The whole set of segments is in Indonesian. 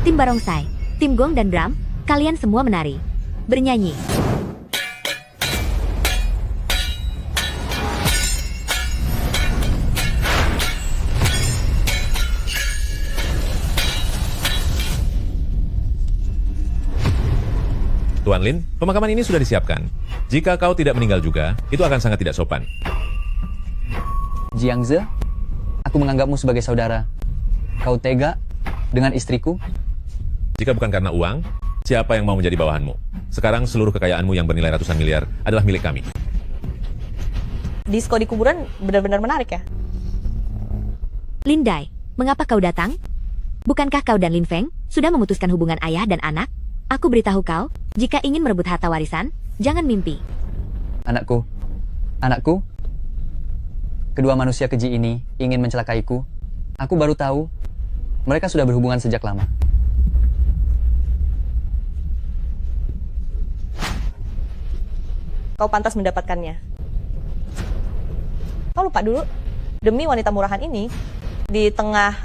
Tim Barongsai, tim gong dan drum, kalian semua menari. Bernyanyi. Tuan Lin, pemakaman ini sudah disiapkan. Jika kau tidak meninggal juga, itu akan sangat tidak sopan. Jiangze, aku menganggapmu sebagai saudara. Kau tega dengan istriku? Jika bukan karena uang, siapa yang mau menjadi bawahanmu? Sekarang seluruh kekayaanmu yang bernilai ratusan miliar adalah milik kami. Disko di kuburan benar-benar menarik ya. Lindai, mengapa kau datang? Bukankah kau dan Lin Feng sudah memutuskan hubungan ayah dan anak? Aku beritahu kau, jika ingin merebut harta warisan, jangan mimpi. Anakku, anakku, kedua manusia keji ini ingin mencelakaiku. Aku baru tahu, mereka sudah berhubungan sejak lama. Kau pantas mendapatkannya. Kau lupa dulu, demi wanita murahan ini, di tengah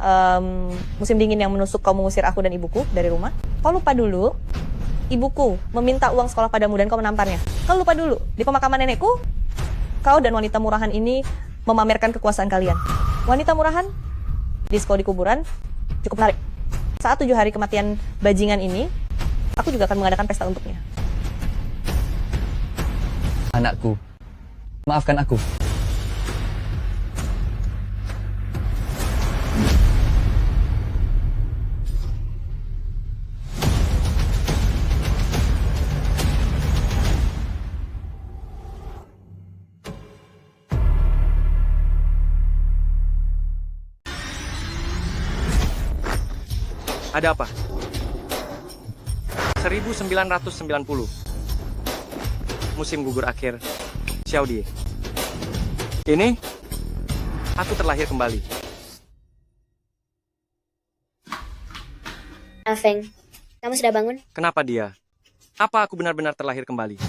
musim dingin yang menusuk kau mengusir aku dan ibuku dari rumah. Kau lupa dulu, ibuku meminta uang sekolah padamu dan kau menamparnya. Kau lupa dulu, di pemakaman nenekku, kau dan wanita murahan ini memamerkan kekuasaan kalian. Wanita murahan, disko di kuburan, cukup menarik. Saat 7 hari kematian bajingan ini, aku juga akan mengadakan pesta untuknya. Anakku, maafkan aku. Ada apa? 1990. Musim gugur akhir. Xiao Die. Ini, aku terlahir kembali. Feng, kamu sudah bangun? Kenapa dia? Apa aku benar-benar terlahir kembali?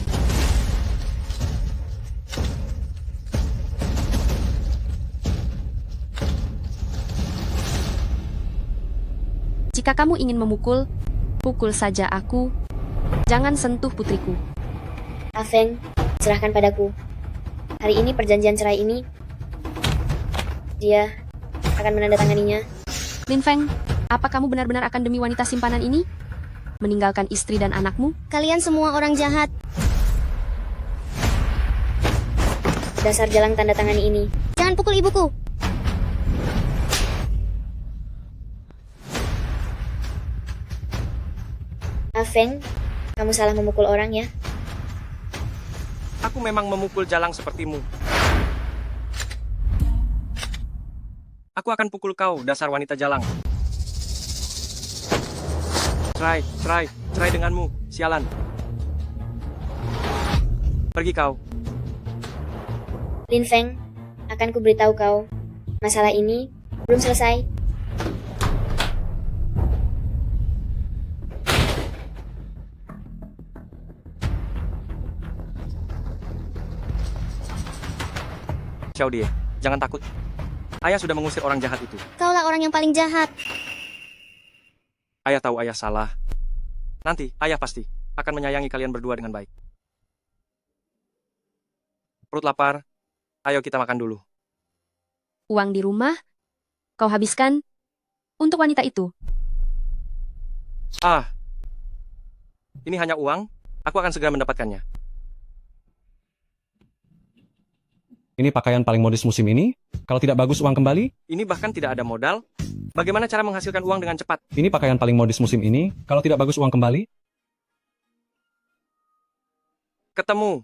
Jika kamu ingin memukul, pukul saja aku. Jangan sentuh putriku. Feng, serahkan padaku. Hari ini perjanjian cerai ini, dia akan menandatanganinya. Lin Feng, apa kamu benar-benar akan demi wanita simpanan ini? Meninggalkan istri dan anakmu? Kalian semua orang jahat. Dasar jalang tanda tangani ini. Jangan pukul ibuku. Feng, kamu salah memukul orang ya. Aku memang memukul jalang sepertimu. Aku akan pukul kau, dasar wanita jalang. Cerai denganmu, sialan. Pergi kau. Lin Feng, akan kuberitahu kau. Masalah ini belum selesai. Xiao Die, jangan takut. Ayah sudah mengusir orang jahat itu. Kaulah orang yang paling jahat. Ayah tahu ayah salah. Nanti, ayah pasti akan menyayangi kalian berdua dengan baik. Perut lapar, ayo kita makan dulu. Uang di rumah? Kau habiskan untuk wanita itu. Ini hanya uang, aku akan segera mendapatkannya. Ini pakaian paling modis musim ini. Kalau tidak bagus uang kembali. Ini bahkan tidak ada modal. Bagaimana cara menghasilkan uang dengan cepat? Ini pakaian paling modis musim ini. Kalau tidak bagus uang kembali. Ketemu.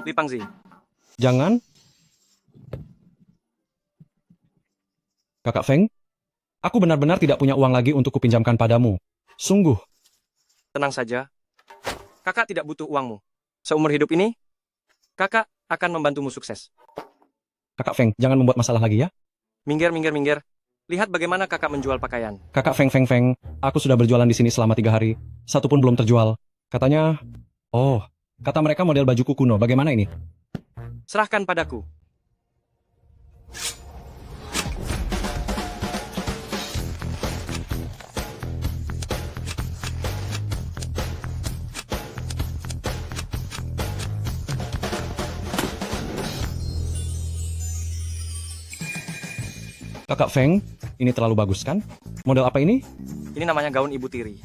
Li Pangzi. Jangan. Kakak Feng, aku benar-benar tidak punya uang lagi untuk kupinjamkan padamu. Sungguh. Tenang saja. Kakak tidak butuh uangmu. Seumur hidup ini, kakak akan membantumu sukses. Kakak Feng, jangan membuat masalah lagi ya. Minggir. Lihat bagaimana kakak menjual pakaian. Kakak Feng, aku sudah berjualan di sini selama 3 hari. Satu pun belum terjual. Katanya, kata mereka model bajuku kuno. Bagaimana ini? Serahkan padaku. Kakak Feng, ini terlalu bagus kan? Model apa ini? Ini namanya gaun Ibu Tiri.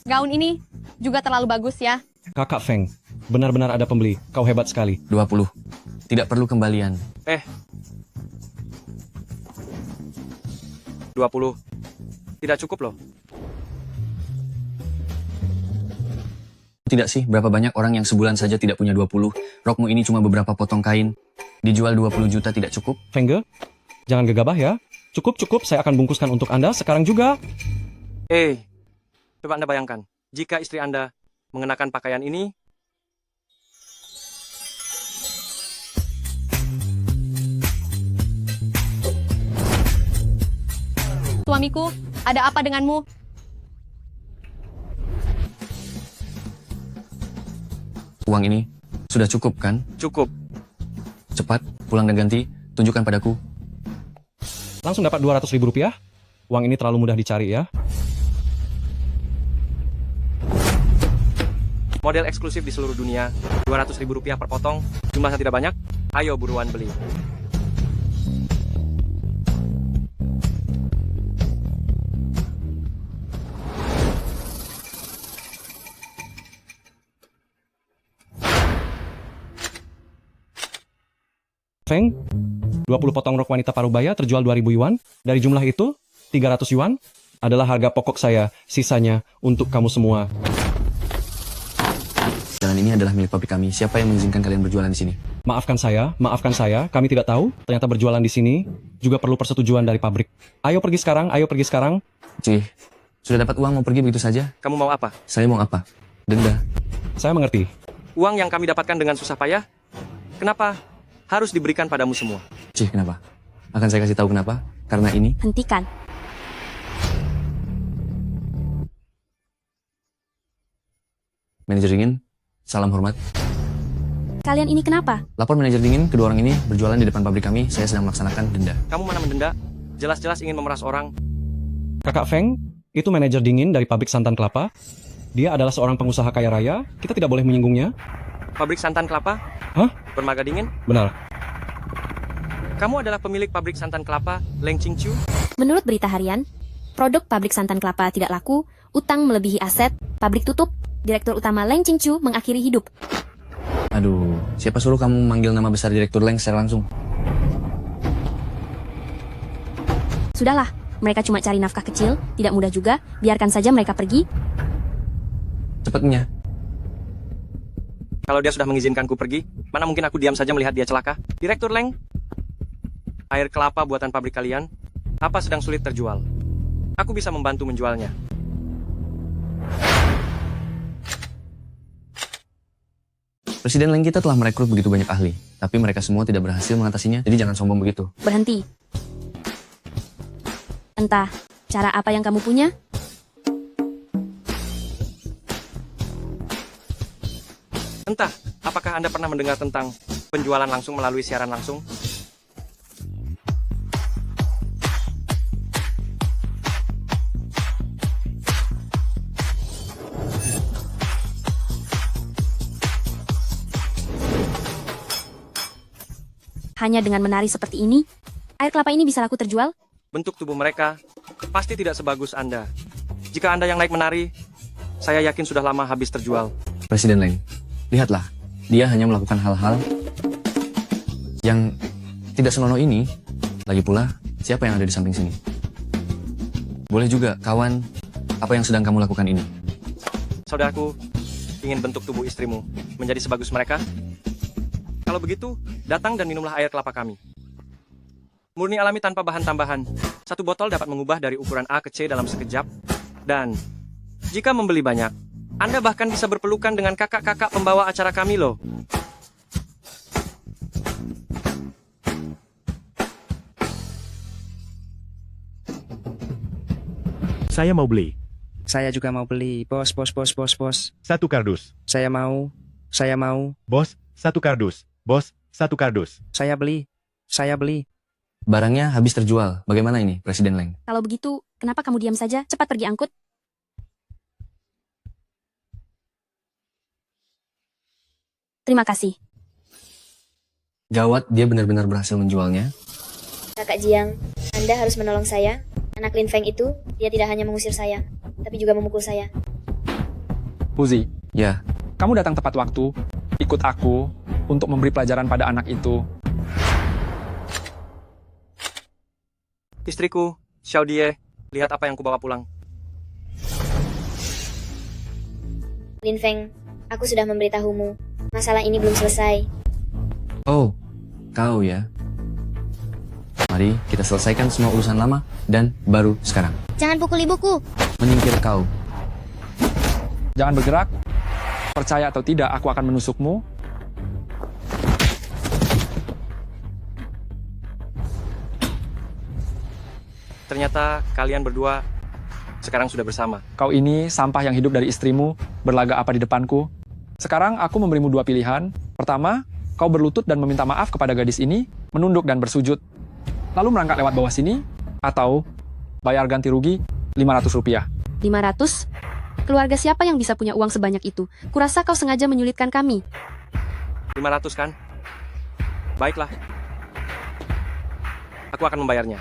Gaun ini juga terlalu bagus ya. Kakak Feng, benar-benar ada pembeli. Kau hebat sekali. 20. Tidak perlu kembalian. 20. Tidak cukup loh. Tidak sih, berapa banyak orang yang sebulan saja tidak punya 20. Rokmu ini cuma beberapa potong kain. Dijual 20 juta tidak cukup. Fengge, jangan gegabah ya. Cukup, saya akan bungkuskan untuk Anda sekarang juga. Coba Anda bayangkan, jika istri Anda mengenakan pakaian ini, Suamiku, ada apa denganmu? Uang ini sudah cukup kan? cukup. Cepat, pulang dan ganti. Tunjukkan padaku. Langsung dapat 200 ribu rupiah. Uang ini terlalu mudah dicari ya. Model eksklusif di seluruh dunia, 200 ribu rupiah per potong, jumlahnya tidak banyak, ayo buruan beli. Feng, 20 potong rok wanita parubaya terjual 2.000 yuan. Dari jumlah itu, 300 yuan adalah harga pokok saya. Sisanya untuk kamu semua. Jalan ini adalah milik pabrik kami. Siapa yang mengizinkan kalian berjualan di sini? Maafkan saya. Kami tidak tahu. Ternyata berjualan di sini juga perlu persetujuan dari pabrik. Ayo pergi sekarang. Cih, sudah dapat uang mau pergi begitu saja? Kamu mau apa? Saya mau apa? Denda. Saya mengerti. Uang yang kami dapatkan dengan susah payah, kenapa harus diberikan padamu semua? Cih, kenapa? Akan saya kasih tahu kenapa. Karena ini. Hentikan. Manajer dingin, salam hormat. Kalian ini kenapa? Lapor manajer dingin, kedua orang ini berjualan di depan pabrik kami. Saya sedang melaksanakan denda. Kamu mana mendenda? Jelas-jelas ingin memeras orang. Kakak Feng, itu manajer dingin dari pabrik santan kelapa. Dia adalah seorang pengusaha kaya raya. Kita tidak boleh menyinggungnya. Pabrik santan kelapa? Hah? Bermarga dingin? Benar. Kamu adalah pemilik pabrik santan kelapa, Leng Qingqiu? Menurut berita harian, produk pabrik santan kelapa tidak laku, utang melebihi aset, pabrik tutup, Direktur Utama Leng Qingqiu mengakhiri hidup. Aduh, siapa suruh kamu manggil nama besar Direktur Leng secara langsung? Sudahlah, mereka cuma cari nafkah kecil, tidak mudah juga, biarkan saja mereka pergi. Cepatnya. Kalau dia sudah mengizinkanku pergi, mana mungkin aku diam saja melihat dia celaka? Direktur Leng, air kelapa buatan pabrik kalian, apa sedang sulit terjual? Aku bisa membantu menjualnya. Presiden Leng kita telah merekrut begitu banyak ahli, tapi mereka semua tidak berhasil mengatasinya, jadi jangan sombong begitu. Berhenti. Entah, cara apa yang kamu punya? Entah, apakah Anda pernah mendengar tentang penjualan langsung melalui siaran langsung? Hanya dengan menari seperti ini, air kelapa ini bisa laku terjual? Bentuk tubuh mereka pasti tidak sebagus Anda. Jika Anda yang naik menari, saya yakin sudah lama habis terjual. Presiden Leng, lihatlah, dia hanya melakukan hal-hal yang tidak senonoh ini. Lagi pula, siapa yang ada di samping sini? Boleh juga, kawan, apa yang sedang kamu lakukan ini? Saudaraku, ingin bentuk tubuh istrimu menjadi sebagus mereka? Kalau begitu, datang dan minumlah air kelapa kami. Murni alami tanpa bahan tambahan. Satu botol dapat mengubah dari ukuran A ke C dalam sekejap. Dan, jika membeli banyak, Anda bahkan bisa berpelukan dengan kakak-kakak pembawa acara kami loh. Saya mau beli. Saya juga mau beli, bos. Satu kardus. Saya mau. Bos, satu kardus. Bos, satu kardus. Saya beli. Barangnya habis terjual. Bagaimana ini, Presiden Leng? Kalau begitu, kenapa kamu diam saja? Cepat pergi angkut. Terima kasih. Gawat, dia benar-benar berhasil menjualnya. Kakak Jiang, Anda harus menolong saya. Anak Lin Feng itu, dia tidak hanya mengusir saya, tapi juga memukul saya. Uzi, Ya, kamu datang tepat waktu. Ikut aku untuk memberi pelajaran pada anak itu. Istriku, Xiao Die, lihat apa yang kubawa pulang. Lin Feng, aku sudah memberitahumu. Masalah ini belum selesai. oh, kau ya. Mari kita selesaikan semua urusan lama dan baru sekarang. Jangan pukul ibuku. Menyingkir kau. Jangan bergerak. Percaya atau tidak, aku akan menusukmu. Ternyata kalian berdua sekarang sudah bersama. Kau ini sampah yang hidup dari istrimu, berlaga apa di depanku. Sekarang aku memberimu dua pilihan. Pertama, kau berlutut dan meminta maaf kepada gadis ini, menunduk dan bersujud, lalu merangkak lewat bawah sini, atau bayar ganti rugi 500 rupiah. 500? Keluarga siapa yang bisa punya uang sebanyak itu? Kurasa kau sengaja menyulitkan kami. 500 kan? Baiklah. Aku akan membayarnya.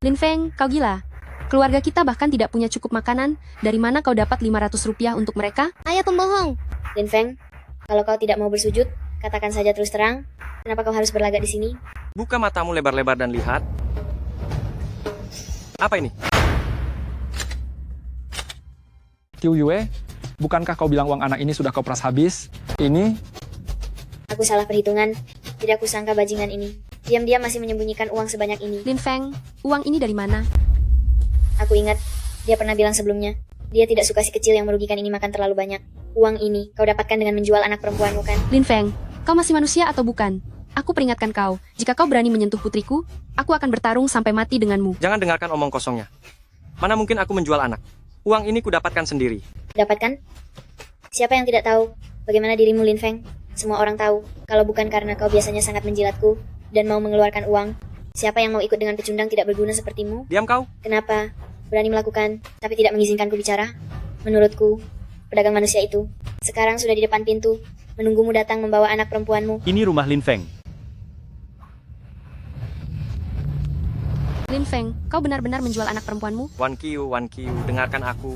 Lin Feng, kau gila. Keluarga kita bahkan tidak punya cukup makanan. Dari mana kau dapat 500 rupiah untuk mereka? Ayah pembohong. Lin Feng, kalau kau tidak mau bersujud, katakan saja terus terang. Kenapa kau harus berlagak di sini? Buka matamu lebar-lebar dan lihat. Apa ini? Tiu Yue, bukankah kau bilang uang anak ini sudah kau peras habis? Ini, Aku salah perhitungan. Tidak kusangka bajingan ini. Diam-diam masih menyembunyikan uang sebanyak ini. Lin Feng, uang ini dari mana? Aku ingat, dia pernah bilang sebelumnya. Dia tidak suka si kecil yang merugikan ini makan terlalu banyak. Uang ini kau dapatkan dengan menjual anak perempuanmu kan? Lin Feng, kau masih manusia atau bukan? Aku peringatkan kau, jika kau berani menyentuh putriku, aku akan bertarung sampai mati denganmu. Jangan dengarkan omong kosongnya. Mana mungkin aku menjual anak? Uang ini kudapatkan sendiri. Dapatkan? Siapa yang tidak tahu bagaimana dirimu Lin Feng? Semua orang tahu, kalau bukan karena kau biasanya sangat menjilatku dan mau mengeluarkan uang, siapa yang mau ikut dengan pecundang tidak berguna sepertimu? Diam kau. Kenapa? Berani melakukan, tapi tidak mengizinkanku bicara? Menurutku, pedagang manusia itu sekarang sudah di depan pintu, menunggumu datang membawa anak perempuanmu. Ini rumah Lin Feng. Lin Feng, kau benar-benar menjual anak perempuanmu? Wan Qiu, dengarkan aku.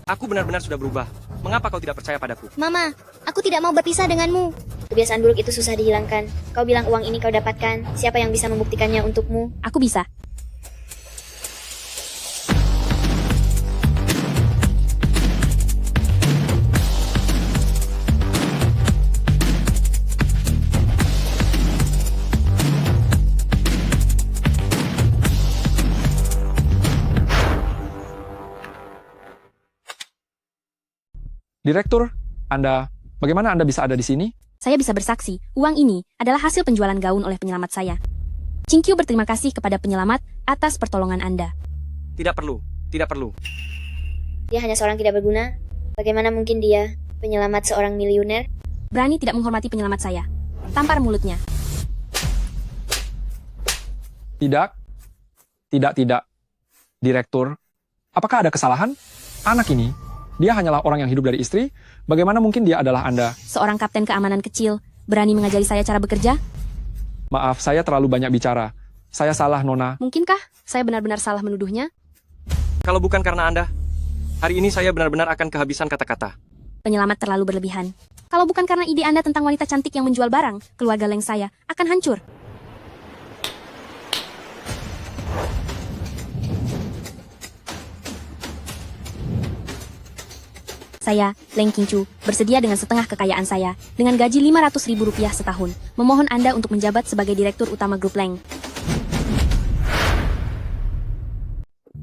Aku benar-benar sudah berubah. Mengapa kau tidak percaya padaku? Mama, aku tidak mau berpisah denganmu. Kebiasaan buruk itu susah dihilangkan. Kau bilang uang ini kau dapatkan. Siapa yang bisa membuktikannya untukmu? Aku bisa. Direktur, bagaimana Anda bisa ada di sini? Saya bisa bersaksi, uang ini adalah hasil penjualan gaun oleh penyelamat saya. Cinkyu berterima kasih kepada penyelamat atas pertolongan Anda. Tidak perlu. Tidak perlu. Dia hanya seorang tidak berguna. Bagaimana mungkin dia penyelamat seorang miliuner? Berani tidak menghormati penyelamat saya. Tampar mulutnya. Tidak. Direktur, apakah ada kesalahan? Anak ini, dia hanyalah orang yang hidup dari istri. Bagaimana mungkin dia adalah Anda? Seorang kapten keamanan kecil, berani mengajari saya cara bekerja? Maaf, saya terlalu banyak bicara. Saya salah, Nona. Mungkinkah saya benar-benar salah menuduhnya? Kalau bukan karena Anda, hari ini saya benar-benar akan kehabisan kata-kata. Penyelamat terlalu berlebihan. Kalau bukan karena ide Anda tentang wanita cantik yang menjual barang, keluarga Leng saya akan hancur. Saya, Leng Qingchu, bersedia dengan setengah kekayaan saya, dengan gaji 500.000 rupiah setahun, memohon Anda untuk menjabat sebagai Direktur Utama Grup Leng.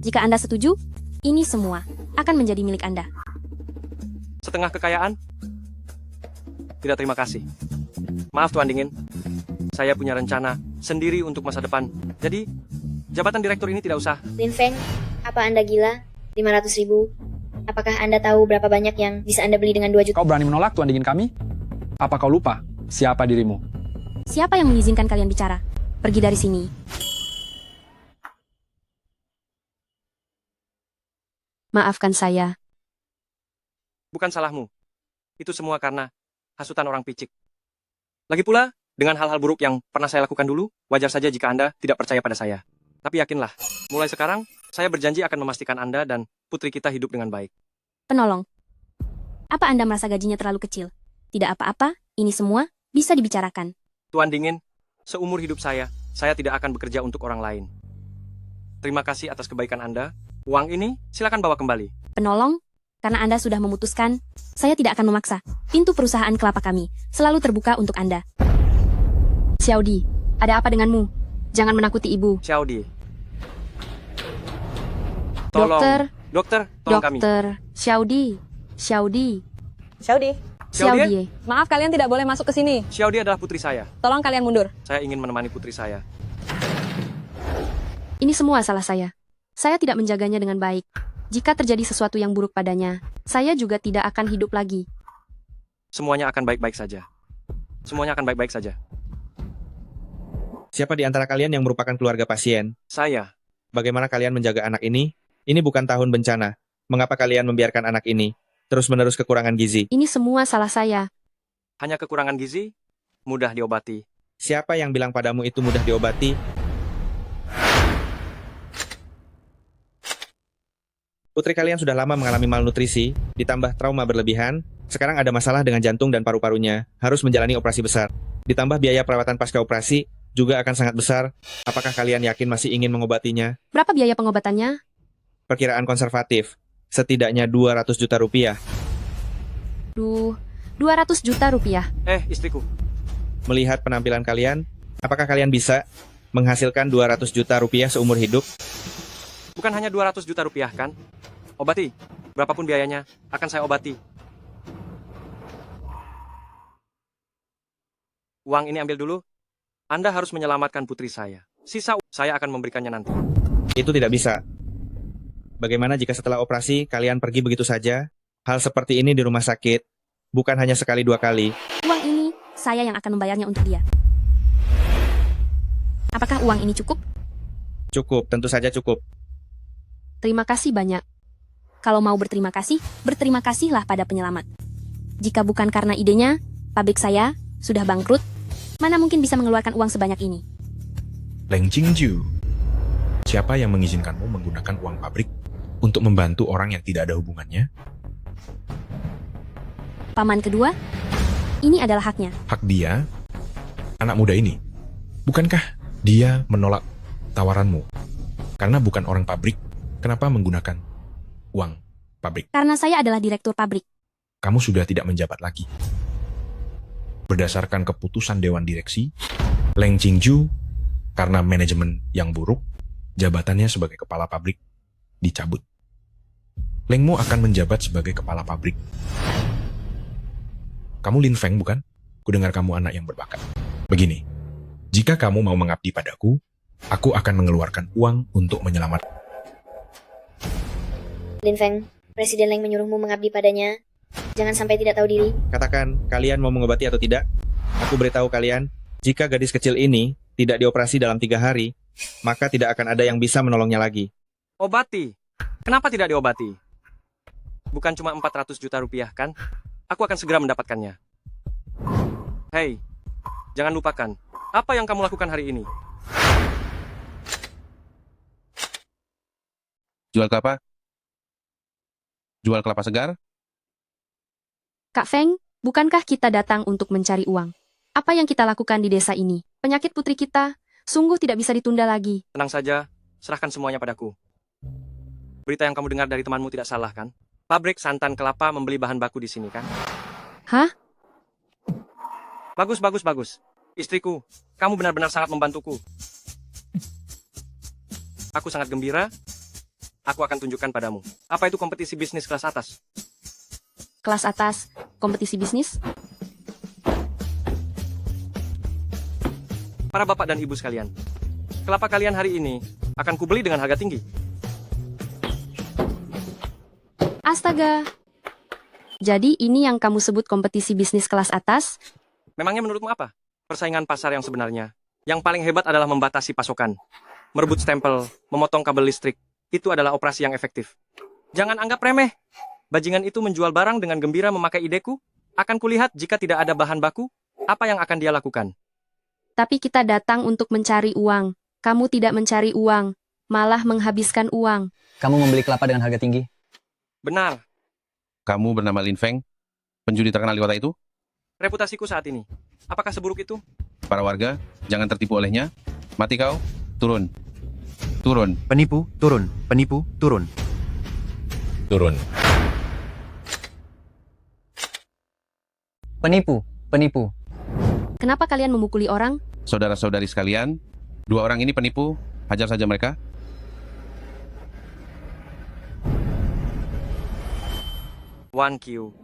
Jika Anda setuju, ini semua akan menjadi milik Anda. Setengah kekayaan? Tidak, terima kasih. Maaf Tuan Dingin, saya punya rencana sendiri untuk masa depan. Jadi, jabatan direktur ini tidak usah. Lin Feng, apa Anda gila? 500.000? Apakah Anda tahu berapa banyak yang bisa Anda beli dengan 2 juta? Kau berani menolak Tuan Dingin kami? Apa kau lupa siapa dirimu? Siapa yang mengizinkan kalian bicara? Pergi dari sini. Maafkan saya. Bukan salahmu. Itu semua karena hasutan orang picik. Lagi pula, Dengan hal-hal buruk yang pernah saya lakukan dulu, wajar saja jika Anda tidak percaya pada saya. Tapi yakinlah, mulai sekarang, saya berjanji akan memastikan Anda dan putri kita hidup dengan baik. Penolong. Apa Anda merasa gajinya terlalu kecil? Tidak apa-apa, ini semua bisa dibicarakan. Tuan Dingin, seumur hidup saya tidak akan bekerja untuk orang lain. Terima kasih atas kebaikan Anda. Uang ini silakan bawa kembali. Penolong, karena Anda sudah memutuskan, saya tidak akan memaksa. Pintu perusahaan kelapa kami selalu terbuka untuk Anda. Xiaodi, ada apa denganmu? Jangan menakuti ibu. Xiaodi. Tolong. Dokter, tolong kami. Dokter, Xiaodi. Xiaudi, Xiaodi. maaf kalian tidak boleh masuk ke sini. Xiaodi adalah putri saya. Tolong kalian mundur. Saya ingin menemani putri saya. Ini semua salah saya. Saya tidak menjaganya dengan baik. Jika terjadi sesuatu yang buruk padanya, saya juga tidak akan hidup lagi. Semuanya akan baik-baik saja. Semuanya akan baik-baik saja. Siapa di antara kalian yang merupakan keluarga pasien? Saya. Bagaimana kalian menjaga anak ini? Ini bukan tahun bencana. Mengapa kalian membiarkan anak ini terus-menerus kekurangan gizi? Ini semua salah saya. Hanya kekurangan gizi, mudah diobati. Siapa yang bilang padamu itu mudah diobati? Putri kalian sudah lama mengalami malnutrisi, ditambah trauma berlebihan, sekarang ada masalah dengan jantung dan paru-parunya, harus menjalani operasi besar. Ditambah biaya perawatan pasca operasi, juga akan sangat besar. Apakah kalian yakin masih ingin mengobatinya? Berapa biaya pengobatannya? Perkiraan konservatif, setidaknya 200 juta rupiah. 200 juta rupiah. Istriku. Melihat penampilan kalian, apakah kalian bisa menghasilkan 200 juta rupiah seumur hidup? Bukan hanya 200 juta rupiah, kan? Obati. Berapapun biayanya, akan saya obati. Uang ini ambil dulu. Anda harus menyelamatkan putri saya. Sisa saya akan memberikannya nanti. Itu tidak bisa. Bagaimana jika setelah operasi kalian pergi begitu saja? Hal seperti ini di rumah sakit, bukan hanya sekali dua kali. Uang ini, saya yang akan membayarnya untuk dia. Apakah uang ini cukup? Cukup, tentu saja cukup. Terima kasih banyak. Kalau mau berterima kasihlah pada penyelamat. Jika bukan karena idenya, pabrik saya sudah bangkrut. Mana mungkin bisa mengeluarkan uang sebanyak ini? Leng Jingju, siapa yang mengizinkanmu menggunakan uang pabrik untuk membantu orang yang tidak ada hubungannya? Paman kedua, ini adalah haknya. Hak dia, anak muda ini. Bukankah dia menolak tawaranmu? Karena bukan orang pabrik, kenapa menggunakan uang pabrik? Karena saya adalah direktur pabrik. Kamu sudah tidak menjabat lagi. Berdasarkan keputusan Dewan Direksi, Leng Jingju, karena manajemen yang buruk, jabatannya sebagai kepala pabrik dicabut. Lengmu akan menjabat sebagai kepala pabrik. Kamu Lin Feng, bukan? Kudengar kamu anak yang berbakat. Begini, jika kamu mau mengabdi padaku, aku akan mengeluarkan uang untuk menyelamatkan. Lin Feng, Presiden Leng menyuruhmu mengabdi padanya. Jangan sampai tidak tahu diri. Katakan, kalian mau mengobati atau tidak? Aku beritahu kalian, jika gadis kecil ini tidak dioperasi dalam 3 hari, maka tidak akan ada yang bisa menolongnya lagi. Obati. Kenapa tidak diobati? Bukan cuma 400 juta rupiah, kan? Aku akan segera mendapatkannya. Hei, jangan lupakan, apa yang kamu lakukan hari ini? Jual kelapa? Jual kelapa segar? Kak Feng, bukankah kita datang untuk mencari uang? Apa yang kita lakukan di desa ini? Penyakit putri kita sungguh tidak bisa ditunda lagi. Tenang saja, serahkan semuanya padaku. Berita yang kamu dengar dari temanmu tidak salah, kan? Pabrik santan kelapa membeli bahan baku di sini, kan? Hah? Bagus. Istriku, kamu benar-benar sangat membantuku. Aku sangat gembira. Aku akan tunjukkan padamu. Apa itu kompetisi bisnis kelas atas? Kelas atas, kompetisi bisnis? Para bapak dan ibu sekalian, kelapa kalian hari ini akan kubeli dengan harga tinggi. Astaga. Jadi ini yang kamu sebut kompetisi bisnis kelas atas? Memangnya menurutmu apa? Persaingan pasar yang sebenarnya. Yang paling hebat adalah membatasi pasokan. Merebut stempel, memotong kabel listrik. Itu adalah operasi yang efektif. Jangan anggap remeh. Bajingan itu menjual barang dengan gembira memakai ideku. Akan kulihat jika tidak ada bahan baku, apa yang akan dia lakukan. Tapi kita datang untuk mencari uang. Kamu tidak mencari uang, malah menghabiskan uang. Kamu membeli kelapa dengan harga tinggi. Benar, Kamu bernama Lin Feng, penjudi terkenal di kota itu? reputasiku saat ini. Apakah seburuk itu? Para warga, jangan tertipu olehnya. Mati kau, turun. Turun. Penipu, turun. Penipu, turun. Turun. Penipu, penipu. Kenapa kalian memukuli orang? Saudara-saudari sekalian, dua orang ini penipu, hajar saja mereka. Wan Qiu.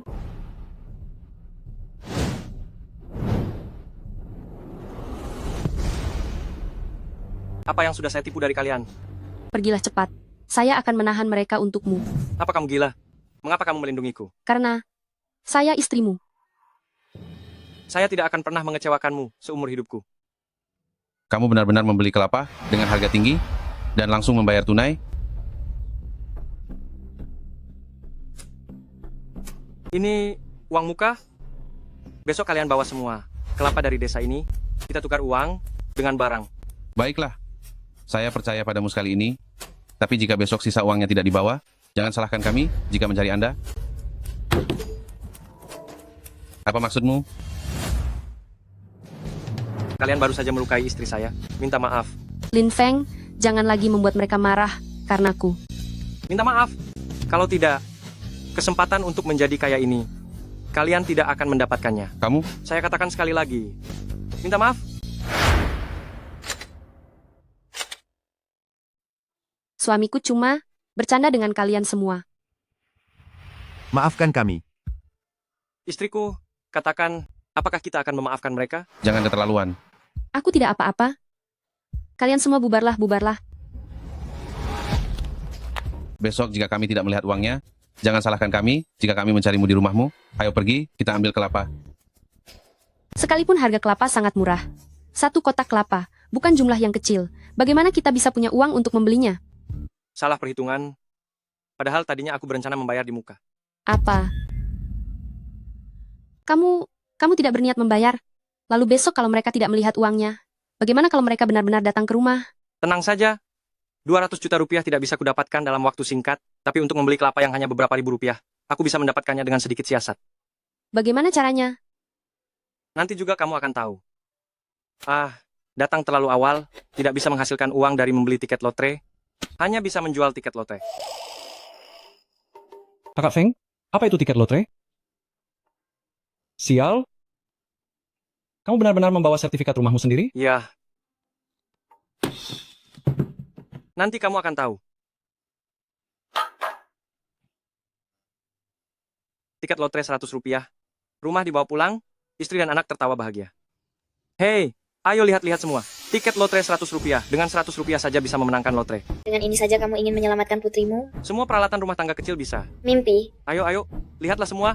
Apa yang sudah saya tipu dari kalian? Pergilah cepat. Saya akan menahan mereka untukmu. Apa kamu gila? Mengapa kamu melindungiku? Karena saya istrimu. Saya tidak akan pernah mengecewakanmu seumur hidupku. Kamu benar-benar membeli kelapa dengan harga tinggi dan langsung membayar tunai. Ini uang muka. Besok kalian bawa semua kelapa dari desa ini. Kita tukar uang dengan barang. Baiklah, saya percaya padamu sekali ini. Tapi jika besok sisa uangnya tidak dibawa, jangan salahkan kami jika mencari Anda. Apa maksudmu? Kalian baru saja melukai istri saya. Minta maaf. Lin Feng, jangan lagi membuat mereka marah karenaku. Minta maaf. Kalau tidak, kesempatan untuk menjadi kaya ini, kalian tidak akan mendapatkannya. Kamu? Saya katakan sekali lagi. Minta maaf. Suamiku cuma bercanda dengan kalian semua. Maafkan kami. Istriku, katakan, apakah kita akan memaafkan mereka? Jangan keterlaluan. Aku tidak apa-apa. Kalian semua bubarlah, bubarlah. Besok jika kami tidak melihat uangnya, jangan salahkan kami jika kami mencarimu di rumahmu. Ayo pergi, kita ambil kelapa. Sekalipun harga kelapa sangat murah. 1 kotak kelapa, bukan jumlah yang kecil. Bagaimana kita bisa punya uang untuk membelinya? Salah perhitungan. Padahal tadinya aku berencana membayar di muka. Apa? Kamu tidak berniat membayar? Lalu besok kalau mereka tidak melihat uangnya, bagaimana kalau mereka benar-benar datang ke rumah? Tenang saja. 200 juta rupiah tidak bisa kudapatkan dalam waktu singkat, tapi untuk membeli kelapa yang hanya beberapa ribu rupiah, aku bisa mendapatkannya dengan sedikit siasat. Bagaimana caranya? Nanti juga kamu akan tahu. Datang terlalu awal, tidak bisa menghasilkan uang dari membeli tiket lotre, hanya bisa menjual tiket lotre. Kakak Feng, apa itu tiket lotre? Sial? Kamu benar-benar membawa sertifikat rumahmu sendiri? Ya. Nanti kamu akan tahu. Tiket lotre 100 rupiah. Rumah dibawa pulang, istri dan anak tertawa bahagia. Hei, ayo lihat-lihat semua. Tiket lotre 100 rupiah. Dengan 100 rupiah saja bisa memenangkan lotre. Dengan ini saja kamu ingin menyelamatkan putrimu? Semua peralatan rumah tangga kecil bisa. Mimpi. Ayo, lihatlah semua.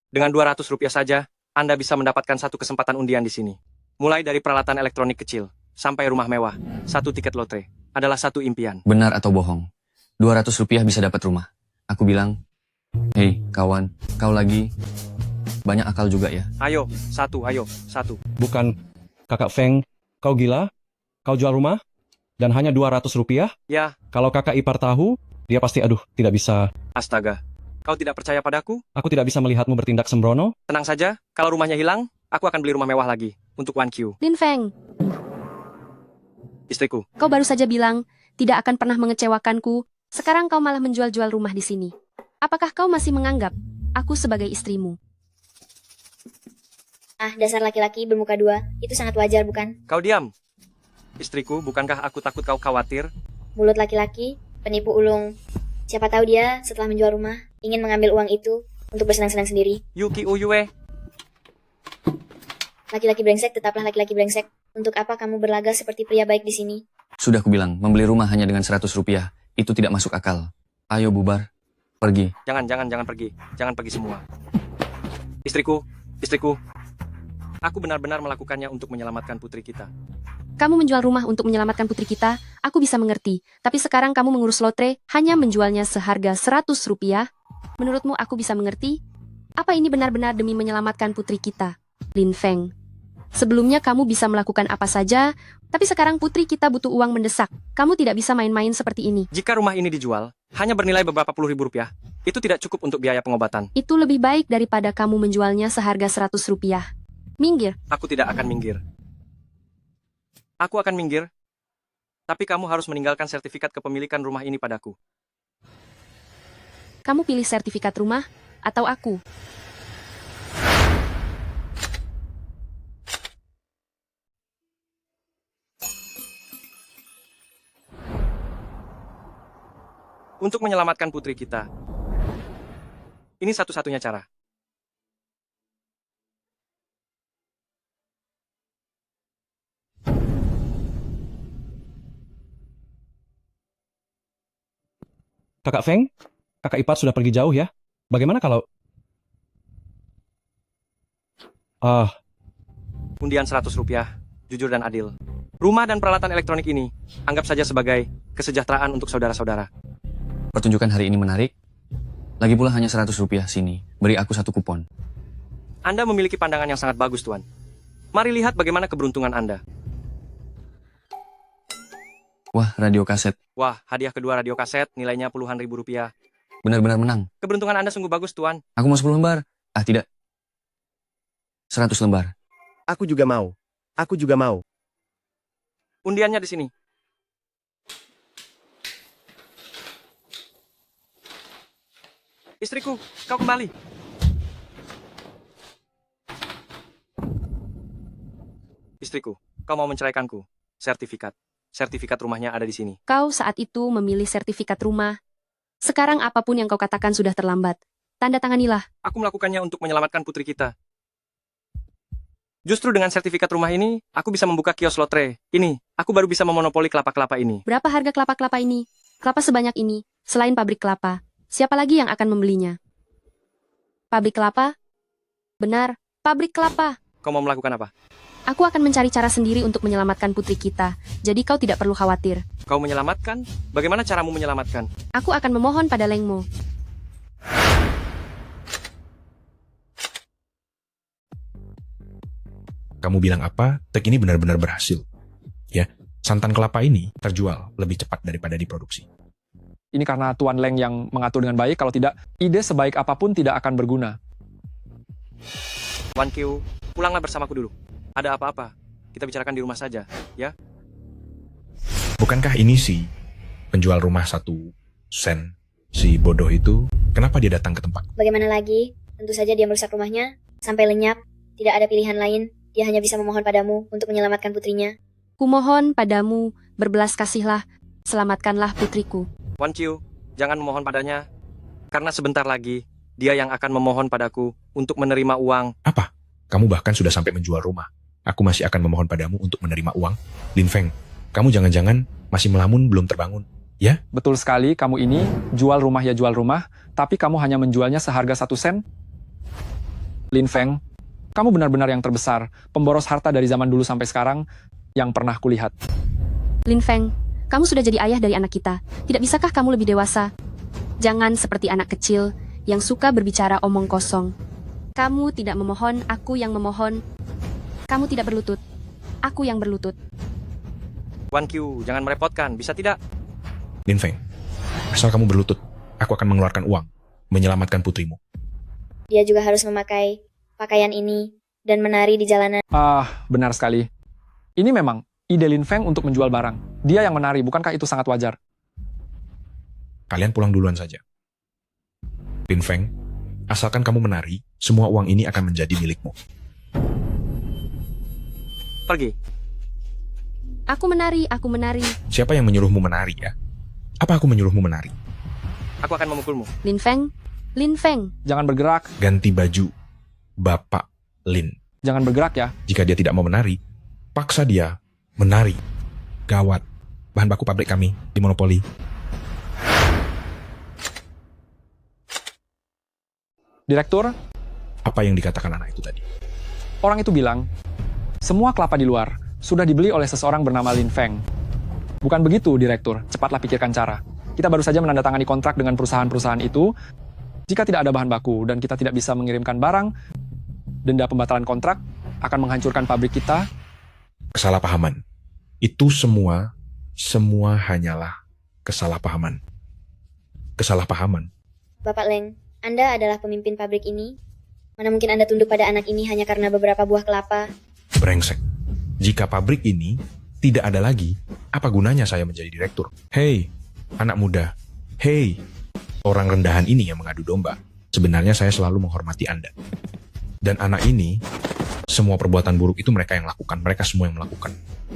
Dengan 200 rupiah saja, Anda bisa mendapatkan satu kesempatan undian di sini. Mulai dari peralatan elektronik kecil, sampai rumah mewah. Satu tiket lotre adalah satu impian. Benar atau bohong? 200 rupiah bisa dapat rumah. Aku bilang, hei kawan, kau lagi banyak akal juga ya. Ayo, satu. Bukan, kakak Feng, kau gila? Kau jual rumah? Dan hanya 200 rupiah? Ya. Kalau kakak ipar tahu, dia pasti tidak bisa. Astaga, kau tidak percaya padaku? Aku tidak bisa melihatmu bertindak sembrono. Tenang saja, kalau rumahnya hilang, aku akan beli rumah mewah lagi untuk Wan Qiu. Lin Feng, Istriku. kau baru saja bilang tidak akan pernah mengecewakanku. Sekarang kau malah menjual-jual rumah di sini. Apakah kau masih menganggap aku sebagai istrimu? Dasar laki-laki bermuka dua. Itu sangat wajar, bukan? Kau diam. Istriku, bukankah aku takut kau khawatir? Mulut laki-laki, penipu ulung. Siapa tahu dia setelah menjual rumah, ingin mengambil uang itu untuk bersenang-senang sendiri. Yuki Uyue. Laki-laki brengsek tetaplah laki-laki brengsek. Untuk apa kamu berlagak seperti pria baik di sini? Sudah kubilang, membeli rumah hanya dengan 100 rupiah. Itu tidak masuk akal. Ayo bubar. Pergi. Jangan pergi. Jangan pergi semua. Istriku. Aku benar-benar melakukannya untuk menyelamatkan putri kita. Kamu menjual rumah untuk menyelamatkan putri kita, aku bisa mengerti. Tapi sekarang kamu mengurus lotre, hanya menjualnya seharga 100 rupiah. Menurutmu aku bisa mengerti? Apa ini benar-benar demi menyelamatkan putri kita, Lin Feng? Sebelumnya kamu bisa melakukan apa saja, tapi sekarang putri kita butuh uang mendesak. Kamu tidak bisa main-main seperti ini. Jika rumah ini dijual, hanya bernilai beberapa puluh ribu rupiah. Itu tidak cukup untuk biaya pengobatan. Itu lebih baik daripada kamu menjualnya seharga 100 rupiah. Minggir. Aku tidak akan minggir. Aku akan minggir, tapi kamu harus meninggalkan sertifikat kepemilikan rumah ini padaku. Kamu pilih sertifikat rumah atau aku? Untuk menyelamatkan putri kita. Ini satu-satunya cara. Kakak Feng, kakak ipar sudah pergi jauh ya. Bagaimana kalau... Undian 100 rupiah, jujur dan adil. Rumah dan peralatan elektronik ini, anggap saja sebagai kesejahteraan untuk saudara-saudara. Pertunjukan hari ini menarik. Lagi pula hanya 100 rupiah sini. Beri aku 1 kupon. Anda memiliki pandangan yang sangat bagus, Tuan. Mari lihat bagaimana keberuntungan Anda. Wah, radio kaset. Wah, hadiah kedua radio kaset, nilainya puluhan ribu rupiah. Benar-benar menang. Keberuntungan Anda sungguh bagus, Tuan. Aku mau 10 lembar. Ah, tidak. 100 lembar. Aku juga mau. Aku juga mau. Undiannya di sini. Istriku, kau kembali. Istriku, kau mau menceraikanku. Sertifikat. Sertifikat rumahnya ada di sini. Kau saat itu memilih sertifikat rumah. Sekarang apapun yang kau katakan sudah terlambat. Tanda tanganilah. Aku melakukannya untuk menyelamatkan putri kita. Justru dengan sertifikat rumah ini, aku bisa membuka kios lotre. Ini, aku baru bisa memonopoli kelapa-kelapa ini. Berapa harga kelapa-kelapa ini? Kelapa sebanyak ini, selain pabrik kelapa. Siapa lagi yang akan membelinya? Pabrik kelapa? Benar, pabrik kelapa. Kau mau melakukan apa? Aku akan mencari cara sendiri untuk menyelamatkan putri kita, jadi kau tidak perlu khawatir. Kau menyelamatkan? Bagaimana caramu menyelamatkan? Aku akan memohon pada Lengmo. Kamu bilang apa, tek ini benar-benar berhasil. Ya, santan kelapa ini terjual lebih cepat daripada diproduksi. Ini karena Tuan Leng yang mengatur dengan baik, kalau tidak, ide sebaik apapun tidak akan berguna. Wan Qiu, pulanglah bersamaku dulu. Ada apa-apa, kita bicarakan di rumah saja, ya? Bukankah ini si penjual rumah 1 sen, si bodoh itu, kenapa dia datang ke tempat? Bagaimana lagi? Tentu saja dia merusak rumahnya, sampai lenyap. Tidak ada pilihan lain, dia hanya bisa memohon padamu untuk menyelamatkan putrinya. Kumohon padamu, berbelas kasihlah, selamatkanlah putriku. Wan Qiu, jangan memohon padanya, karena sebentar lagi, dia yang akan memohon padaku untuk menerima uang. Apa? Kamu bahkan sudah sampai menjual rumah. Aku masih akan memohon padamu untuk menerima uang. Lin Feng, kamu jangan-jangan masih melamun belum terbangun, ya? Betul sekali, kamu ini jual rumah ya jual rumah, tapi kamu hanya menjualnya seharga 1 sen. Lin Feng, kamu benar-benar yang terbesar, pemboros harta dari zaman dulu sampai sekarang yang pernah kulihat. Lin Feng, kamu sudah jadi ayah dari anak kita. Tidak bisakah kamu lebih dewasa? Jangan seperti anak kecil yang suka berbicara omong kosong. Kamu tidak memohon, aku yang memohon. Kamu tidak berlutut, aku yang berlutut. Wan Qiu, jangan merepotkan, bisa tidak? Lin Feng, asal kamu berlutut, aku akan mengeluarkan uang, menyelamatkan putrimu. Dia juga harus memakai pakaian ini dan menari di jalanan. Ah, benar sekali. Ini memang ide Lin Feng untuk menjual barang. Dia yang menari, bukankah itu sangat wajar? Kalian pulang duluan saja. Lin Feng, asalkan kamu menari, semua uang ini akan menjadi milikmu. Pergi. Aku menari, aku menari. Siapa yang menyuruhmu menari ya? Apa aku menyuruhmu menari? Aku akan memukulmu. Lin Feng, Lin Feng. Jangan bergerak. Ganti baju, Bapak Lin. Jangan bergerak ya. Jika dia tidak mau menari, paksa dia menari. Gawat. Bahan baku pabrik kami dimonopoli. Direktur, apa yang dikatakan anak itu tadi? orang itu bilang, semua kelapa di luar sudah dibeli oleh seseorang bernama Lin Feng. Bukan begitu, Direktur. Cepatlah pikirkan cara. Kita baru saja menandatangani kontrak dengan perusahaan-perusahaan itu. Jika tidak ada bahan baku dan kita tidak bisa mengirimkan barang, denda pembatalan kontrak akan menghancurkan pabrik kita. Kesalahpahaman. Itu semua hanyalah kesalahpahaman. Kesalahpahaman. Bapak Leng, Anda adalah pemimpin pabrik ini. Mana mungkin Anda tunduk pada anak ini hanya karena beberapa buah kelapa? Brengsek. Jika pabrik ini tidak ada lagi, apa gunanya saya menjadi direktur? Hei, anak muda. Hei, orang rendahan ini yang mengadu domba. Sebenarnya saya selalu menghormati Anda. Dan anak ini, semua perbuatan buruk itu mereka yang lakukan. Mereka semua yang melakukan.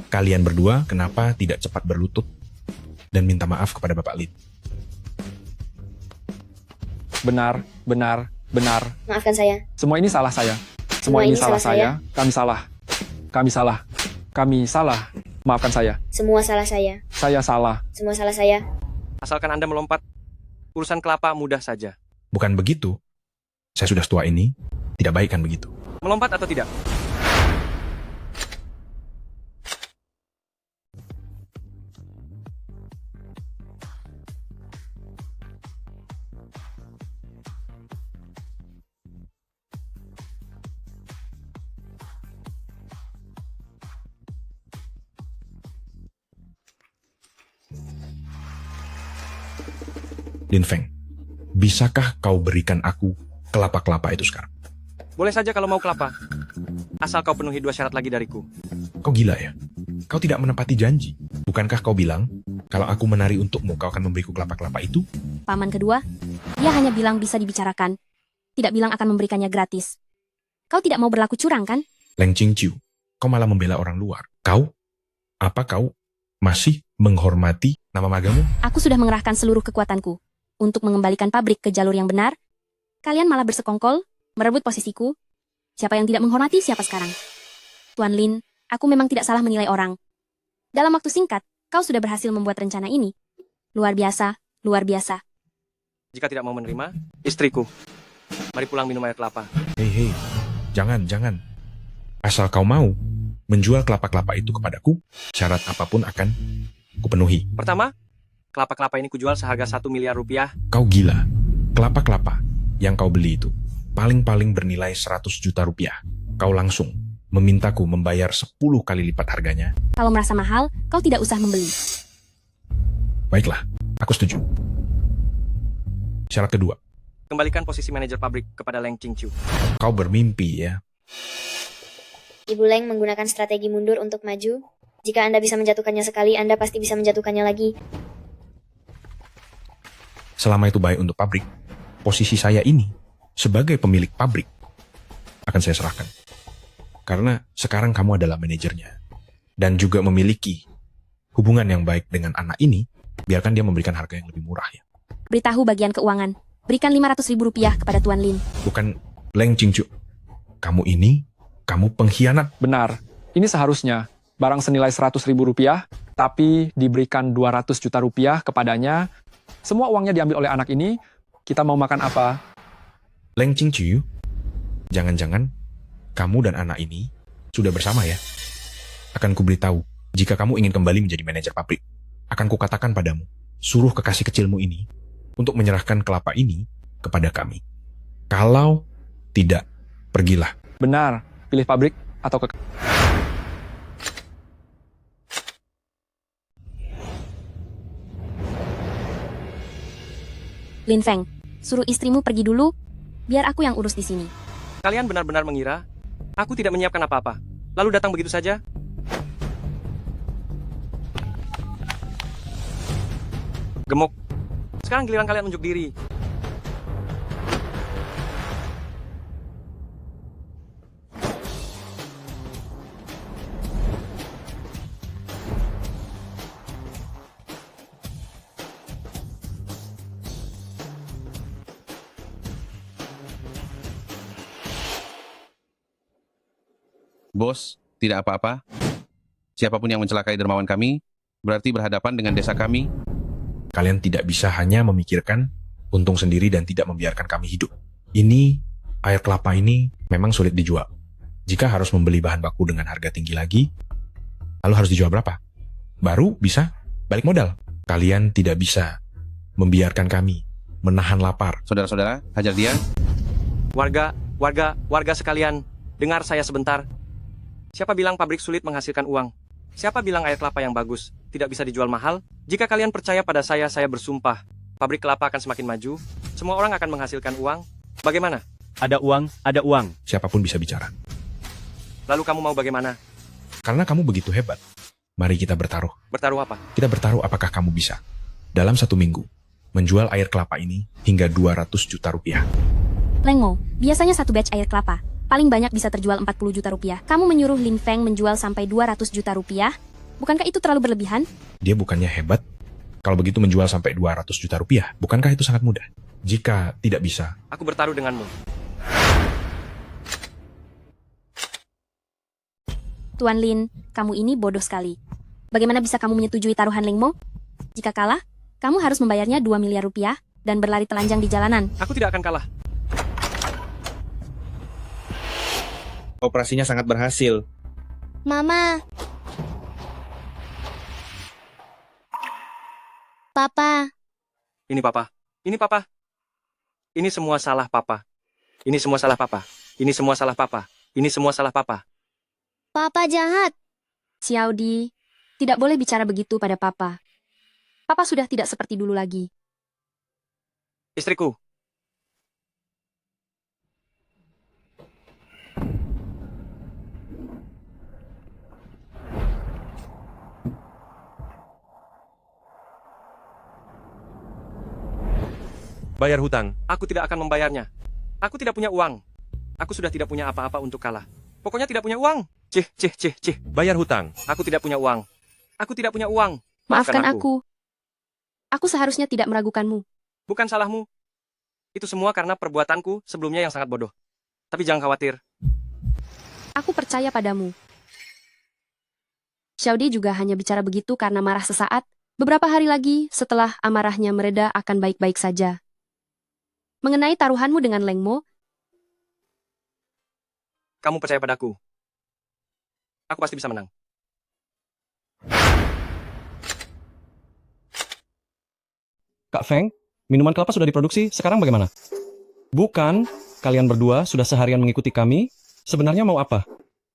Kalian berdua kenapa tidak cepat berlutut dan minta maaf kepada Bapak Lin? Benar. Maafkan saya. Semua ini salah saya. Semua ini salah saya. Kami salah. Maafkan saya. Semua salah saya. Saya salah. Semua salah saya. Asalkan Anda melompat, urusan kelapa mudah saja. Bukan begitu. Saya sudah setua ini, tidak baik kan begitu. Melompat atau tidak? Lin Feng, bisakah kau berikan aku kelapa-kelapa itu sekarang? Boleh saja kalau mau kelapa. Asal kau penuhi 2 syarat lagi dariku. Kau gila ya? Kau tidak menepati janji. Bukankah kau bilang, kalau aku menari untukmu, kau akan memberiku kelapa-kelapa itu? Paman kedua, dia hanya bilang bisa dibicarakan. Tidak bilang akan memberikannya gratis. Kau tidak mau berlaku curang, kan? Leng Qingqiu, kau malah membela orang luar. Apa kau masih menghormati nama magamu? Aku sudah mengerahkan seluruh kekuatanku untuk mengembalikan pabrik ke jalur yang benar. Kalian malah bersekongkol, merebut posisiku. Siapa yang tidak menghormati siapa sekarang? Tuan Lin, aku memang tidak salah menilai orang. Dalam waktu singkat, kau sudah berhasil membuat rencana ini. Luar biasa, luar biasa. Jika tidak mau menerima, istriku. Mari pulang minum air kelapa. Hei, jangan. Asal kau mau menjual kelapa-kelapa itu kepadaku, syarat apapun akan kupenuhi. Pertama, kelapa-kelapa ini kujual seharga 1 miliar rupiah. Kau gila. Kelapa-kelapa yang kau beli itu paling-paling bernilai 100 juta rupiah. Kau langsung memintaku membayar 10 kali lipat harganya. Kalau merasa mahal, kau tidak usah membeli. Baiklah, aku setuju. Syarat kedua, Kembalikan posisi manajer pabrik kepada Leng Qingqiu. kau bermimpi ya. Ibu Leng menggunakan strategi mundur untuk maju. Jika Anda bisa menjatuhkannya sekali, Anda pasti bisa menjatuhkannya lagi. Selama itu baik untuk pabrik, posisi saya ini sebagai pemilik pabrik akan saya serahkan. Karena sekarang kamu adalah manajernya dan juga memiliki hubungan yang baik dengan anak ini, biarkan dia memberikan harga yang lebih murah ya. Beritahu bagian keuangan. Berikan 500.000 rupiah kepada Tuan Lin. Bukan Leng Qingqiu. Kamu pengkhianat. Benar. Ini seharusnya barang senilai 100.000 rupiah, tapi diberikan 200 juta rupiah kepadanya. Semua uangnya diambil oleh anak ini. Kita mau makan apa? Leng Qingqiu, jangan-jangan kamu dan anak ini sudah bersama ya? Akan kuberitahu, jika kamu ingin kembali menjadi manajer pabrik, akan kukatakan padamu, suruh kekasih kecilmu ini untuk menyerahkan kelapa ini kepada kami. Kalau tidak, pergilah. Benar. Pilih pabrik atau ke... Lin Feng, suruh istrimu pergi dulu, biar aku yang urus di sini. Kalian benar-benar mengira aku tidak menyiapkan apa-apa, lalu datang begitu saja? Gemuk. Sekarang giliran kalian unjuk diri. Bos, tidak apa-apa. Siapapun yang mencelakai dermawan kami, berarti berhadapan dengan desa kami. Kalian tidak bisa hanya memikirkan untung sendiri dan tidak membiarkan kami hidup. Ini, air kelapa ini memang sulit dijual. Jika harus membeli bahan baku dengan harga tinggi lagi, lalu harus dijual berapa? Baru bisa balik modal. Kalian tidak bisa membiarkan kami menahan lapar. Saudara-saudara, hajar dia. Warga sekalian, dengar saya sebentar. Siapa bilang pabrik sulit menghasilkan uang? Siapa bilang air kelapa yang bagus tidak bisa dijual mahal? Jika kalian percaya pada saya bersumpah, pabrik kelapa akan semakin maju, semua orang akan menghasilkan uang. Bagaimana? Ada uang, ada uang. Siapapun bisa bicara. Lalu kamu mau bagaimana? Karena kamu begitu hebat. Mari kita bertaruh. Bertaruh apa? Kita bertaruh apakah kamu bisa, dalam 1 minggu, menjual air kelapa ini hingga 200 juta rupiah. Lengmo, biasanya satu batch air kelapa paling banyak bisa terjual 40 juta rupiah. Kamu menyuruh Lin Feng menjual sampai 200 juta rupiah? Bukankah itu terlalu berlebihan? Dia bukannya hebat? Kalau begitu menjual sampai 200 juta rupiah, bukankah itu sangat mudah? Jika tidak bisa, Aku bertaruh denganmu. Tuan Lin, kamu ini bodoh sekali. Bagaimana bisa kamu menyetujui taruhan Lengmo? Jika kalah, kamu harus membayarnya 2 miliar rupiah dan berlari telanjang di jalanan. Aku tidak akan kalah. Operasinya sangat berhasil. Mama. Papa. Ini papa. Ini papa. Ini semua salah papa. Ini semua salah papa. Ini semua salah papa. Ini semua salah papa. Papa jahat. Xiaodi, tidak boleh bicara begitu pada Papa. Papa sudah tidak seperti dulu lagi. Istriku. Bayar hutang. Aku tidak akan membayarnya. Aku tidak punya uang. Aku sudah tidak punya apa-apa untuk kalah. Pokoknya tidak punya uang. Cih. Bayar hutang. Aku tidak punya uang. Aku tidak punya uang. Maafkan aku. Aku seharusnya tidak meragukanmu. Bukan salahmu. Itu semua karena perbuatanku sebelumnya yang sangat bodoh. Tapi jangan khawatir. Aku percaya padamu. Xiaodi juga hanya bicara begitu karena marah sesaat. Beberapa hari lagi setelah amarahnya mereda akan baik-baik saja. Mengenai taruhanmu dengan Lengmo, Kamu percaya padaku. Aku pasti bisa menang. Kak Feng, minuman kelapa sudah diproduksi, sekarang bagaimana? Bukan, kalian berdua sudah seharian mengikuti kami, sebenarnya mau apa?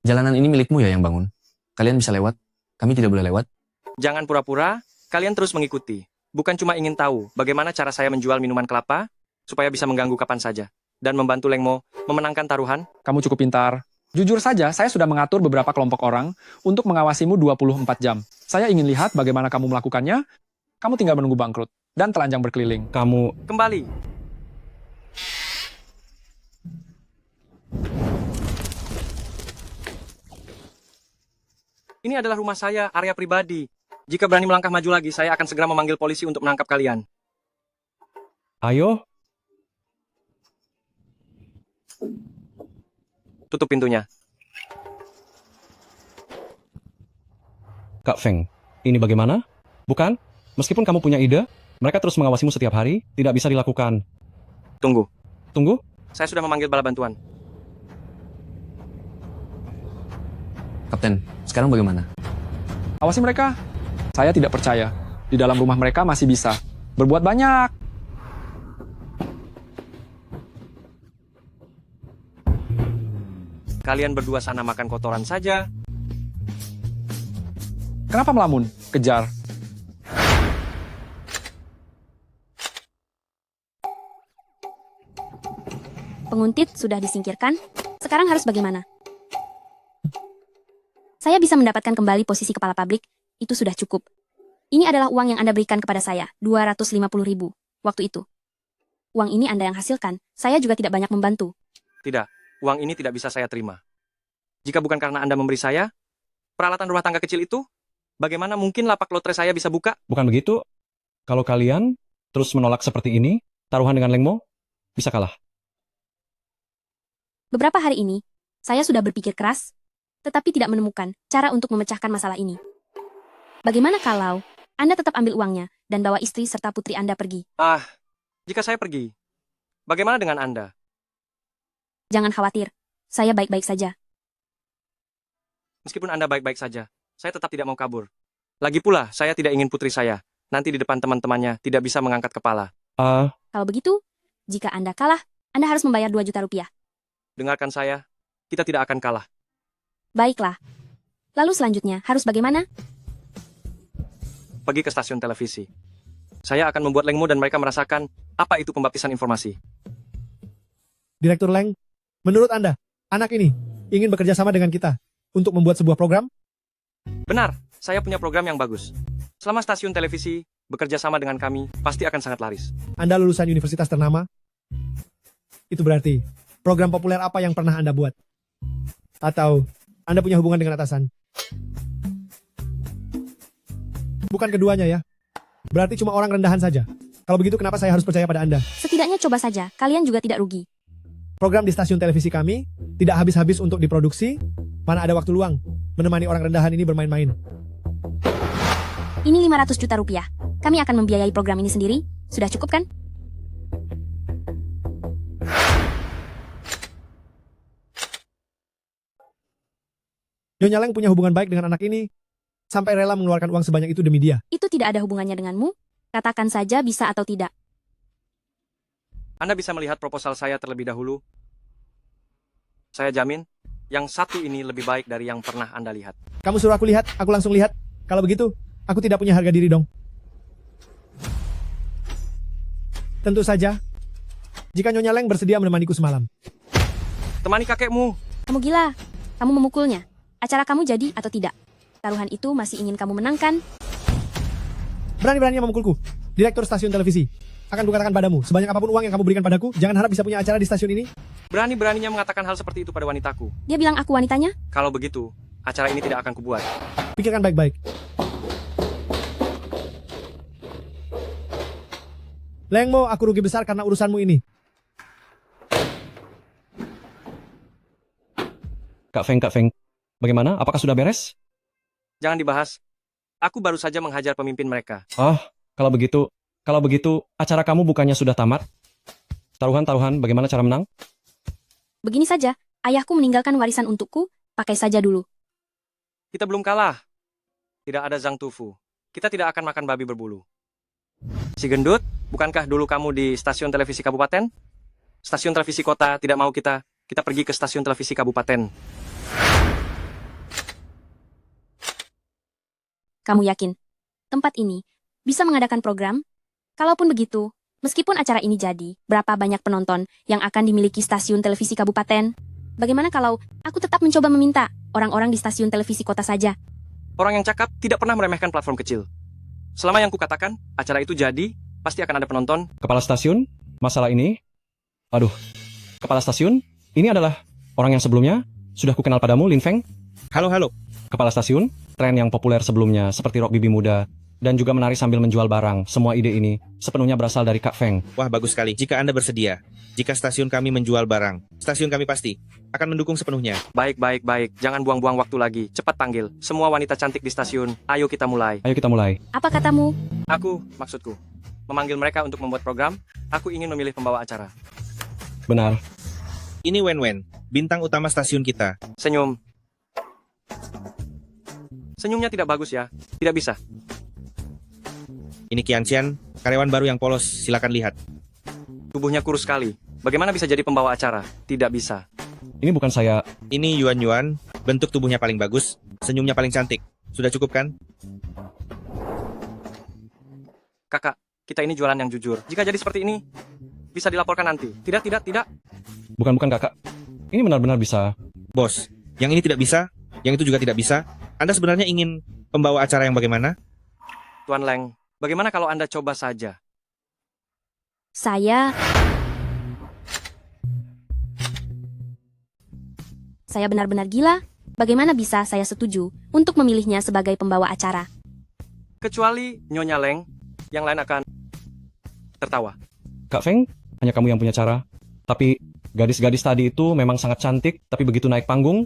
Jalanan ini milikmu ya yang bangun. Kalian bisa lewat, kami tidak boleh lewat. Jangan pura-pura, kalian terus mengikuti. Bukan cuma ingin tahu bagaimana cara saya menjual minuman kelapa, supaya bisa mengganggu kapan saja, dan membantu Lengmo memenangkan taruhan. Kamu cukup pintar. Jujur saja, saya sudah mengatur beberapa kelompok orang untuk mengawasimu 24 jam. Saya ingin lihat bagaimana kamu melakukannya. Kamu tinggal menunggu bangkrut dan telanjang berkeliling. Kamu... Kembali. Ini adalah rumah saya, area pribadi. Jika berani melangkah maju lagi, saya akan segera memanggil polisi untuk menangkap kalian. Ayo. Tutup pintunya. Kak Feng, ini bagaimana? Bukan? Meskipun kamu punya ide, mereka terus mengawasimu setiap hari, tidak bisa dilakukan. Tunggu. Tunggu? Saya sudah memanggil bala bantuan. Kapten, sekarang bagaimana? Awasi mereka. Saya tidak percaya. Di dalam rumah mereka masih bisa berbuat banyak. Kalian berdua sana makan kotoran saja. Kenapa melamun? Kejar. penguntit sudah disingkirkan. Sekarang harus bagaimana? Saya bisa mendapatkan kembali posisi kepala pabrik, itu sudah cukup. Ini adalah uang yang Anda berikan kepada saya, 250.000, waktu itu. Uang ini Anda yang hasilkan, saya juga tidak banyak membantu. Tidak, uang ini tidak bisa saya terima. Jika bukan karena Anda memberi saya, peralatan rumah tangga kecil itu, bagaimana mungkin lapak lotre saya bisa buka? Bukan begitu. Kalau kalian terus menolak seperti ini, taruhan dengan Lengmo bisa kalah. Beberapa hari ini, saya sudah berpikir keras, tetapi tidak menemukan cara untuk memecahkan masalah ini. Bagaimana kalau Anda tetap ambil uangnya dan bawa istri serta putri Anda pergi? Jika saya pergi, bagaimana dengan Anda? Jangan khawatir, saya baik-baik saja. Meskipun Anda baik-baik saja, saya tetap tidak mau kabur. Lagi pula, saya tidak ingin putri saya nanti di depan teman-temannya tidak bisa mengangkat kepala. Kalau begitu, jika Anda kalah, Anda harus membayar 2 juta rupiah. Dengarkan saya, kita tidak akan kalah. Baiklah. Lalu selanjutnya, harus bagaimana? Pergi ke stasiun televisi. Saya akan membuat Lengmo dan mereka merasakan apa itu pembaptisan informasi. Direktur Leng, menurut Anda, anak ini ingin bekerja sama dengan kita untuk membuat sebuah program? Benar, saya punya program yang bagus. Selama stasiun televisi bekerja sama dengan kami, pasti akan sangat laris. Anda lulusan universitas ternama? Itu berarti program populer apa yang pernah Anda buat? Atau Anda punya hubungan dengan atasan? Bukan keduanya ya. Berarti cuma orang rendahan saja. Kalau begitu kenapa saya harus percaya pada Anda? Setidaknya coba saja, kalian juga tidak rugi. Program di stasiun televisi kami tidak habis-habis untuk diproduksi. Mana ada waktu luang menemani orang rendahan ini bermain-main. Ini 500 juta rupiah. Kami akan membiayai program ini sendiri. Sudah cukup kan? Nyonya Leng punya hubungan baik dengan anak ini sampai rela mengeluarkan uang sebanyak itu demi dia. Itu tidak ada hubungannya denganmu. Katakan saja bisa atau tidak. Anda bisa melihat proposal saya terlebih dahulu. Saya jamin, yang satu ini lebih baik dari yang pernah Anda lihat. Kamu suruh aku lihat, aku langsung lihat. Kalau begitu, aku tidak punya harga diri dong. Tentu saja, jika Nyonya Leng bersedia menemaniku semalam. Temani kakekmu. Kamu gila. Kamu memukulnya. Acara kamu jadi atau tidak? Taruhan itu masih ingin kamu menangkan. Berani-beraninya memukulku. Direktur stasiun televisi. Akan kukatakan padamu, sebanyak apapun uang yang kamu berikan padaku, jangan harap bisa punya acara di stasiun ini. Berani-beraninya mengatakan hal seperti itu pada wanitaku. Dia bilang aku wanitanya? Kalau begitu, acara ini tidak akan kubuat. Pikirkan baik-baik. Lengmo, aku rugi besar karena urusanmu ini. Kak Feng, bagaimana? Apakah sudah beres? Jangan dibahas. Aku baru saja menghajar pemimpin mereka. Kalau begitu, acara kamu bukannya sudah tamat? Taruhan, bagaimana cara menang? Begini saja, ayahku meninggalkan warisan untukku, pakai saja dulu. Kita belum kalah. Tidak ada Zhang Tufu. Kita tidak akan makan babi berbulu. Si gendut, bukankah dulu kamu di stasiun televisi kabupaten? Stasiun televisi kota tidak mau kita pergi ke stasiun televisi kabupaten. Kamu yakin tempat ini bisa mengadakan program? Kalaupun begitu, meskipun acara ini jadi, berapa banyak penonton yang akan dimiliki stasiun televisi kabupaten? Bagaimana kalau aku tetap mencoba meminta orang-orang di stasiun televisi kota saja? Orang yang cakap tidak pernah meremehkan platform kecil. Selama yang kukatakan, acara itu jadi, pasti akan ada penonton. Kepala stasiun, masalah ini... Kepala stasiun, ini adalah orang yang sebelumnya sudah kukenal padamu, Lin Feng. Halo. Kepala stasiun, tren yang populer sebelumnya seperti rok bibi muda dan juga menari sambil menjual barang. Semua ide ini sepenuhnya berasal dari Kak Feng. Wah, bagus sekali. Jika Anda bersedia, jika stasiun kami menjual barang, stasiun kami pasti akan mendukung sepenuhnya. Baik. Jangan buang-buang waktu lagi. Cepat panggil semua wanita cantik di stasiun. Ayo kita mulai. Apa katamu? Maksudku, memanggil mereka untuk membuat program. Aku ingin memilih pembawa acara. Benar. Ini Wen, bintang utama stasiun kita. Senyum. Senyumnya tidak bagus ya. Tidak bisa. Ini Qianxian, karyawan baru yang polos. Silakan lihat. Tubuhnya kurus sekali. Bagaimana bisa jadi pembawa acara? Tidak bisa. Ini bukan saya. Ini Yuan, bentuk tubuhnya paling bagus, senyumnya paling cantik. Sudah cukup kan? Kakak, kita ini jualan yang jujur. Jika jadi seperti ini, bisa dilaporkan nanti. Tidak. Bukan kakak. Ini benar-benar bisa. Bos, yang ini tidak bisa, yang itu juga tidak bisa. Anda sebenarnya ingin pembawa acara yang bagaimana? Tuan Leng, bagaimana kalau Anda coba saja? Saya benar-benar gila. Bagaimana bisa saya setuju untuk memilihnya sebagai pembawa acara? Kecuali Nyonya Leng, yang lain akan tertawa. Kak Feng, hanya kamu yang punya cara. Tapi gadis-gadis tadi itu memang sangat cantik, tapi begitu naik panggung,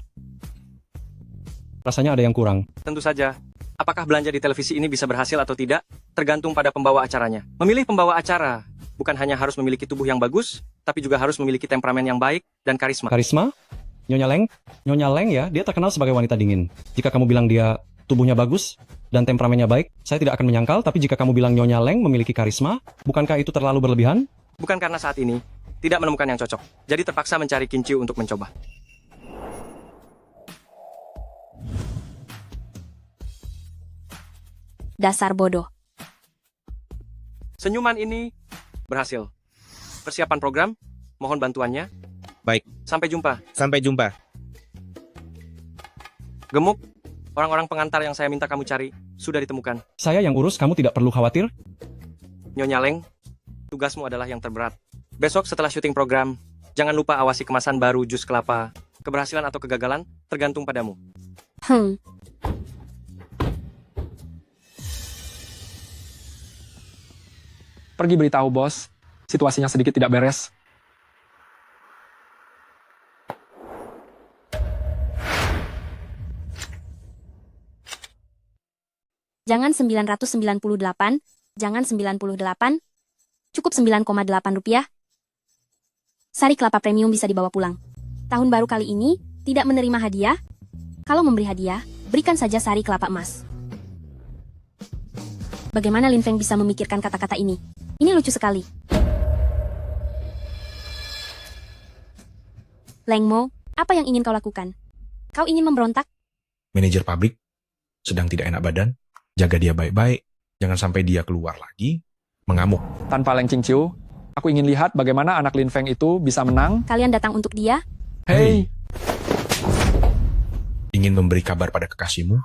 rasanya ada yang kurang. Tentu saja. Apakah belanja di televisi ini bisa berhasil atau tidak? Tergantung pada pembawa acaranya. Memilih pembawa acara bukan hanya harus memiliki tubuh yang bagus, tapi juga harus memiliki temperamen yang baik dan karisma. Karisma? Nyonya Leng ya, dia terkenal sebagai wanita dingin. Jika kamu bilang dia tubuhnya bagus, dan temperamennya baik, saya tidak akan menyangkal, tapi jika kamu bilang Nyonya Leng memiliki karisma, bukankah itu terlalu berlebihan? Bukan karena saat ini tidak menemukan yang cocok, jadi terpaksa mencari Qin Chiu untuk mencoba. Dasar bodoh. Senyuman ini berhasil. Persiapan program, mohon bantuannya. Baik. Sampai jumpa. Sampai jumpa. Gemuk, orang-orang pengantar yang saya minta kamu cari sudah ditemukan. Saya yang urus, kamu tidak perlu khawatir. Nyonya Leng, tugasmu adalah yang terberat. Besok setelah syuting program, jangan lupa awasi kemasan baru jus kelapa. Keberhasilan atau kegagalan tergantung padamu. Pergi beritahu bos, situasinya sedikit tidak beres. Jangan 998, jangan 98, cukup 9,8 rupiah. Sari kelapa premium bisa dibawa pulang. Tahun baru kali ini, tidak menerima hadiah. Kalau memberi hadiah, berikan saja sari kelapa emas. Bagaimana Lin Feng bisa memikirkan kata-kata ini? Ini lucu sekali. Leng Mo, apa yang ingin kau lakukan? Kau ingin memberontak? Manajer pabrik sedang tidak enak badan, jaga dia baik-baik, jangan sampai dia keluar lagi, mengamuk. Tanpa Leng Qingqiu, aku ingin lihat bagaimana anak Lin Feng itu bisa menang. Kalian datang untuk dia? Hei! Ingin memberi kabar pada kekasihmu?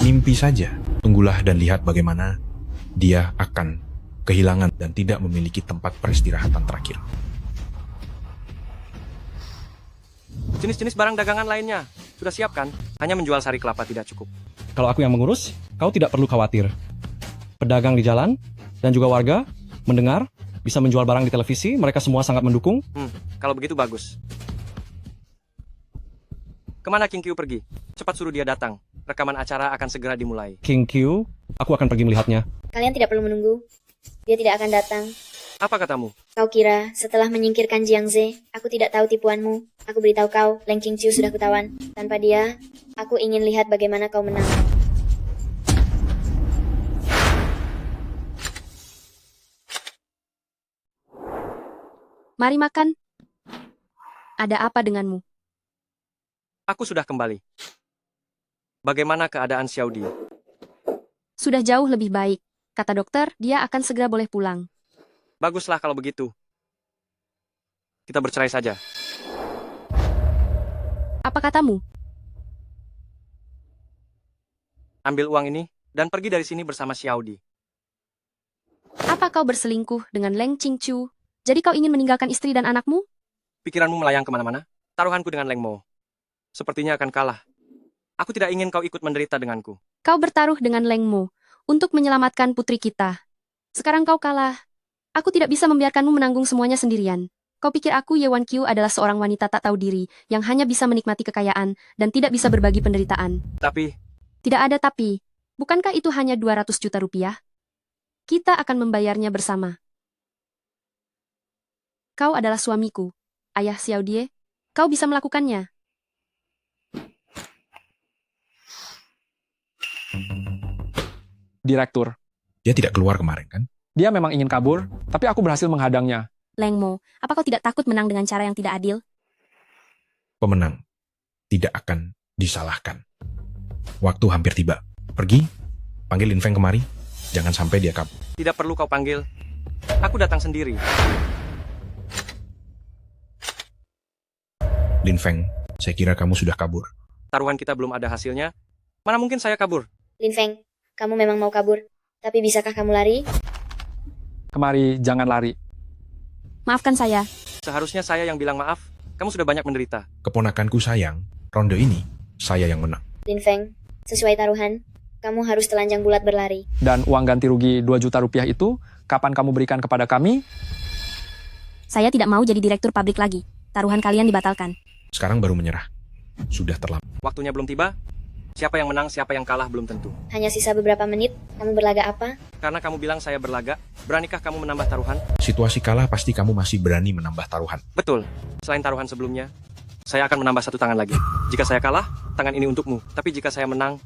Mimpi saja. Tunggulah dan lihat bagaimana dia akan kehilangan dan tidak memiliki tempat peristirahatan terakhir. Jenis-jenis barang dagangan lainnya sudah siap kan? Hanya menjual sari kelapa tidak cukup. Kalau aku yang mengurus, kau tidak perlu khawatir. Pedagang di jalan dan juga warga mendengar, bisa menjual barang di televisi, mereka semua sangat mendukung. Kalau begitu bagus. Kemana King Qiu pergi? Cepat suruh dia datang. Rekaman acara akan segera dimulai. King Q, aku akan pergi melihatnya. Kalian tidak perlu menunggu. Dia tidak akan datang. Apa katamu? Kau kira setelah menyingkirkan Jiang Ze, aku tidak tahu tipuanmu? Aku beritahu kau, Leng Qingqiu sudah kutawan. Tanpa dia, aku ingin lihat bagaimana kau menang. Mari makan. Ada apa denganmu? Aku sudah kembali. Bagaimana keadaan Xiaodi? Sudah jauh lebih baik. Kata dokter, dia akan segera boleh pulang. Baguslah kalau begitu. Kita bercerai saja. Apa katamu? Ambil uang ini dan pergi dari sini bersama Xiaodi. Apa kau berselingkuh dengan Leng Qingqiu? Jadi kau ingin meninggalkan istri dan anakmu? Pikiranmu melayang kemana-mana? Taruhanku dengan Leng Mo sepertinya akan kalah. Aku tidak ingin kau ikut menderita denganku. Kau bertaruh dengan Leng Mo untuk menyelamatkan putri kita. Sekarang kau kalah. Aku tidak bisa membiarkanmu menanggung semuanya sendirian. Kau pikir aku Ye Wan Qiu adalah seorang wanita tak tahu diri yang hanya bisa menikmati kekayaan dan tidak bisa berbagi penderitaan. Tapi... Tidak ada tapi. Bukankah itu hanya 200 juta rupiah? Kita akan membayarnya bersama. Kau adalah suamiku, ayah Xiaodie. Kau bisa melakukannya. Direktur. Dia tidak keluar kemarin, kan? Dia memang ingin kabur, tapi aku berhasil menghadangnya. Leng Mo, apa kau tidak takut menang dengan cara yang tidak adil? Pemenang tidak akan disalahkan. Waktu hampir tiba. Pergi, panggil Lin Feng kemari. Jangan sampai dia kabur. Tidak perlu kau panggil. Aku datang sendiri. Lin Feng, saya kira kamu sudah kabur. Taruhan kita belum ada hasilnya. Mana mungkin saya kabur? Lin Feng, kamu memang mau kabur. Tapi bisakah kamu lari? Kemari, jangan lari. Maafkan saya. Seharusnya saya yang bilang maaf. Kamu sudah banyak menderita. Keponakanku sayang, ronde ini saya yang menang. Lin Feng, sesuai taruhan, kamu harus telanjang bulat berlari. Dan uang ganti rugi 2 juta rupiah itu, kapan kamu berikan kepada kami? Saya tidak mau jadi direktur pabrik lagi. Taruhan kalian dibatalkan. Sekarang baru menyerah. Sudah terlambat. Waktunya belum tiba. Siapa yang menang, siapa yang kalah belum tentu. Hanya sisa beberapa menit, kamu berlaga apa? Karena kamu bilang saya berlaga, beranikah kamu menambah taruhan? Situasi kalah pasti kamu masih berani menambah taruhan. Betul. Selain taruhan sebelumnya, saya akan menambah 1 tangan lagi. Jika saya kalah, tangan ini untukmu. Tapi jika saya menang,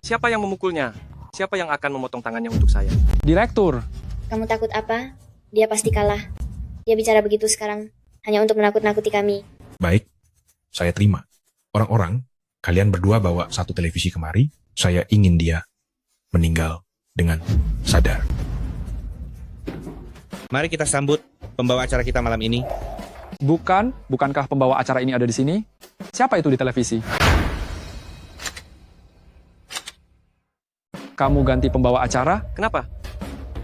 siapa yang memukulnya? Siapa yang akan memotong tangannya untuk saya? Direktur, Kamu takut apa? Dia pasti kalah. Dia bicara begitu sekarang hanya untuk menakut-nakuti kami. Baik, saya terima. Orang-orang, kalian berdua bawa satu televisi kemari. Saya ingin dia meninggal dengan sadar. Mari kita sambut pembawa acara kita malam ini. bukankah pembawa acara ini ada di sini? Siapa itu di televisi? Kamu ganti pembawa acara? Kenapa?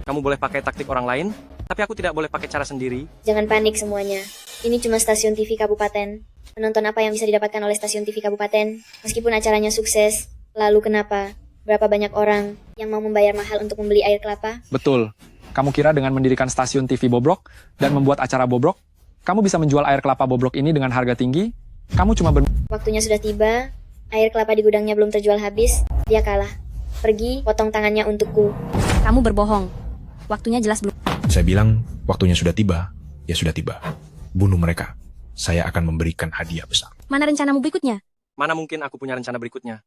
Kamu boleh pakai taktik orang lain, tapi aku tidak boleh pakai cara sendiri. Jangan panik semuanya. Ini cuma stasiun TV kabupaten. Menonton apa yang bisa didapatkan oleh stasiun TV kabupaten. Meskipun acaranya sukses, lalu kenapa? Berapa banyak orang yang mau membayar mahal untuk membeli air kelapa? Betul. Kamu kira dengan mendirikan stasiun TV bobrok dan membuat acara bobrok, kamu bisa menjual air kelapa bobrok ini dengan harga tinggi? Kamu cuma Waktunya sudah tiba. Air kelapa di gudangnya belum terjual habis. Dia kalah. Pergi, potong tangannya untukku. Kamu berbohong. Waktunya jelas belum. Saya bilang, waktunya sudah tiba. Ya sudah tiba. Bunuh mereka. Saya akan memberikan hadiah besar. Mana rencanamu berikutnya? Mana mungkin aku punya rencana berikutnya?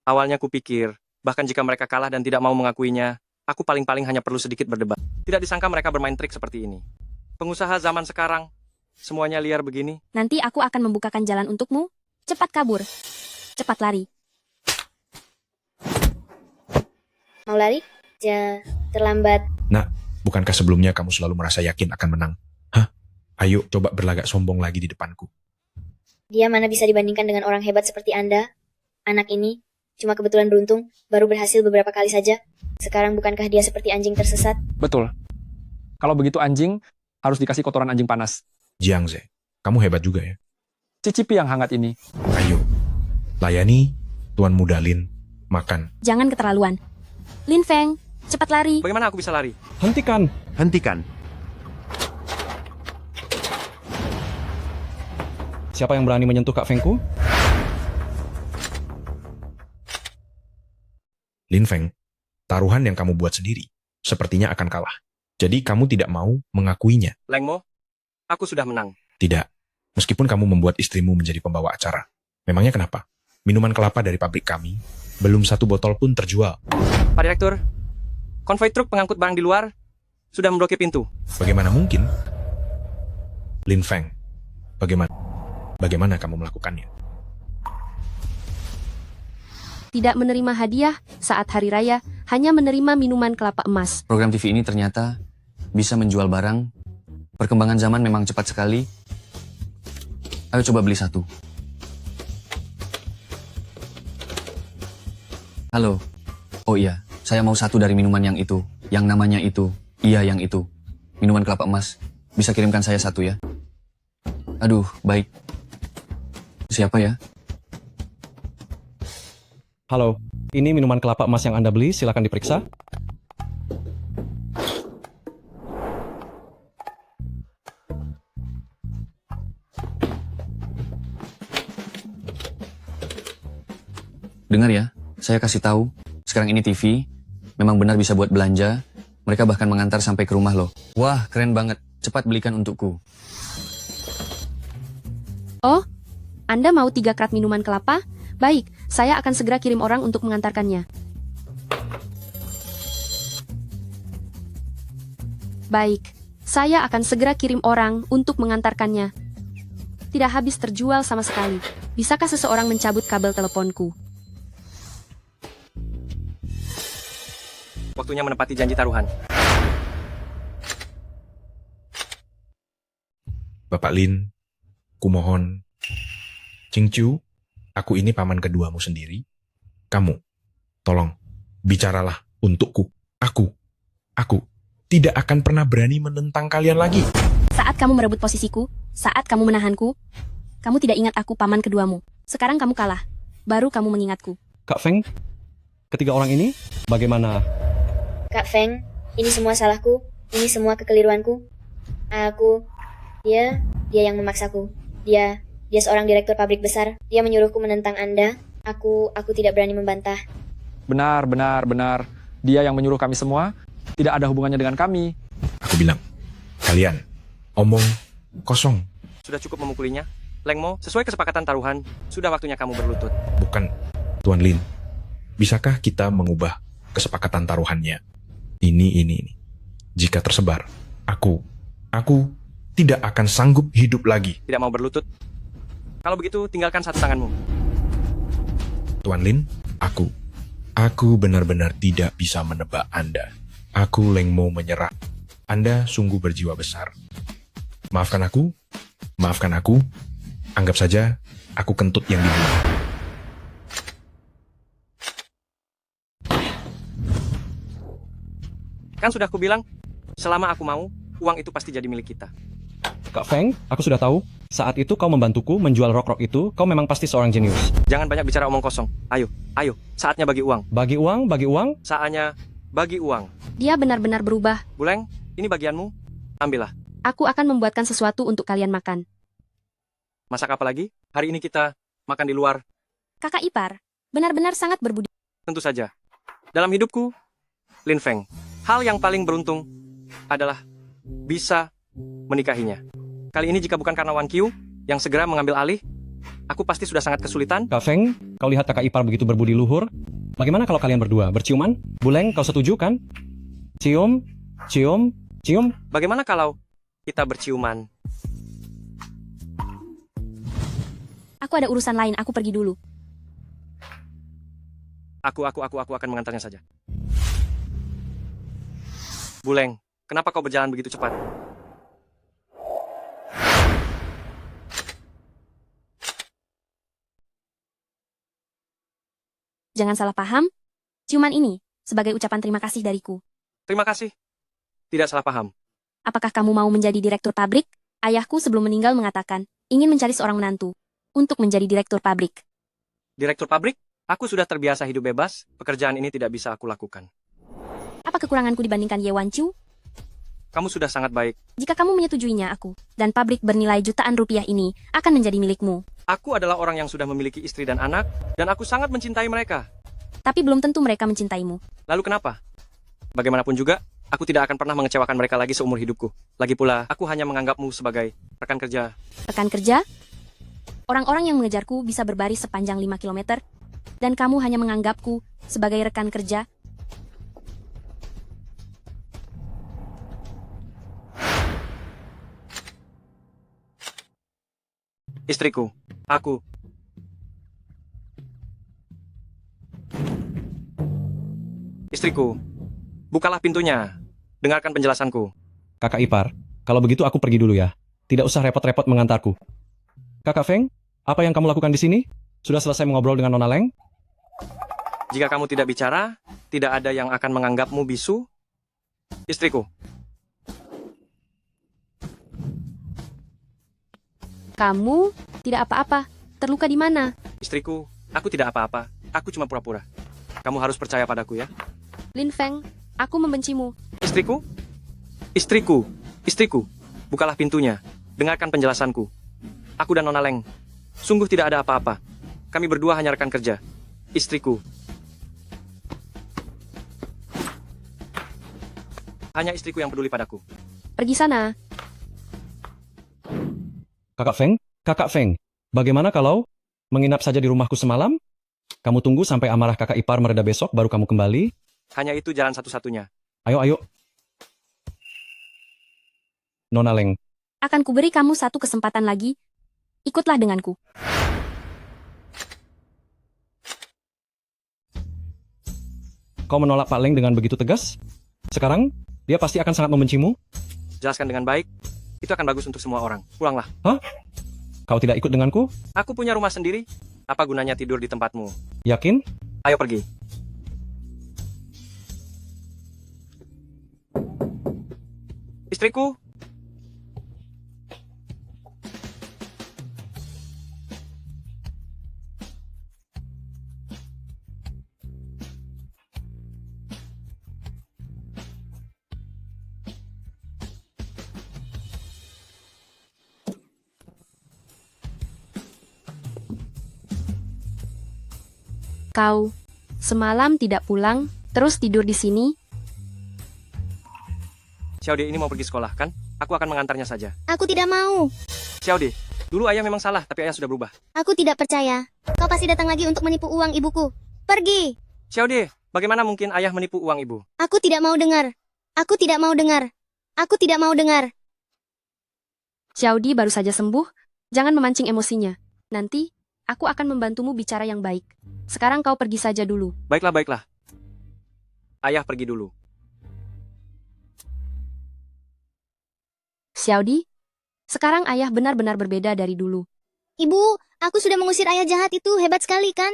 Awalnya kupikir, bahkan jika mereka kalah dan tidak mau mengakuinya, aku paling-paling hanya perlu sedikit berdebat. Tidak disangka mereka bermain trik seperti ini. Pengusaha zaman sekarang, semuanya liar begini. Nanti aku akan membukakan jalan untukmu. Cepat kabur. Cepat lari. Mau lari? Terlambat. Nak, bukankah sebelumnya kamu selalu merasa yakin akan menang? Hah? Ayo, coba berlagak sombong lagi di depanku. Dia mana bisa dibandingkan dengan orang hebat seperti Anda? Anak ini, cuma kebetulan beruntung, baru berhasil beberapa kali saja. Sekarang bukankah dia seperti anjing tersesat? Betul. Kalau begitu anjing, harus dikasih kotoran anjing panas. Jiangze, kamu hebat juga ya. Cicipi yang hangat ini. Ayo, layani Tuan Muda Lin makan. Jangan keterlaluan. Lin Feng, cepat lari. Bagaimana aku bisa lari? Hentikan. Hentikan. Siapa yang berani menyentuh Kak Fengku? Lin Feng, taruhan yang kamu buat sendiri sepertinya akan kalah. Jadi kamu tidak mau mengakuinya. Leng Mo, aku sudah menang. Tidak. Meskipun kamu membuat istrimu menjadi pembawa acara. Memangnya kenapa? Minuman kelapa dari pabrik kami belum satu botol pun terjual. Pak Direktur, konvoi truk pengangkut barang di luar sudah memblokir pintu. Bagaimana mungkin? Lin Feng, bagaimana kamu melakukannya? Tidak menerima hadiah saat hari raya, hanya menerima minuman kelapa emas. Program TV ini ternyata bisa menjual barang. Perkembangan zaman memang cepat sekali. Ayo coba beli satu. Halo. Oh iya, saya mau satu dari minuman yang itu. Yang namanya itu. Iya, yang itu. Minuman kelapa emas. Bisa kirimkan saya satu ya? Aduh, baik. Siapa ya? Halo, ini minuman kelapa emas yang Anda beli, silakan diperiksa. Dengar ya, saya kasih tahu. Sekarang ini TV, memang benar bisa buat belanja. Mereka bahkan mengantar sampai ke rumah loh. Wah, keren banget. Cepat belikan untukku. Oh, Anda mau 3 krat minuman kelapa? Baik, saya akan segera kirim orang untuk mengantarkannya. Baik, saya akan segera kirim orang untuk mengantarkannya. Tidak habis terjual sama sekali. Bisakah seseorang mencabut kabel teleponku? Waktunya menepati janji taruhan. Bapak Lin, kumohon. Cingcu, aku ini paman keduamu sendiri. Kamu, tolong, bicaralah untukku. Aku tidak akan pernah berani menentang kalian lagi. Saat kamu merebut posisiku, saat kamu menahanku, kamu tidak ingat aku paman keduamu. Sekarang kamu kalah, baru kamu mengingatku. Kak Feng, ketiga orang ini bagaimana? Kak Feng, ini semua salahku. Ini semua kekeliruanku. Dia yang memaksaku. Dia seorang direktur pabrik besar. Dia menyuruhku menentang Anda. Aku tidak berani membantah. Benar. Dia yang menyuruh kami semua. Tidak ada hubungannya dengan kami. Aku bilang, kalian omong kosong. Sudah cukup memukulinya. Leng Mo, sesuai kesepakatan taruhan, sudah waktunya kamu berlutut. Bukan, Tuan Lin. Bisakah kita mengubah kesepakatan taruhannya. Ini. Jika tersebar, aku tidak akan sanggup hidup lagi. Tidak mau berlutut? Kalau begitu, tinggalkan satu tanganmu. Tuan Lin, aku benar-benar tidak bisa menebak Anda. Aku Leng Mo menyerah. Anda sungguh berjiwa besar. Maafkan aku. Anggap saja aku kentut yang dibunuh. Kan sudah aku bilang, selama aku mau, uang itu pasti jadi milik kita. Kak Feng, aku sudah tahu. Saat itu kau membantuku menjual rok-rok itu, kau memang pasti seorang jenius. Jangan banyak bicara omong kosong. Ayo, saatnya bagi uang. Bagi uang? Saatnya bagi uang. Dia benar-benar berubah. Buleng, ini bagianmu. Ambillah. Aku akan membuatkan sesuatu untuk kalian makan. Masak apa lagi? Hari ini kita makan di luar. Kakak ipar, benar-benar sangat berbudi. Tentu saja. Dalam hidupku, Lin Feng, hal yang paling beruntung adalah bisa menikahinya. Kali ini jika bukan karena Wan Qiu yang segera mengambil alih, aku pasti sudah sangat kesulitan. Kak Feng, kau lihat kakak ipar begitu berbudi luhur. Bagaimana kalau kalian berdua berciuman? Buleng, kau setuju kan? Cium. Bagaimana kalau kita berciuman? Aku ada urusan lain, aku pergi dulu. Aku akan mengantarnya saja. Buleng, kenapa kau berjalan begitu cepat? Jangan salah paham, ciuman ini sebagai ucapan terima kasih dariku. Terima kasih. Tidak salah paham. Apakah kamu mau menjadi direktur pabrik? Ayahku sebelum meninggal mengatakan, ingin mencari seorang menantu untuk menjadi direktur pabrik. Direktur pabrik? Aku sudah terbiasa hidup bebas, pekerjaan ini tidak bisa aku lakukan. Apa kekuranganku dibandingkan Ye Wan Chu? Kamu sudah sangat baik. Jika kamu menyetujuinya aku, dan pabrik bernilai jutaan rupiah ini akan menjadi milikmu. Aku adalah orang yang sudah memiliki istri dan anak, dan aku sangat mencintai mereka. Tapi belum tentu mereka mencintaimu. Lalu kenapa? Bagaimanapun juga, aku tidak akan pernah mengecewakan mereka lagi seumur hidupku. Lagi pula, aku hanya menganggapmu sebagai rekan kerja. Rekan kerja? Orang-orang yang mengejarku bisa berbaris sepanjang 5 km, dan kamu hanya menganggapku sebagai rekan kerja. Istriku, aku. Istriku, bukalah pintunya. Dengarkan penjelasanku. Kakak ipar, kalau begitu aku pergi dulu ya. Tidak usah repot-repot mengantarku. Kakak Feng, apa yang kamu lakukan di sini? Sudah selesai mengobrol dengan Nona Leng? Jika kamu tidak bicara, tidak ada yang akan menganggapmu bisu. Istriku. Kamu tidak apa-apa. Terluka di mana? Istriku, aku tidak apa-apa. Aku cuma pura-pura. Kamu harus percaya padaku ya. Lin Feng, aku membencimu. Istriku? Istriku. Istriku. Bukalah pintunya. Dengarkan penjelasanku. Aku dan Nona Leng. Sungguh tidak ada apa-apa. Kami berdua hanya rekan kerja. Istriku. Hanya istriku yang peduli padaku. Pergi sana. Kakak Feng, bagaimana kalau menginap saja di rumahku semalam? Kamu tunggu sampai amarah kakak ipar mereda besok, baru kamu kembali. Hanya itu jalan satu-satunya. Ayo. Nona Leng. Akan kuberi kamu satu kesempatan lagi. Ikutlah denganku. Kau menolak Pak Leng dengan begitu tegas? Sekarang, dia pasti akan sangat membencimu. Jelaskan dengan baik. Itu akan bagus untuk semua orang. Pulanglah. Hah? Kau tidak ikut denganku? Aku punya rumah sendiri. Apa gunanya tidur di tempatmu? Yakin? Ayo pergi. Istriku. Kau semalam tidak pulang, terus tidur di sini? Xiaode ini mau pergi sekolah, kan? Aku akan mengantarnya saja. Aku tidak mau. Xiaode, dulu ayah memang salah, tapi ayah sudah berubah. Aku tidak percaya. Kau pasti datang lagi untuk menipu uang ibuku. Pergi. Xiaode, Bagaimana mungkin ayah menipu uang ibu? Aku tidak mau dengar. Aku tidak mau dengar. Aku tidak mau dengar. Xiaodi baru saja sembuh, jangan memancing emosinya. Nanti, aku akan membantumu bicara yang baik. Sekarang kau pergi saja dulu. Baiklah, baiklah. Ayah pergi dulu. Xiaodi, sekarang ayah benar-benar berbeda dari dulu. Ibu, aku sudah mengusir ayah jahat itu. Hebat sekali kan?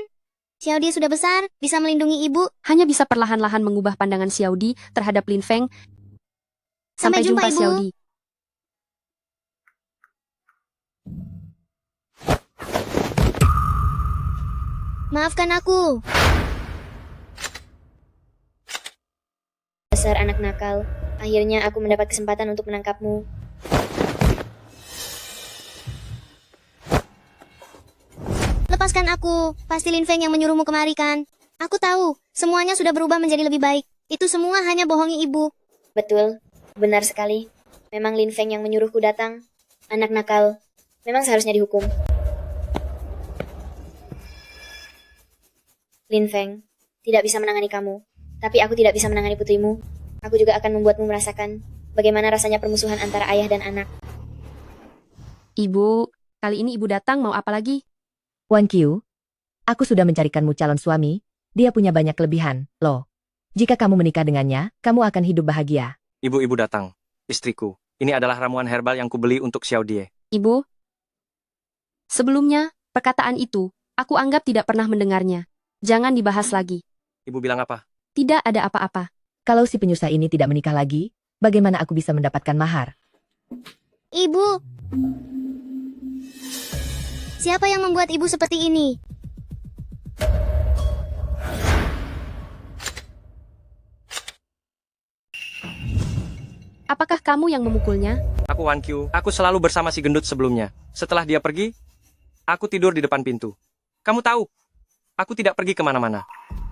Xiaodi sudah besar, bisa melindungi ibu. Hanya bisa perlahan-lahan mengubah pandangan Xiaodi terhadap Lin Feng. Sampai jumpa, Ibu. Xiaodi. Maafkan aku. Dasar anak nakal. Akhirnya aku mendapat kesempatan untuk menangkapmu. Lepaskan aku. Pasti Lin Feng yang menyuruhmu kemari kan? Aku tahu, semuanya sudah berubah menjadi lebih baik. Itu semua hanya bohongi ibu. Betul, benar sekali. Memang Lin Feng yang menyuruhku datang. Anak nakal. Memang seharusnya dihukum. Lin Feng, tidak bisa menangani kamu. Tapi aku tidak bisa menangani putrimu. Aku juga akan membuatmu merasakan bagaimana rasanya permusuhan antara ayah dan anak. Ibu, kali ini ibu datang mau apa lagi? Wan Qiu, aku sudah mencarikanmu calon suami. Dia punya banyak kelebihan, loh. Jika kamu menikah dengannya, kamu akan hidup bahagia. Ibu-ibu datang. Istriku, ini adalah ramuan herbal yang kubeli untuk Xiao Die. Ibu, sebelumnya, perkataan itu, aku anggap tidak pernah mendengarnya. Jangan dibahas lagi. Ibu bilang apa? Tidak ada apa-apa. Kalau si penyusah ini tidak menikah lagi, bagaimana aku bisa mendapatkan mahar? Ibu, siapa yang membuat ibu seperti ini? Apakah kamu yang memukulnya? Aku Wan Qiu. Aku selalu bersama si gendut sebelumnya. Setelah dia pergi, aku tidur di depan pintu. Kamu tahu, aku tidak pergi kemana-mana.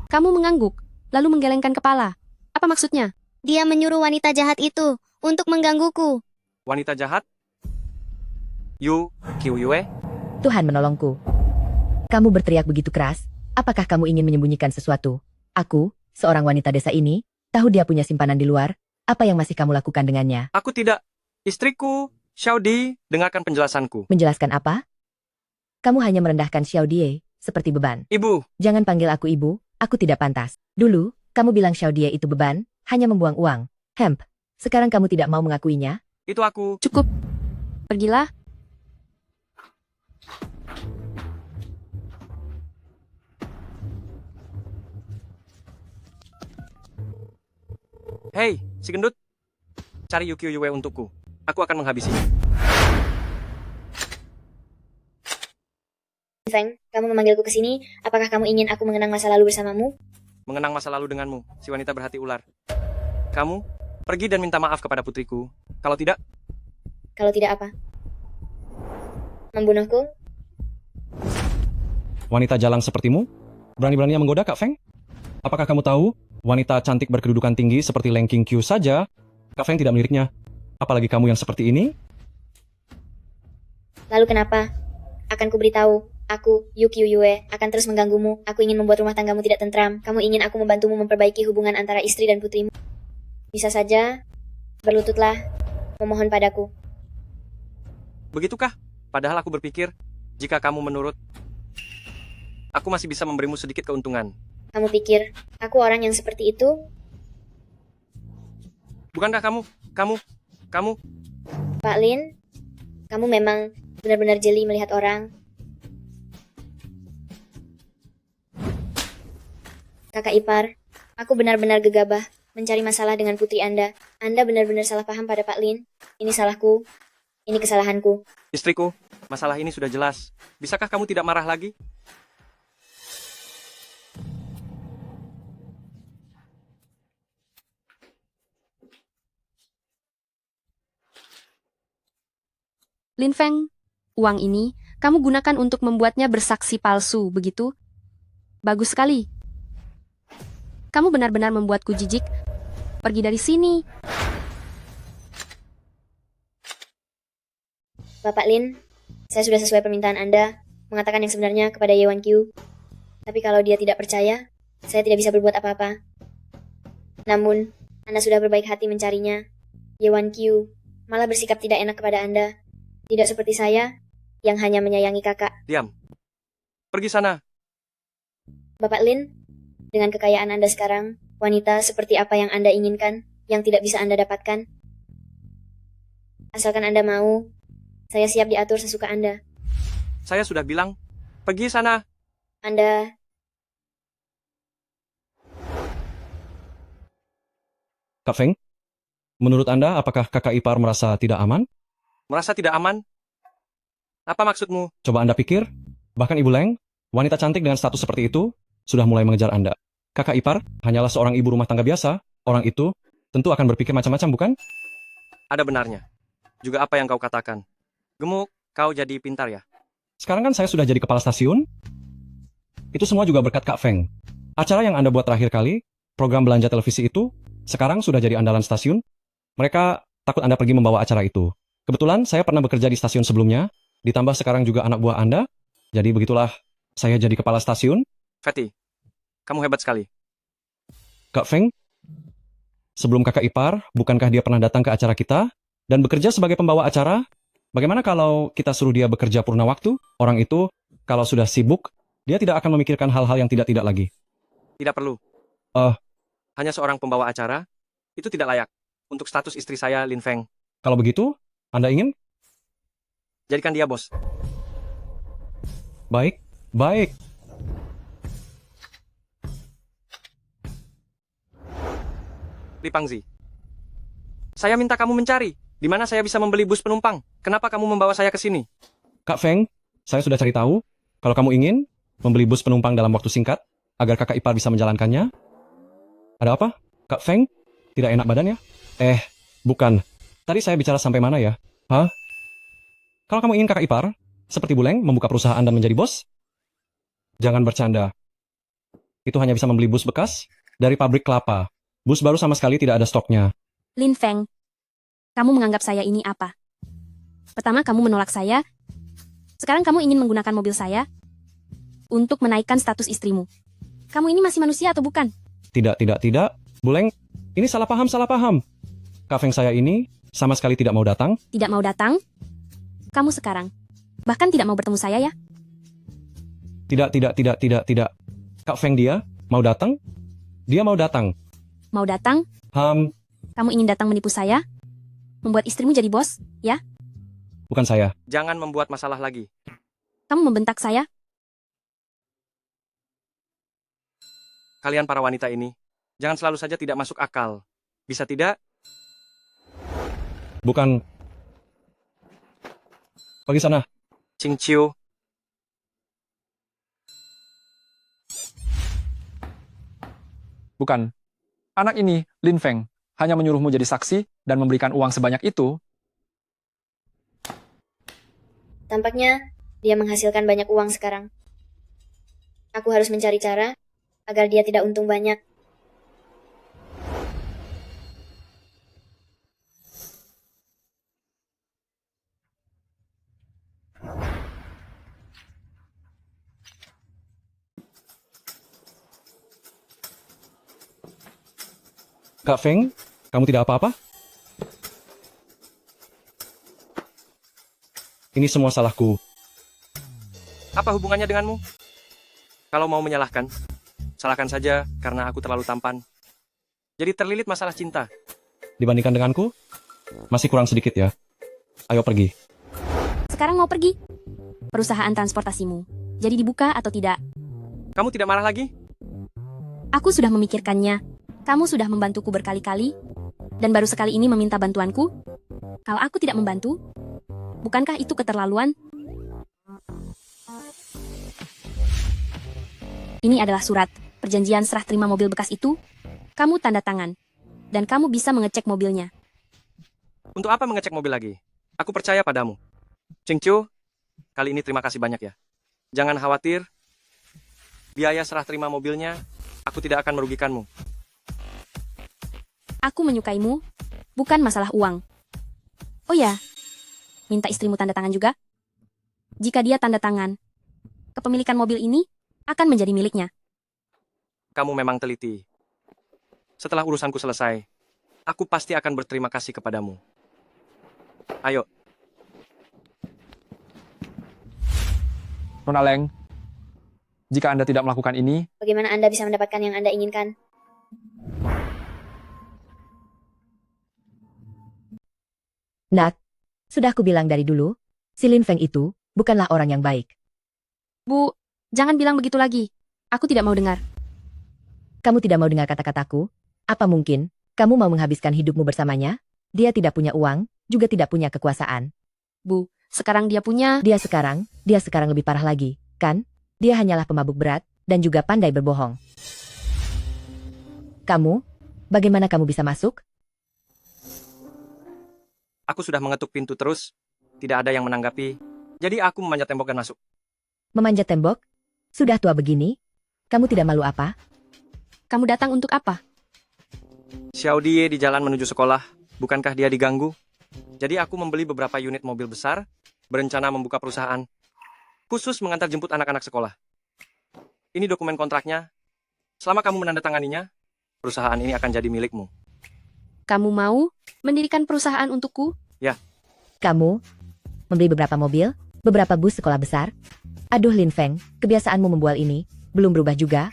Kamu mengangguk, lalu menggelengkan kepala. Apa maksudnya? Dia menyuruh wanita jahat itu untuk menggangguku. Wanita jahat? Yu Qiu Yue? Tuhan menolongku. Kamu berteriak begitu keras, apakah kamu ingin menyembunyikan sesuatu? Aku, seorang wanita desa ini, tahu dia punya simpanan di luar. Apa yang masih kamu lakukan dengannya? Aku tidak. Istriku, Xiao Di, dengarkan penjelasanku. Menjelaskan apa? Kamu hanya merendahkan Xiao Die, seperti beban. Ibu. Jangan panggil aku ibu, aku tidak pantas. Dulu, kamu bilang Xiao Die itu beban, hanya membuang uang. Hemp, sekarang kamu tidak mau mengakuinya? Itu aku. Cukup. Pergilah. Hei, si gendut. Cari Yu Qiu Yue untukku. Aku akan menghabisinya. Feng, kamu memanggilku ke sini. Apakah kamu ingin aku mengenang masa lalu bersamamu? Mengenang masa lalu denganmu, si wanita berhati ular. Kamu, pergi dan minta maaf kepada putriku. Kalau tidak... Kalau tidak apa? Membunuhku? Wanita jalang sepertimu? Berani-beraninya menggoda Kak Feng? Apakah kamu tahu, wanita cantik berkedudukan tinggi seperti Leng Qingqiu saja, Kak Feng tidak meliriknya. Apalagi kamu yang seperti ini? Lalu kenapa? Akan kuberitahu. Aku, Yu Qiu Yue, akan terus mengganggumu. Aku ingin membuat rumah tanggamu tidak tentram. Kamu ingin aku membantumu memperbaiki hubungan antara istri dan putrimu. Bisa saja, berlututlah, memohon padaku. Begitukah? Padahal aku berpikir, jika kamu menurut, aku masih bisa memberimu sedikit keuntungan. Kamu pikir, aku orang yang seperti itu? Bukankah kamu? Pak Lin, kamu memang benar-benar jeli melihat orang. Kakak ipar, aku benar-benar gegabah mencari masalah dengan putri Anda. Anda benar-benar salah paham pada Pak Lin. Ini salahku. Ini kesalahanku. Istriku, masalah ini sudah jelas. Bisakah kamu tidak marah lagi? Lin Feng, uang ini kamu gunakan untuk membuatnya bersaksi palsu, begitu? Bagus sekali. Kamu benar-benar membuatku jijik. Pergi dari sini. Bapak Lin, saya sudah sesuai permintaan Anda mengatakan yang sebenarnya kepada Ye Wan Qiu. Tapi kalau dia tidak percaya, saya tidak bisa berbuat apa-apa. Namun, Anda sudah berbaik hati mencarinya. Yewan Q malah bersikap tidak enak kepada Anda. Tidak seperti saya, yang hanya menyayangi kakak. Diam. Pergi sana. Bapak Lin, dengan kekayaan Anda sekarang, wanita seperti apa yang Anda inginkan, yang tidak bisa Anda dapatkan? Asalkan Anda mau, saya siap diatur sesuka Anda. Saya sudah bilang, pergi sana. Anda... Kak Feng, menurut Anda apakah kakak ipar merasa tidak aman? Merasa tidak aman? Apa maksudmu? Coba Anda pikir, bahkan Ibu Leng, wanita cantik dengan status seperti itu, sudah mulai mengejar Anda. Kakak ipar hanyalah seorang ibu rumah tangga biasa, orang itu tentu akan berpikir macam-macam, bukan? Ada benarnya. Juga apa yang kau katakan. Gemuk, kau jadi pintar ya? Sekarang kan saya sudah jadi kepala stasiun. Itu semua juga berkat Kak Feng. Acara yang Anda buat terakhir kali, program belanja televisi itu, sekarang sudah jadi andalan stasiun. Mereka takut Anda pergi membawa acara itu. Kebetulan saya pernah bekerja di stasiun sebelumnya, ditambah sekarang juga anak buah Anda. Jadi begitulah, saya jadi kepala stasiun. Fatty, kamu hebat sekali. Kak Feng, sebelum kakak ipar, bukankah dia pernah datang ke acara kita dan bekerja sebagai pembawa acara? Bagaimana kalau kita suruh dia bekerja purna waktu? Orang itu, kalau sudah sibuk, dia tidak akan memikirkan hal-hal yang tidak-tidak lagi. Tidak perlu. Hanya seorang pembawa acara, itu tidak layak. Untuk status istri saya, Lin Feng. Kalau begitu, Anda ingin? Jadikan dia bos. Baik, baik. Li Pangzi. Saya minta kamu mencari. Di mana saya bisa membeli bus penumpang? Kenapa kamu membawa saya ke sini? Kak Feng, saya sudah cari tahu. Kalau kamu ingin membeli bus penumpang dalam waktu singkat, agar kakak ipar bisa menjalankannya. Ada apa? Kak Feng, tidak enak badannya? Bukan. Tadi saya bicara sampai mana ya? Hah? Kalau kamu ingin kakak ipar, seperti Buleng, membuka perusahaan dan menjadi bos? Jangan bercanda. Itu hanya bisa membeli bus bekas dari pabrik kelapa. Bus baru sama sekali tidak ada stoknya. Lin Feng, kamu menganggap saya ini apa? Pertama kamu menolak saya, sekarang kamu ingin menggunakan mobil saya untuk menaikkan status istrimu. Kamu ini masih manusia atau bukan? Tidak. Buleng, ini salah paham. Kak Feng saya ini sama sekali tidak mau datang. Tidak mau datang? Kamu sekarang bahkan tidak mau bertemu saya ya? Tidak. Kak Feng dia mau datang? Dia mau datang. Mau datang? Kamu ingin datang menipu saya? Membuat istrimu jadi bos, ya? Bukan saya. Jangan membuat masalah lagi. Kamu membentak saya? Kalian para wanita ini, jangan selalu saja tidak masuk akal. Bisa tidak? Bukan. Pergi sana. Ching Chiu. Bukan. Anak ini, Lin Feng, hanya menyuruhmu jadi saksi dan memberikan uang sebanyak itu. Tampaknya, dia menghasilkan banyak uang sekarang. Aku harus mencari cara agar dia tidak untung banyak. Kak Feng, kamu tidak apa-apa? Ini semua salahku. Apa hubungannya denganmu? Kalau mau menyalahkan, salahkan saja karena aku terlalu tampan. Jadi terlilit masalah cinta. Dibandingkan denganku, masih kurang sedikit ya. Ayo pergi. Sekarang mau pergi? Perusahaan transportasimu jadi dibuka atau tidak? Kamu tidak marah lagi? Aku sudah memikirkannya. Kamu sudah membantuku berkali-kali, dan baru sekali ini meminta bantuanku. Kalau aku tidak membantu, bukankah itu keterlaluan? Ini adalah surat perjanjian serah terima mobil bekas itu. Kamu tanda tangan, dan kamu bisa mengecek mobilnya. Untuk apa mengecek mobil lagi? Aku percaya padamu. Ching Chiu, kali ini terima kasih banyak ya. Jangan khawatir, biaya serah terima mobilnya, aku tidak akan merugikanmu. Aku menyukaimu, bukan masalah uang. Oh ya, minta istrimu tanda tangan juga. Jika dia tanda tangan, kepemilikan mobil ini akan menjadi miliknya. kamu memang teliti. Setelah urusanku selesai, aku pasti akan berterima kasih kepadamu. Ayo. Nona Leng, jika Anda tidak melakukan ini, Bagaimana Anda bisa mendapatkan yang Anda inginkan? Nak, sudah aku bilang dari dulu, si Lin Feng itu bukanlah orang yang baik. Bu, jangan bilang begitu lagi. Aku tidak mau dengar. Kamu tidak mau dengar kata-kataku? Apa mungkin kamu mau menghabiskan hidupmu bersamanya? Dia tidak punya uang, juga tidak punya kekuasaan. Bu, sekarang dia punya... Dia sekarang lebih parah lagi, kan? Dia hanyalah pemabuk berat, dan juga pandai berbohong. Kamu? Bagaimana kamu bisa masuk? Aku sudah mengetuk pintu terus, tidak ada yang menanggapi, jadi aku memanjat tembok dan masuk. Memanjat tembok? Sudah tua begini? Kamu tidak malu apa? Kamu datang untuk apa? Xiao Die di jalan menuju sekolah, bukankah dia diganggu? Jadi aku membeli beberapa unit mobil besar, berencana membuka perusahaan, khusus mengantar jemput anak-anak sekolah. Ini dokumen kontraknya. Selama kamu menandatanganinya, perusahaan ini akan jadi milikmu. Kamu mau mendirikan perusahaan untukku? Ya. Kamu membeli beberapa mobil, beberapa bus sekolah besar. Aduh Lin Feng, kebiasaanmu membual ini belum berubah juga.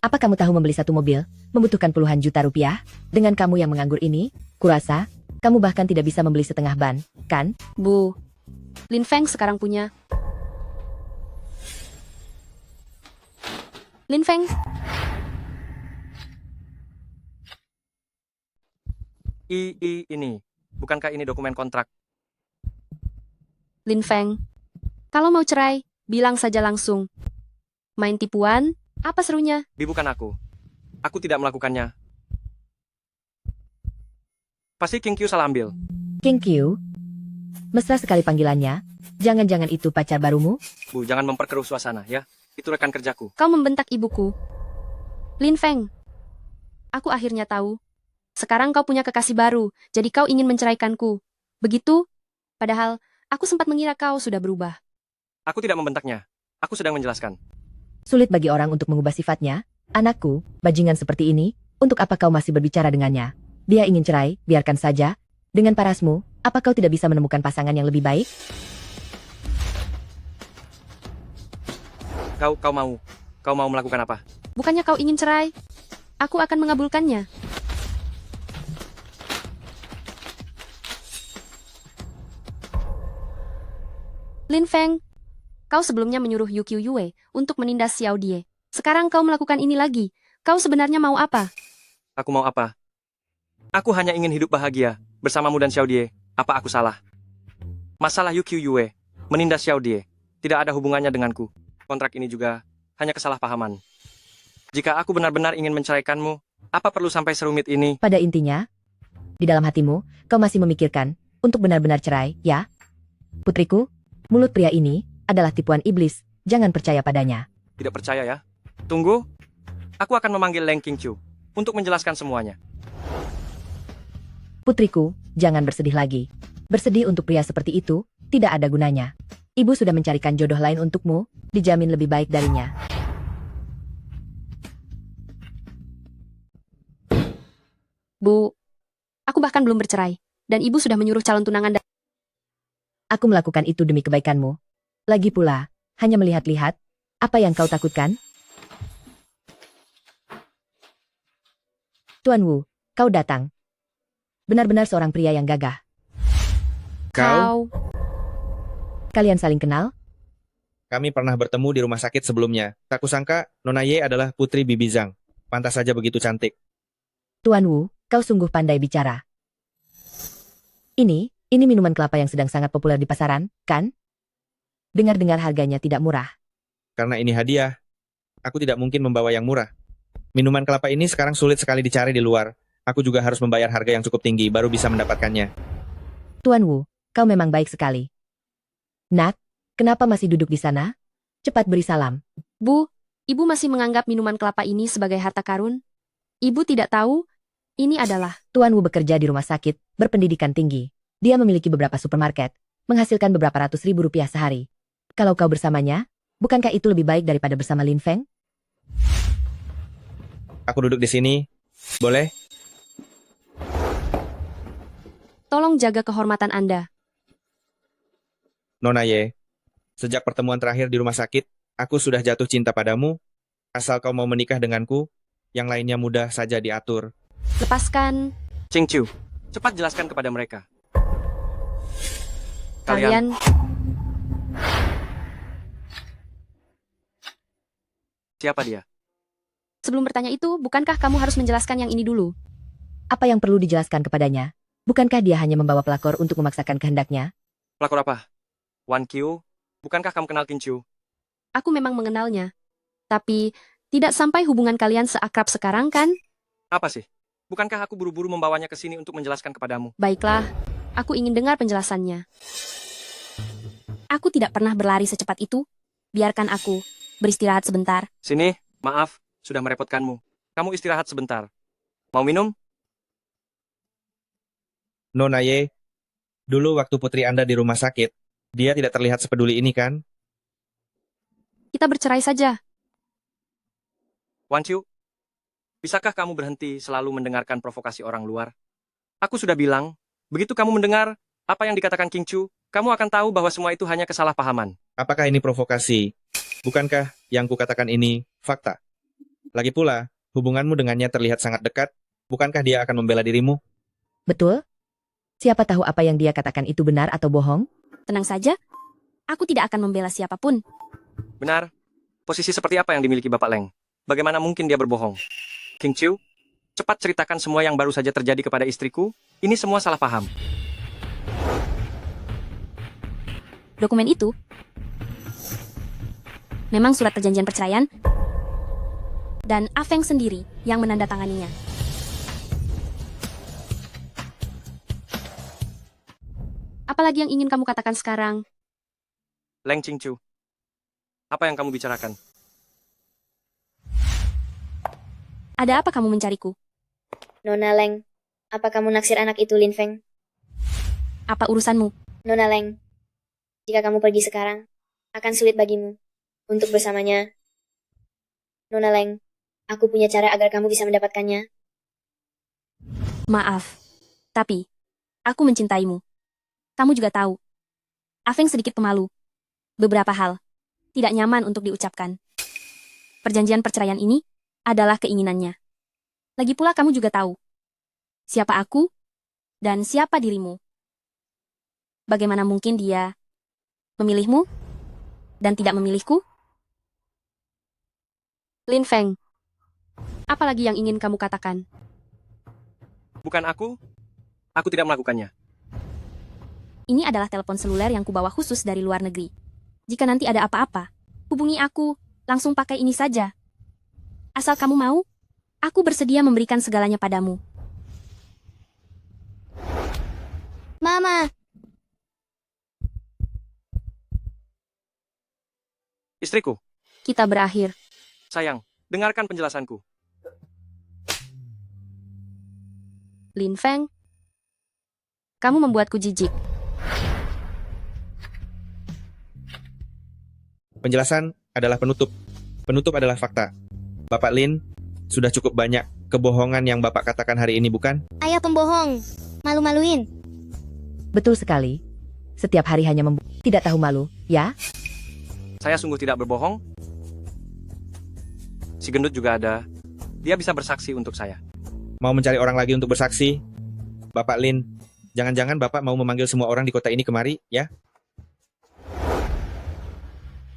Apa kamu tahu membeli satu mobil membutuhkan puluhan juta rupiah? Dengan kamu yang menganggur ini, kurasa kamu bahkan tidak bisa membeli setengah ban, kan? Bu, Lin Feng sekarang punya. Lin Feng, Ini. Bukankah ini dokumen kontrak? Lin Feng. Kalau mau cerai, bilang saja langsung. Main tipuan, apa serunya? Bukan aku. Aku tidak melakukannya. Pasti King Q salah ambil. King Q? Mesra sekali panggilannya. Jangan-jangan itu pacar barumu? Bu, jangan memperkeruh suasana, ya. Itu rekan kerjaku. Kau membentak ibuku. Lin Feng. Aku akhirnya tahu. Sekarang kau punya kekasih baru, jadi kau ingin menceraikanku. Begitu? Padahal, aku sempat mengira kau sudah berubah. Aku tidak membentaknya. Aku sedang menjelaskan. Sulit bagi orang untuk mengubah sifatnya. Anakku, bajingan seperti ini, untuk apa kau masih berbicara dengannya? Dia ingin cerai, biarkan saja. Dengan parasmu, apa kau tidak bisa menemukan pasangan yang lebih baik? Kau mau melakukan apa? Bukannya kau ingin cerai? Aku akan mengabulkannya. Lin Feng, kau sebelumnya menyuruh Yu Qiuyue untuk menindas Xiao Die. Sekarang kau melakukan ini lagi. Kau sebenarnya mau apa? Aku mau apa? Aku hanya ingin hidup bahagia bersamamu dan Xiao Die. Apa aku salah? Masalah Yu Qiuyue menindas Xiao Die tidak ada hubungannya denganku. Kontrak ini juga hanya kesalahpahaman. Jika aku benar-benar ingin menceraikanmu, apa perlu sampai serumit ini? Pada intinya, di dalam hatimu, kau masih memikirkan untuk benar-benar cerai, ya? Putriku, mulut pria ini adalah tipuan iblis. Jangan percaya padanya. Tidak percaya ya? Tunggu. Aku akan memanggil Leng Qingqiu untuk menjelaskan semuanya. Putriku, jangan bersedih lagi. Bersedih untuk pria seperti itu tidak ada gunanya. Ibu sudah mencarikan jodoh lain untukmu, dijamin lebih baik darinya. Bu, aku bahkan belum bercerai, dan ibu sudah menyuruh calon tunangan. Aku melakukan itu demi kebaikanmu. Lagi pula, hanya melihat-lihat, apa yang kau takutkan? Tuan Wu, kau datang. Benar-benar seorang pria yang gagah. Kau? Kalian saling kenal? Kami pernah bertemu di rumah sakit sebelumnya. Tak kusangka Nona Ye adalah putri Bibi Zhang. Pantas saja begitu cantik. Tuan Wu, kau sungguh pandai bicara. Ini minuman kelapa yang sedang sangat populer di pasaran, kan? Dengar-dengar harganya tidak murah. Karena ini hadiah, aku tidak mungkin membawa yang murah. Minuman kelapa ini sekarang sulit sekali dicari di luar. Aku juga harus membayar harga yang cukup tinggi baru bisa mendapatkannya. Tuan Wu, kau memang baik sekali. Nak, kenapa masih duduk di sana? Cepat beri salam. Bu, ibu masih menganggap minuman kelapa ini sebagai harta karun? Ibu tidak tahu, ini adalah... Tuan Wu bekerja di rumah sakit, berpendidikan tinggi. Dia memiliki beberapa supermarket, menghasilkan beberapa ratus ribu rupiah sehari. Kalau kau bersamanya, bukankah itu lebih baik daripada bersama Lin Feng? Aku duduk di sini. Boleh? Tolong jaga kehormatan Anda. Nona Ye, sejak pertemuan terakhir di rumah sakit, aku sudah jatuh cinta padamu. Asal kau mau menikah denganku, yang lainnya mudah saja diatur. Lepaskan Ching Chu, cepat jelaskan kepada mereka. kalian. Siapa dia? Sebelum bertanya itu, bukankah kamu harus menjelaskan yang ini dulu? Apa yang perlu dijelaskan kepadanya? Bukankah dia hanya membawa pelakor untuk memaksakan kehendaknya? Pelakor apa? Wan Qiu, bukankah kamu kenal Qin Chu? Aku memang mengenalnya. Tapi, tidak sampai hubungan kalian seakrab sekarang kan? Apa sih? Bukankah aku buru-buru membawanya ke sini untuk menjelaskan kepadamu? Baiklah, aku ingin dengar penjelasannya. Aku tidak pernah berlari secepat itu. Biarkan aku beristirahat sebentar. Sini, maaf, sudah merepotkanmu. Kamu istirahat sebentar. Mau minum? Nona Ye, dulu waktu putri Anda di rumah sakit, dia tidak terlihat sepeduli ini kan? Kita bercerai saja. Wan Qiu, bisakah kamu berhenti selalu mendengarkan provokasi orang luar? Aku sudah bilang, begitu kamu mendengar apa yang dikatakan Qin Chu, kamu akan tahu bahwa semua itu hanya kesalahpahaman. Apakah ini provokasi? Bukankah yang kukatakan ini fakta? Lagi pula, hubunganmu dengannya terlihat sangat dekat. Bukankah dia akan membela dirimu? Betul? Siapa tahu apa yang dia katakan itu benar atau bohong? Tenang saja. Aku tidak akan membela siapapun. Benar. Posisi seperti apa yang dimiliki Bapak Leng? Bagaimana mungkin dia berbohong? Qin Chu, cepat ceritakan semua yang baru saja terjadi kepada istriku. Ini semua salah paham. Dokumen itu memang surat perjanjian perceraian dan Afeng sendiri yang menandatanganinya. Apalagi yang ingin kamu katakan sekarang? Leng Qin Chu, apa yang kamu bicarakan? Ada apa kamu mencariku? Nona Leng, apa kamu naksir anak itu, Lin Feng? Apa urusanmu? Nona Leng, jika kamu pergi sekarang, akan sulit bagimu untuk bersamanya. Nona Leng, aku punya cara agar kamu bisa mendapatkannya. Maaf, tapi aku mencintaimu. Kamu juga tahu, Afeng sedikit pemalu. Beberapa hal tidak nyaman untuk diucapkan. Perjanjian perceraian ini adalah keinginannya. Lagi pula kamu juga tahu siapa aku dan siapa dirimu. Bagaimana mungkin dia memilihmu dan tidak memilihku? Lin Feng, apa lagi yang ingin kamu katakan? Bukan aku tidak melakukannya. Ini adalah telepon seluler yang kubawa khusus dari luar negeri. Jika nanti ada apa-apa, hubungi aku, langsung pakai ini saja. Asal kamu mau, aku bersedia memberikan segalanya padamu. Mama, Istriku, Kita berakhir. sayang, dengarkan penjelasanku. Lin Feng, kamu membuatku jijik. Penjelasan adalah penutup. Penutup adalah fakta. Bapak Lin, sudah cukup banyak kebohongan yang Bapak katakan hari ini, bukan? ayah pembohong. Malu-maluin. Betul sekali. Setiap hari hanya tidak tahu malu, ya? Saya sungguh tidak berbohong. Si gendut juga ada. Dia bisa bersaksi untuk saya. Mau mencari orang lagi untuk bersaksi? Bapak Lin, jangan-jangan Bapak mau memanggil semua orang di kota ini kemari, ya?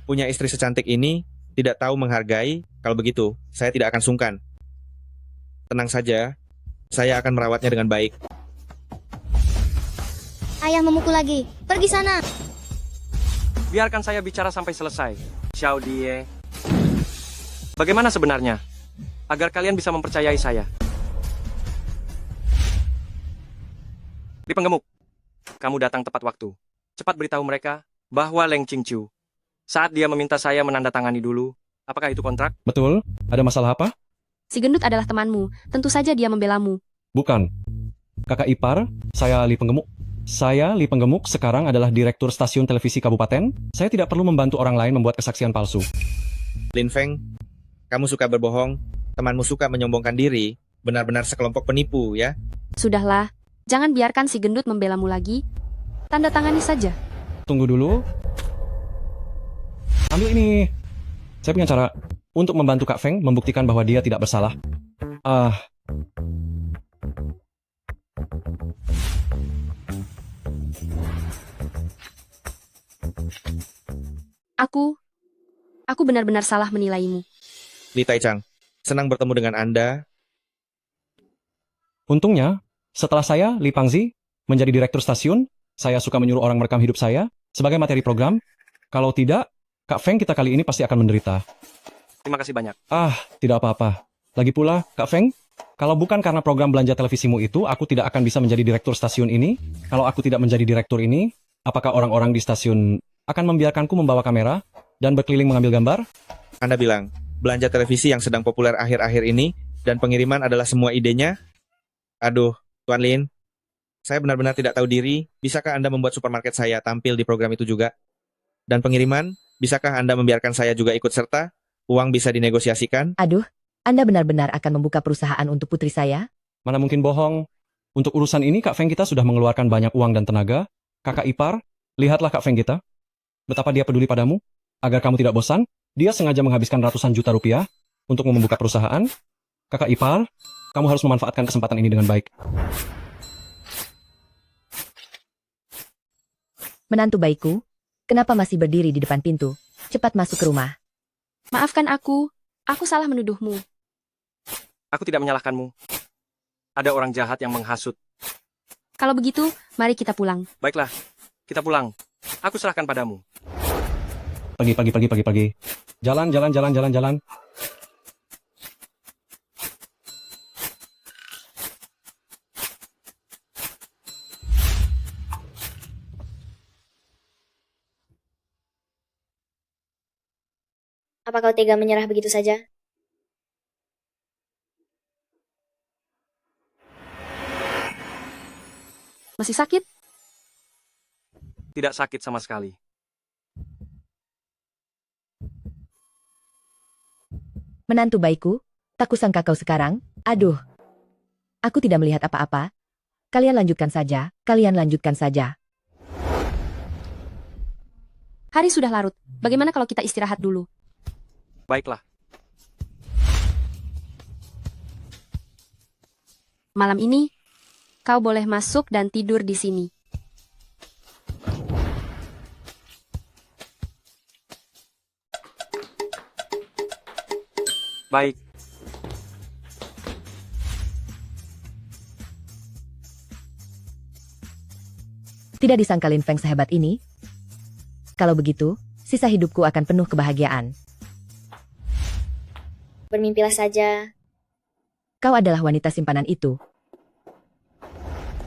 Punya istri secantik ini, tidak tahu menghargai. Kalau begitu, saya tidak akan sungkan. Tenang saja, saya akan merawatnya dengan baik. Ayah memukul lagi. Pergi sana. Biarkan saya bicara sampai selesai. Xiao Die. Bagaimana sebenarnya? Agar kalian bisa mempercayai saya. Li Penggemuk, kamu datang tepat waktu. Cepat beritahu mereka bahwa Leng Qin Chu, saat dia meminta saya menandatangani dulu, apakah itu kontrak? Betul? Ada masalah apa? Si gendut adalah temanmu. Tentu saja dia membelamu. Bukan. Kakak ipar, saya Li Penggemuk. Saya, Li Penggemuk, sekarang adalah direktur stasiun televisi kabupaten. Saya tidak perlu membantu orang lain membuat kesaksian palsu. Lin Feng, kamu suka berbohong. temanmu suka menyombongkan diri, benar-benar sekelompok penipu ya. Sudahlah, jangan biarkan si gendut membelamu lagi. Tanda tangani saja. Tunggu dulu. Ambil ini. Saya punya cara untuk membantu Kak Feng membuktikan bahwa dia tidak bersalah. Aku benar-benar salah menilaimu. Li Taichang, senang bertemu dengan Anda. Untungnya, setelah saya, Li Pangzi, menjadi direktur stasiun, saya suka menyuruh orang merekam hidup saya sebagai materi program. Kalau tidak, Kak Feng kita kali ini pasti akan menderita. Terima kasih banyak. Tidak apa-apa. Lagi pula, Kak Feng, kalau bukan karena program belanja televisimu itu, aku tidak akan bisa menjadi direktur stasiun ini. Kalau aku tidak menjadi direktur ini, apakah orang-orang di stasiun akan membiarkanku membawa kamera dan berkeliling mengambil gambar? Anda bilang, belanja televisi yang sedang populer akhir-akhir ini dan pengiriman adalah semua idenya? Aduh, Tuan Lin, saya benar-benar tidak tahu diri. Bisakah Anda membuat supermarket saya tampil di program itu juga? Dan pengiriman, bisakah Anda membiarkan saya juga ikut serta? Uang bisa dinegosiasikan? Aduh, Anda benar-benar akan membuka perusahaan untuk putri saya? Mana mungkin bohong. Untuk urusan ini, Kak Feng kita sudah mengeluarkan banyak uang dan tenaga. Kakak ipar, lihatlah Kak Feng kita. Betapa dia peduli padamu. Agar kamu tidak bosan, dia sengaja menghabiskan ratusan juta rupiah untuk membuka perusahaan. Kakak ipar, kamu harus memanfaatkan kesempatan ini dengan baik. Menantu baikku, kenapa masih berdiri di depan pintu? Cepat masuk ke rumah. Maafkan aku salah menuduhmu. Aku tidak menyalahkanmu. Ada orang jahat yang menghasut. Kalau begitu, mari kita pulang. Baiklah, kita pulang. Aku serahkan padamu. Pagi. Jalan. Apa kau tega menyerah begitu saja? Masih sakit? Tidak sakit sama sekali. Menantu baikku, tak kusangka kau sekarang. Aduh, aku tidak melihat apa-apa. Kalian lanjutkan saja. Hari sudah larut. Bagaimana kalau kita istirahat dulu? Baiklah. Malam ini, kau boleh masuk dan tidur di sini. Baik. Tidak disangka Lin Feng sehebat ini. Kalau begitu, sisa hidupku akan penuh kebahagiaan. Bermimpilah saja. Kau adalah wanita simpanan itu.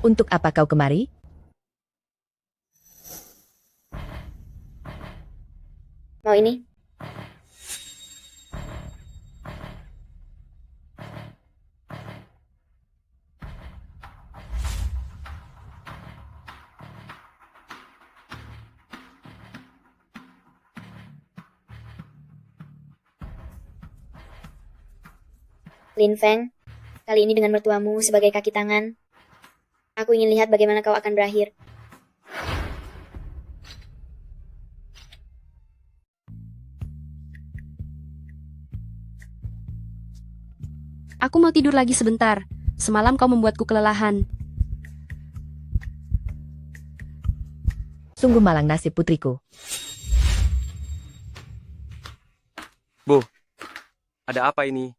Untuk apa kau kemari? Mau ini? Lin Feng, kali ini dengan mertuamu sebagai kaki tangan. Aku ingin lihat bagaimana kau akan berakhir. Aku mau tidur lagi sebentar. Semalam kau membuatku kelelahan. Sungguh malang nasib putriku. Bu, ada apa ini?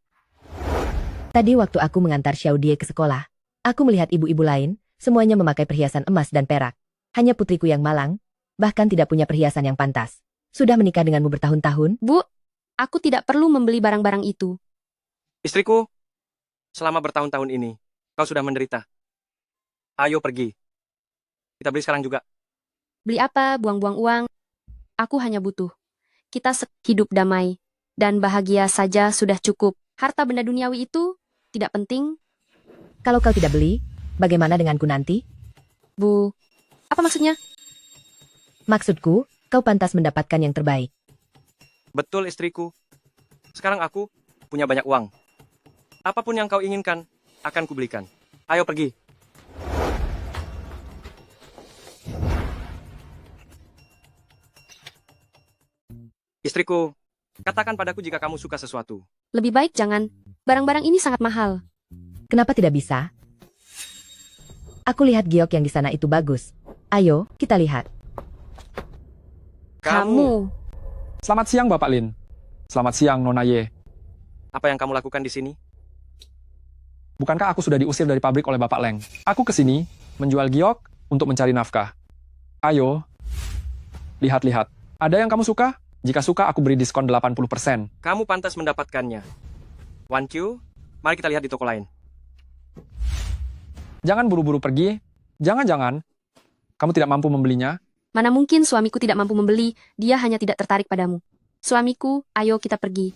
Tadi waktu aku mengantar Xiao Die ke sekolah, aku melihat ibu-ibu lain, semuanya memakai perhiasan emas dan perak. Hanya putriku yang malang, bahkan tidak punya perhiasan yang pantas. Sudah menikah denganmu bertahun-tahun? Bu, aku tidak perlu membeli barang-barang itu. Istriku, selama bertahun-tahun ini, kau sudah menderita. Ayo pergi. Kita beli sekarang juga. Beli apa, buang-buang uang. Aku hanya butuh. Kita hidup damai. Dan bahagia saja sudah cukup. Harta benda duniawi itu tidak penting. Kalau kau tidak beli, bagaimana denganku nanti? Bu, apa maksudnya? Maksudku, kau pantas mendapatkan yang terbaik. Betul istriku. Sekarang aku punya banyak uang. Apapun yang kau inginkan, akan kubelikan. Ayo pergi. Istriku, katakan padaku jika kamu suka sesuatu. Lebih baik jangan. Barang-barang ini sangat mahal. Kenapa tidak bisa? Aku lihat giok yang di sana itu bagus. Ayo, kita lihat. Kamu. Selamat siang, Bapak Lin. Selamat siang, Nona Ye. Apa yang kamu lakukan di sini? Bukankah aku sudah diusir dari pabrik oleh Bapak Leng? Aku ke sini menjual giok untuk mencari nafkah. Ayo, lihat-lihat. Ada yang kamu suka? Jika suka, aku beri diskon 80%. Kamu pantas mendapatkannya. Wan Q, mari kita lihat di toko lain. Jangan buru-buru pergi. Jangan-jangan kamu tidak mampu membelinya. Mana mungkin suamiku tidak mampu membeli, dia hanya tidak tertarik padamu. Suamiku, ayo kita pergi.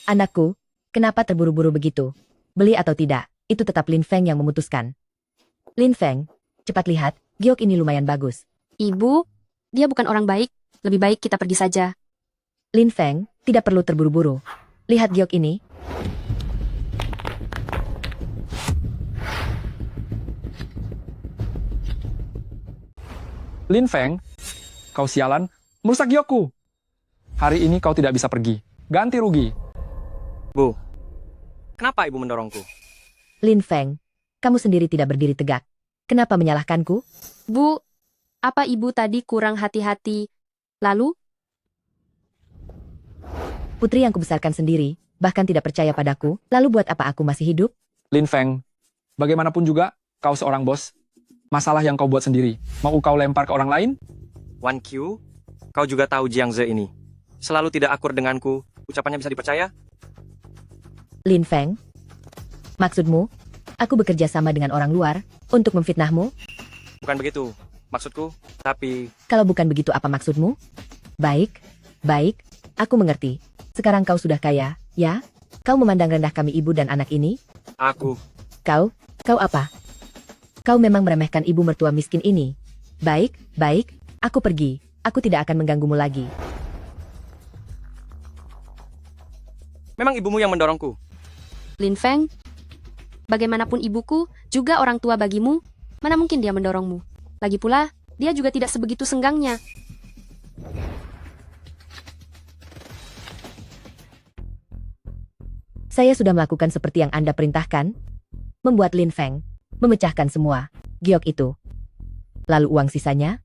Anakku, kenapa terburu-buru begitu? Beli atau tidak, itu tetap Lin Feng yang memutuskan. Lin Feng, cepat lihat, giok ini lumayan bagus. Ibu, dia bukan orang baik, lebih baik kita pergi saja. Lin Feng, tidak perlu terburu-buru. Lihat giok ini. Lin Feng, kau sialan, merusak giokku. Hari ini kau tidak bisa pergi. Ganti rugi. Bu, kenapa ibu mendorongku? Lin Feng, kamu sendiri tidak berdiri tegak. Kenapa menyalahkanku? Bu, apa ibu tadi kurang hati-hati? Lalu? Putri yang kubesarkan sendiri, bahkan tidak percaya padaku, lalu buat apa aku masih hidup? Lin Feng, bagaimanapun juga, kau seorang bos. Masalah yang kau buat sendiri, mau kau lempar ke orang lain? Wan Q, kau juga tahu Jiang Ze ini. Selalu tidak akur denganku, ucapannya bisa dipercaya? Lin Feng, maksudmu, aku bekerja sama dengan orang luar untuk memfitnahmu? Bukan begitu, maksudku, tapi... Kalau bukan begitu apa maksudmu? Baik, baik, aku mengerti. Sekarang kau sudah kaya, ya? Kau memandang rendah kami ibu dan anak ini? Aku... Kau apa? Kau memang meremehkan ibu mertua miskin ini. Baik, baik, aku pergi. Aku tidak akan mengganggumu lagi. Memang ibumu yang mendorongku. Lin Feng, bagaimanapun ibuku, juga orang tua bagimu, mana mungkin dia mendorongmu. Lagi pula, dia juga tidak sebegitu senggangnya. Saya sudah melakukan seperti yang Anda perintahkan. Membuat Lin Feng memecahkan semua giok itu. Lalu uang sisanya?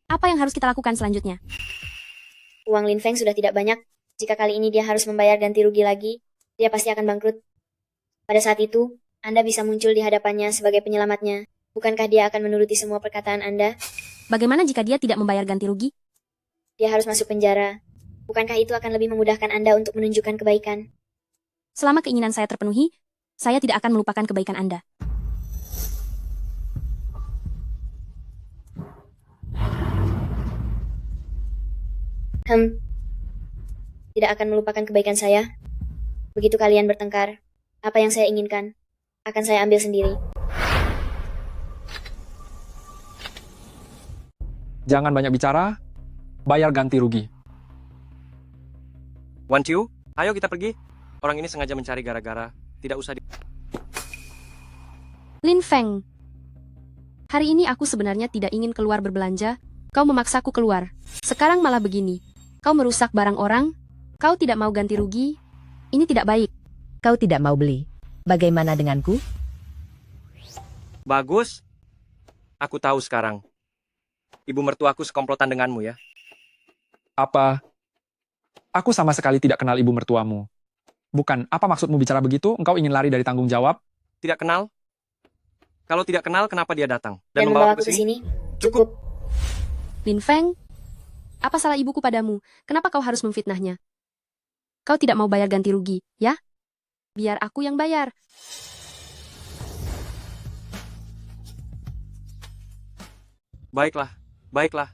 Apa yang harus kita lakukan selanjutnya? Uang Lin Feng sudah tidak banyak. Jika kali ini dia harus membayar ganti rugi lagi, dia pasti akan bangkrut. Pada saat itu, Anda bisa muncul di hadapannya sebagai penyelamatnya. Bukankah dia akan menuruti semua perkataan Anda? Bagaimana jika dia tidak membayar ganti rugi? Dia harus masuk penjara. Bukankah itu akan lebih memudahkan Anda untuk menunjukkan kebaikan? Selama keinginan saya terpenuhi, saya tidak akan melupakan kebaikan Anda. Tidak akan melupakan kebaikan saya. Begitu kalian bertengkar, apa yang saya inginkan, akan saya ambil sendiri. Jangan banyak bicara, bayar ganti rugi. Wan Q, ayo kita pergi. Orang ini sengaja mencari gara-gara. Tidak usah di... Lin Feng, hari ini aku sebenarnya tidak ingin keluar berbelanja. Kau memaksaku keluar. Sekarang malah begini. Kau merusak barang orang. Kau tidak mau ganti rugi. Ini tidak baik. Kau tidak mau beli. Bagaimana denganku? Bagus. Aku tahu sekarang. Ibu mertuaku sekomplotan denganmu ya. Apa? Aku sama sekali tidak kenal ibu mertuamu. Bukan, apa maksudmu bicara begitu? Engkau ingin lari dari tanggung jawab? Tidak kenal? Kalau tidak kenal, kenapa dia datang? Dan membawaku ke sini? Cukup. Lin Feng, apa salah ibuku padamu? Kenapa kau harus memfitnahnya? Kau tidak mau bayar ganti rugi, ya? Biar aku yang bayar. Baiklah, baiklah.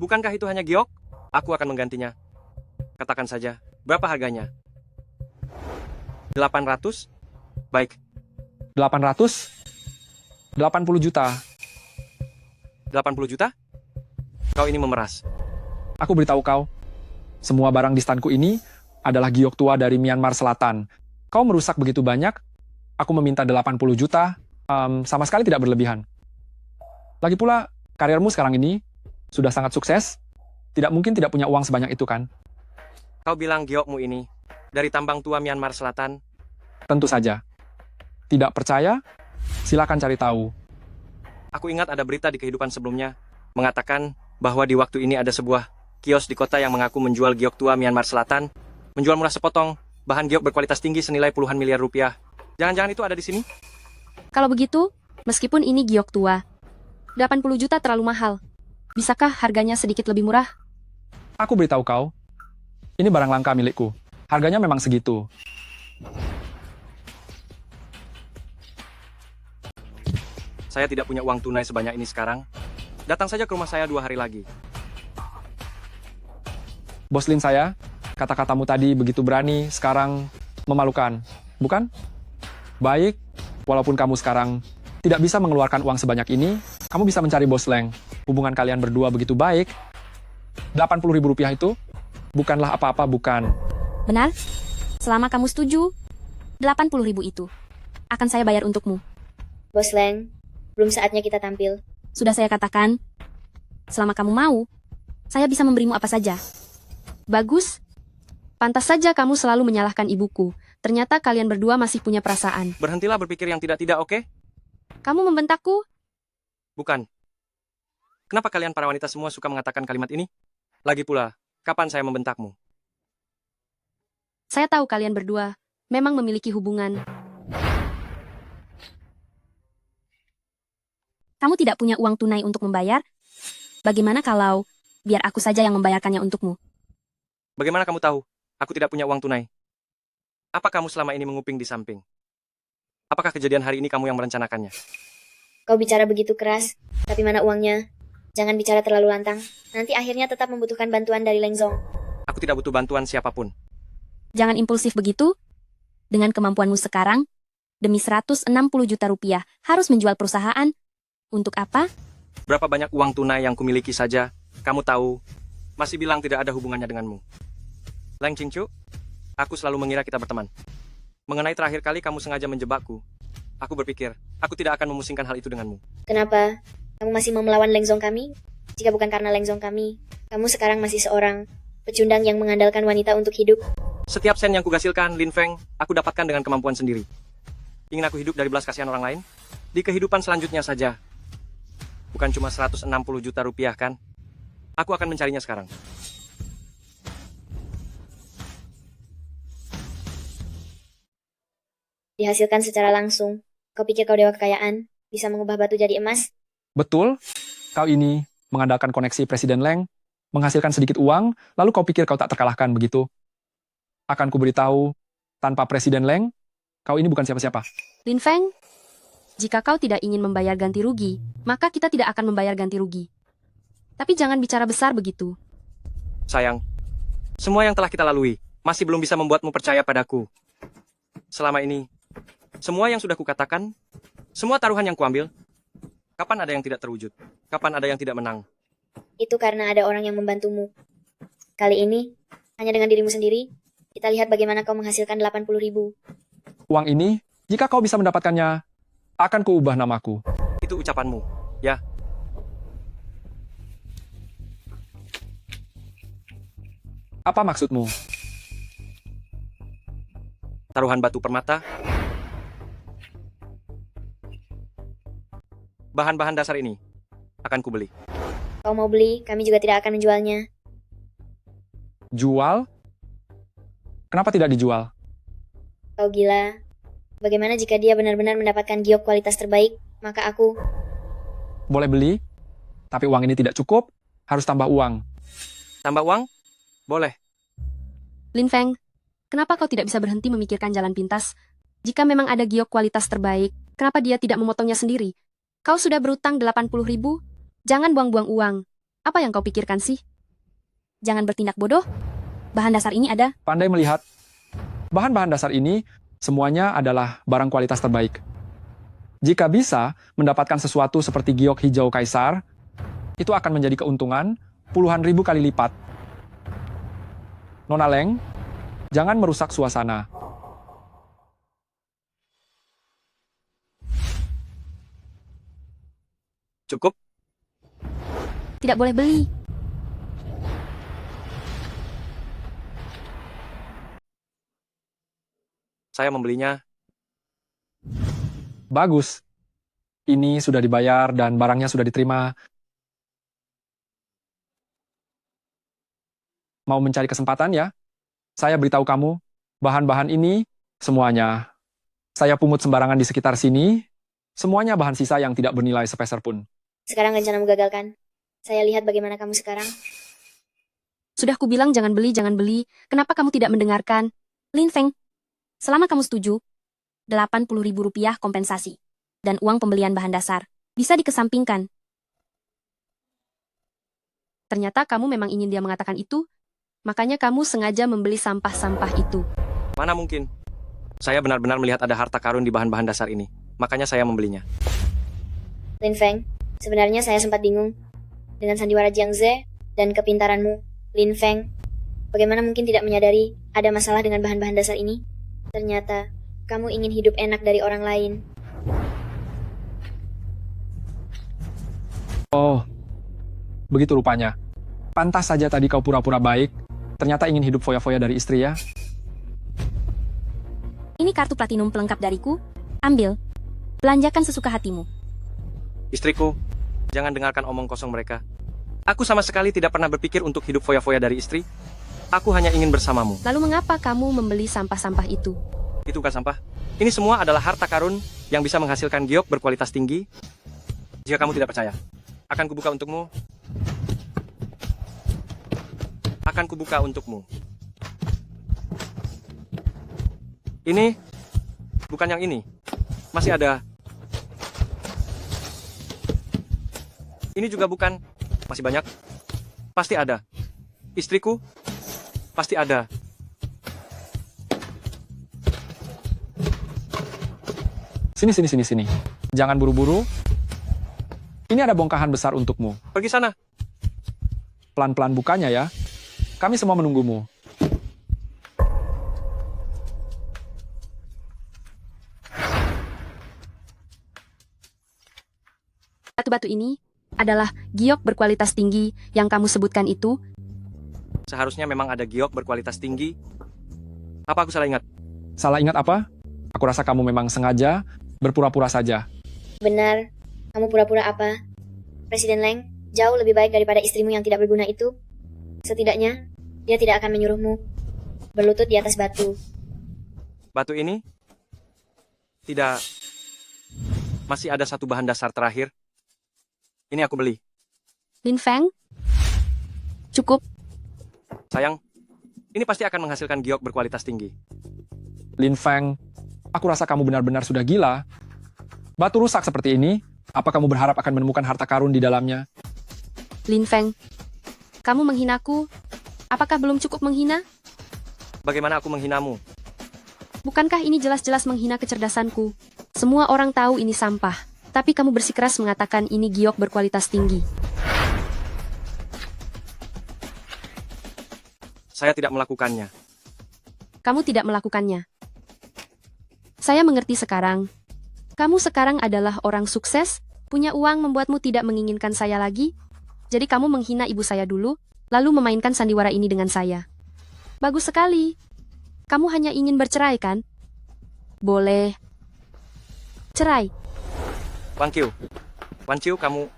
Bukankah itu hanya giok? Aku akan menggantinya. Katakan saja, berapa harganya? 800? Baik. 800? 80 juta. 80 juta? Kau ini memeras. Aku beritahu kau, semua barang di standku ini adalah giok tua dari Myanmar Selatan. Kau merusak begitu banyak, aku meminta 80 juta, sama sekali tidak berlebihan. Lagi pula, karirmu sekarang ini sudah sangat sukses, tidak mungkin tidak punya uang sebanyak itu kan? Kau bilang giokmu ini dari tambang tua Myanmar Selatan? Tentu saja. Tidak percaya? Silakan cari tahu. Aku ingat ada berita di kehidupan sebelumnya mengatakan bahwa di waktu ini ada sebuah kios di kota yang mengaku menjual giok tua Myanmar Selatan, menjual murah sepotong, bahan giok berkualitas tinggi senilai puluhan miliar rupiah. Jangan-jangan itu ada di sini? Kalau begitu, meskipun ini giok tua, 80 juta terlalu mahal. Bisakah harganya sedikit lebih murah? Aku beritahu kau, ini barang langka milikku. Harganya memang segitu. Saya tidak punya uang tunai sebanyak ini sekarang. Datang saja ke rumah saya 2 hari lagi. Bos Lin saya, kata-katamu tadi begitu berani, sekarang memalukan. Bukan? Baik, walaupun kamu sekarang tidak bisa mengeluarkan uang sebanyak ini, kamu bisa mencari Bos Leng. Hubungan kalian berdua begitu baik. 80 ribu rupiah itu bukanlah apa-apa, bukan? Benar? Selama kamu setuju, 80 ribu itu akan saya bayar untukmu. Bos Leng, belum saatnya kita tampil. Sudah saya katakan, selama kamu mau, saya bisa memberimu apa saja. Bagus. Pantas saja kamu selalu menyalahkan ibuku. Ternyata kalian berdua masih punya perasaan. Berhentilah berpikir yang tidak-tidak, oke? Kamu membentakku? Bukan. Kenapa kalian para wanita semua suka mengatakan kalimat ini? Lagi pula, kapan saya membentakmu? Saya tahu kalian berdua memang memiliki hubungan. Kamu tidak punya uang tunai untuk membayar? Bagaimana kalau biar aku saja yang membayarkannya untukmu? Bagaimana kamu tahu? Aku tidak punya uang tunai. Apa kamu selama ini menguping di samping? Apakah kejadian hari ini kamu yang merencanakannya? Kau bicara begitu keras, tapi mana uangnya? Jangan bicara terlalu lantang. Nanti akhirnya tetap membutuhkan bantuan dari Leng Zong. Aku tidak butuh bantuan siapapun. Jangan impulsif begitu. Dengan kemampuanmu sekarang, demi 160 juta rupiah harus menjual perusahaan. Untuk apa? Berapa banyak uang tunai yang kumiliki saja, kamu tahu, masih bilang tidak ada hubungannya denganmu. Leng Qingchu, aku selalu mengira kita berteman. Mengenai terakhir kali kamu sengaja menjebakku, aku berpikir, aku tidak akan memusingkan hal itu denganmu. Kenapa? Kamu masih mau melawan Leng Zong kami? Jika bukan karena Leng Zong kami, kamu sekarang masih seorang pecundang yang mengandalkan wanita untuk hidup. Setiap sen yang kugasilkan, Lin Feng, aku dapatkan dengan kemampuan sendiri. Ingin aku hidup dari belas kasihan orang lain? Di kehidupan selanjutnya saja. Bukan cuma 160 juta rupiah kan? Aku akan mencarinya sekarang. Dihasilkan secara langsung. Kau pikir kau dewa kekayaan? Bisa mengubah batu jadi emas? Betul, kau ini mengandalkan koneksi Presiden Leng, menghasilkan sedikit uang, lalu kau pikir kau tak terkalahkan begitu? Akan kuberitahu, tanpa Presiden Leng, kau ini bukan siapa-siapa. Lin Feng, jika kau tidak ingin membayar ganti rugi, maka kita tidak akan membayar ganti rugi. Tapi jangan bicara besar begitu. Sayang, semua yang telah kita lalui masih belum bisa membuatmu percaya padaku. Selama ini, semua yang sudah kukatakan, semua taruhan yang kuambil, kapan ada yang tidak terwujud? Kapan ada yang tidak menang? Itu karena ada orang yang membantumu. Kali ini, hanya dengan dirimu sendiri, kita lihat bagaimana kau menghasilkan 80 ribu. Uang ini, jika kau bisa mendapatkannya, akan kuubah namaku. Itu ucapanmu, ya. Apa maksudmu? Taruhan batu permata, bahan-bahan dasar ini akan kubeli. Kau mau beli, kami juga tidak akan menjualnya. Jual? Kenapa tidak dijual? Kau gila. Bagaimana jika dia benar-benar mendapatkan giok kualitas terbaik, maka aku... Boleh beli, tapi uang ini tidak cukup, harus tambah uang. Tambah uang? Boleh. Lin Feng, kenapa kau tidak bisa berhenti memikirkan jalan pintas? Jika memang ada giok kualitas terbaik, kenapa dia tidak memotongnya sendiri? Kau sudah berutang 80 ribu? Jangan buang-buang uang. Apa yang kau pikirkan sih? Jangan bertindak bodoh. Bahan dasar ini ada. Pandai melihat. Bahan-bahan dasar ini semuanya adalah barang kualitas terbaik. Jika bisa mendapatkan sesuatu seperti giok hijau kaisar, itu akan menjadi keuntungan puluhan ribu kali lipat. Nona Leng, jangan merusak suasana. Cukup? Tidak boleh beli. Saya membelinya. Bagus. Ini sudah dibayar dan barangnya sudah diterima. Mau mencari kesempatan ya? Saya beritahu kamu, bahan-bahan ini semuanya. Saya pungut sembarangan di sekitar sini. Semuanya bahan sisa yang tidak bernilai sepeser pun. Sekarang rencanamu gagal kan? Saya lihat bagaimana kamu sekarang. Sudah kubilang jangan beli, jangan beli. Kenapa kamu tidak mendengarkan? Lin Feng, selama kamu setuju, 80.000 rupiah kompensasi. Dan uang pembelian bahan dasar. Bisa dikesampingkan. Ternyata kamu memang ingin dia mengatakan itu, makanya kamu sengaja membeli sampah-sampah itu. Mana mungkin? Saya benar-benar melihat ada harta karun di bahan-bahan dasar ini. Makanya saya membelinya. Lin Feng, sebenarnya saya sempat bingung. Dengan sandiwara Jiang Ze dan kepintaranmu, Lin Feng, bagaimana mungkin tidak menyadari ada masalah dengan bahan-bahan dasar ini? Ternyata, kamu ingin hidup enak dari orang lain. Oh, begitu rupanya. Pantas saja tadi kau pura-pura baik. Ternyata ingin hidup foya-foya dari istri ya. Ini kartu platinum pelengkap dariku. Ambil. Belanjakan sesuka hatimu. Istriku, jangan dengarkan omong kosong mereka. Aku sama sekali tidak pernah berpikir untuk hidup foya-foya dari istri. Aku hanya ingin bersamamu. Lalu mengapa kamu membeli sampah-sampah itu? Itu bukan sampah. Ini semua adalah harta karun yang bisa menghasilkan giok berkualitas tinggi. Jika kamu tidak percaya, akan kubuka untukmu. Akan kubuka untukmu. Ini bukan yang ini. Masih ada. Ini juga bukan. Masih banyak. Pasti ada. Istriku, pasti ada. Sini. Jangan buru-buru. Ini ada bongkahan besar untukmu. Pergi sana. Pelan-pelan bukanya ya. Kami semua menunggumu. Batu-batu ini adalah giok berkualitas tinggi yang kamu sebutkan itu. Seharusnya memang ada giok berkualitas tinggi. Apa aku salah ingat? Salah ingat apa? Aku rasa kamu memang sengaja berpura-pura saja. Benar, kamu pura-pura apa? Presiden Leng, jauh lebih baik daripada istrimu yang tidak berguna itu. Setidaknya, dia tidak akan menyuruhmu berlutut di atas batu. Batu ini? Tidak. Masih ada satu bahan dasar terakhir. Ini aku beli. Lin Feng? Cukup. Sayang, ini pasti akan menghasilkan giok berkualitas tinggi. Lin Feng, aku rasa kamu benar-benar sudah gila. Batu rusak seperti ini, apa kamu berharap akan menemukan harta karun di dalamnya? Lin Feng, kamu menghinaku. Apakah belum cukup menghina? Bagaimana aku menghinamu? Bukankah ini jelas-jelas menghina kecerdasanku? Semua orang tahu ini sampah, tapi kamu bersikeras mengatakan ini giok berkualitas tinggi. Saya tidak melakukannya. Kamu tidak melakukannya. Saya mengerti sekarang. Kamu sekarang adalah orang sukses, punya uang membuatmu tidak menginginkan saya lagi. Jadi kamu menghina ibu saya dulu, lalu memainkan sandiwara ini dengan saya. Bagus sekali. Kamu hanya ingin bercerai, kan? Boleh. Cerai. Wang Qiu, kamu...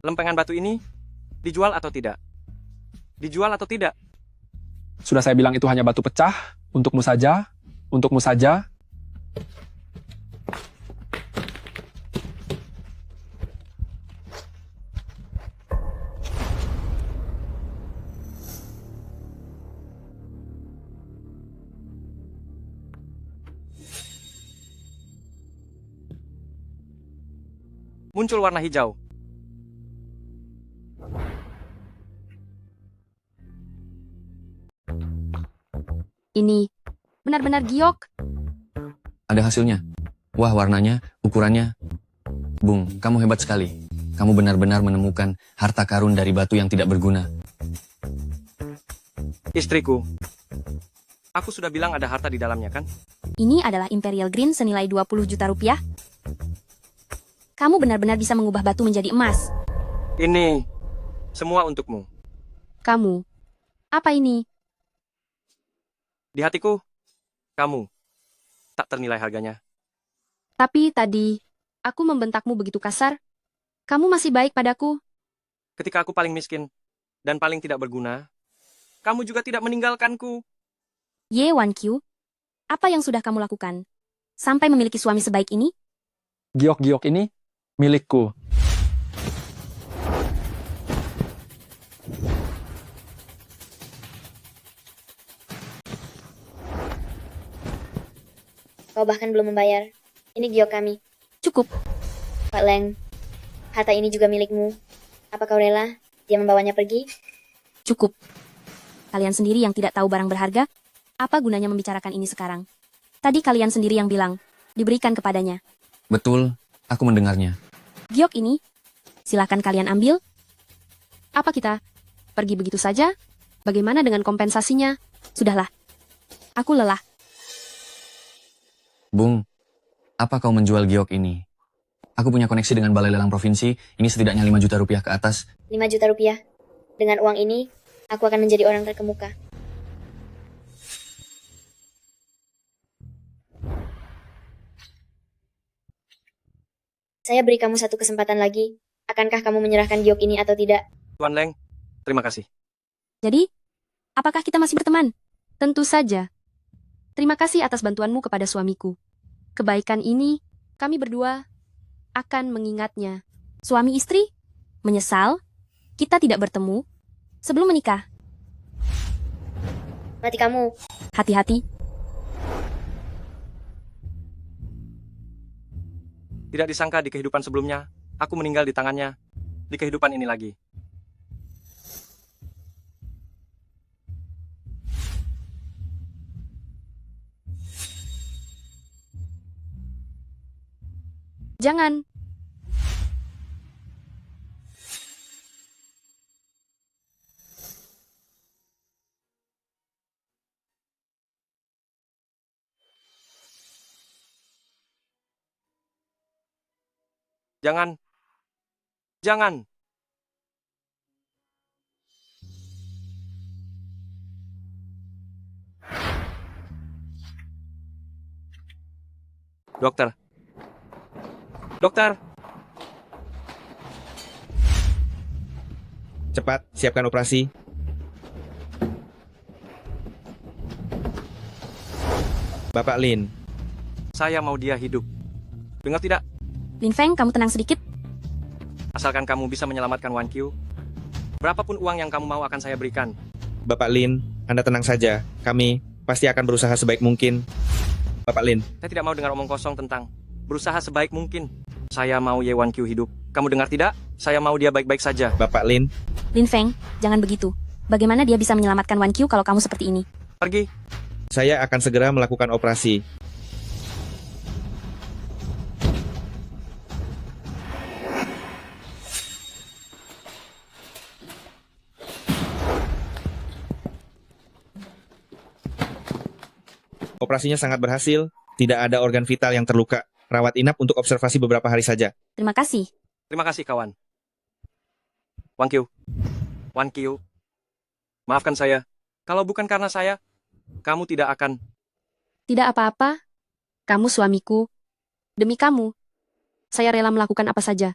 Lempengan batu ini dijual atau tidak? Dijual atau tidak? Sudah saya bilang itu hanya batu pecah, untukmu saja, untukmu saja. Muncul warna hijau. Ini benar-benar giok. Ada hasilnya. Wah, warnanya, ukurannya. Bung, kamu hebat sekali. Kamu benar-benar menemukan harta karun dari batu yang tidak berguna. Istriku. Aku sudah bilang ada harta di dalamnya kan? Ini adalah Imperial Green senilai 20 juta rupiah. Kamu benar-benar bisa mengubah batu menjadi emas. Ini semua untukmu. Kamu. Apa ini? Di hatiku, kamu tak ternilai harganya. Tapi tadi, aku membentakmu begitu kasar. Kamu masih baik padaku. Ketika aku paling miskin dan paling tidak berguna, kamu juga tidak meninggalkanku. Ye Wan Qiu, apa yang sudah kamu lakukan? Sampai memiliki suami sebaik ini? Giok-giok ini milikku. Kau bahkan belum membayar. Ini giok kami. Cukup. Pak Leng, harta ini juga milikmu. Apa kau rela dia membawanya pergi? Cukup. Kalian sendiri yang tidak tahu barang berharga, apa gunanya membicarakan ini sekarang? Tadi kalian sendiri yang bilang, diberikan kepadanya. Betul, aku mendengarnya. Giok ini, silakan kalian ambil. Apa kita pergi begitu saja? Bagaimana dengan kompensasinya? Sudahlah. Aku lelah. Bung, apa kau menjual giok ini? Aku punya koneksi dengan Balai Lelang Provinsi, ini setidaknya 5 juta rupiah ke atas. 5 juta rupiah. Dengan uang ini, aku akan menjadi orang terkemuka. Saya beri kamu satu kesempatan lagi. Akankah kamu menyerahkan giok ini atau tidak? Tuan Leng, terima kasih. Jadi, apakah kita masih berteman? Tentu saja. Terima kasih atas bantuanmu kepada suamiku. Kebaikan ini, kami berdua akan mengingatnya. Suami istri? Menyesal? Kita tidak bertemu sebelum menikah. Mati kamu. Hati-hati. Tidak disangka di kehidupan sebelumnya, aku meninggal di tangannya. Di kehidupan ini lagi. Jangan. Jangan. Jangan. Dokter. Dokter. Cepat, siapkan operasi. Bapak Lin. Saya mau dia hidup. Dengar tidak? Lin Feng, kamu tenang sedikit. Asalkan kamu bisa menyelamatkan Wan Qiu, berapapun uang yang kamu mau akan saya berikan. Bapak Lin, Anda tenang saja. Kami pasti akan berusaha sebaik mungkin. Bapak Lin. Saya tidak mau dengar omong kosong tentang berusaha sebaik mungkin. Saya mau Ye Wan Qiu hidup. Kamu dengar tidak? Saya mau dia baik-baik saja. Bapak Lin. Lin Feng, jangan begitu. Bagaimana dia bisa menyelamatkan Wan Qiu kalau kamu seperti ini? Pergi. Saya akan segera melakukan operasi. Operasinya sangat berhasil. Tidak ada organ vital yang terluka. Rawat inap untuk observasi beberapa hari saja. Terima kasih. Terima kasih, kawan. Wan Qiu. Wan Qiu. Maafkan saya. Kalau bukan karena saya, kamu tidak akan... Tidak apa-apa. Kamu suamiku. Demi kamu, saya rela melakukan apa saja.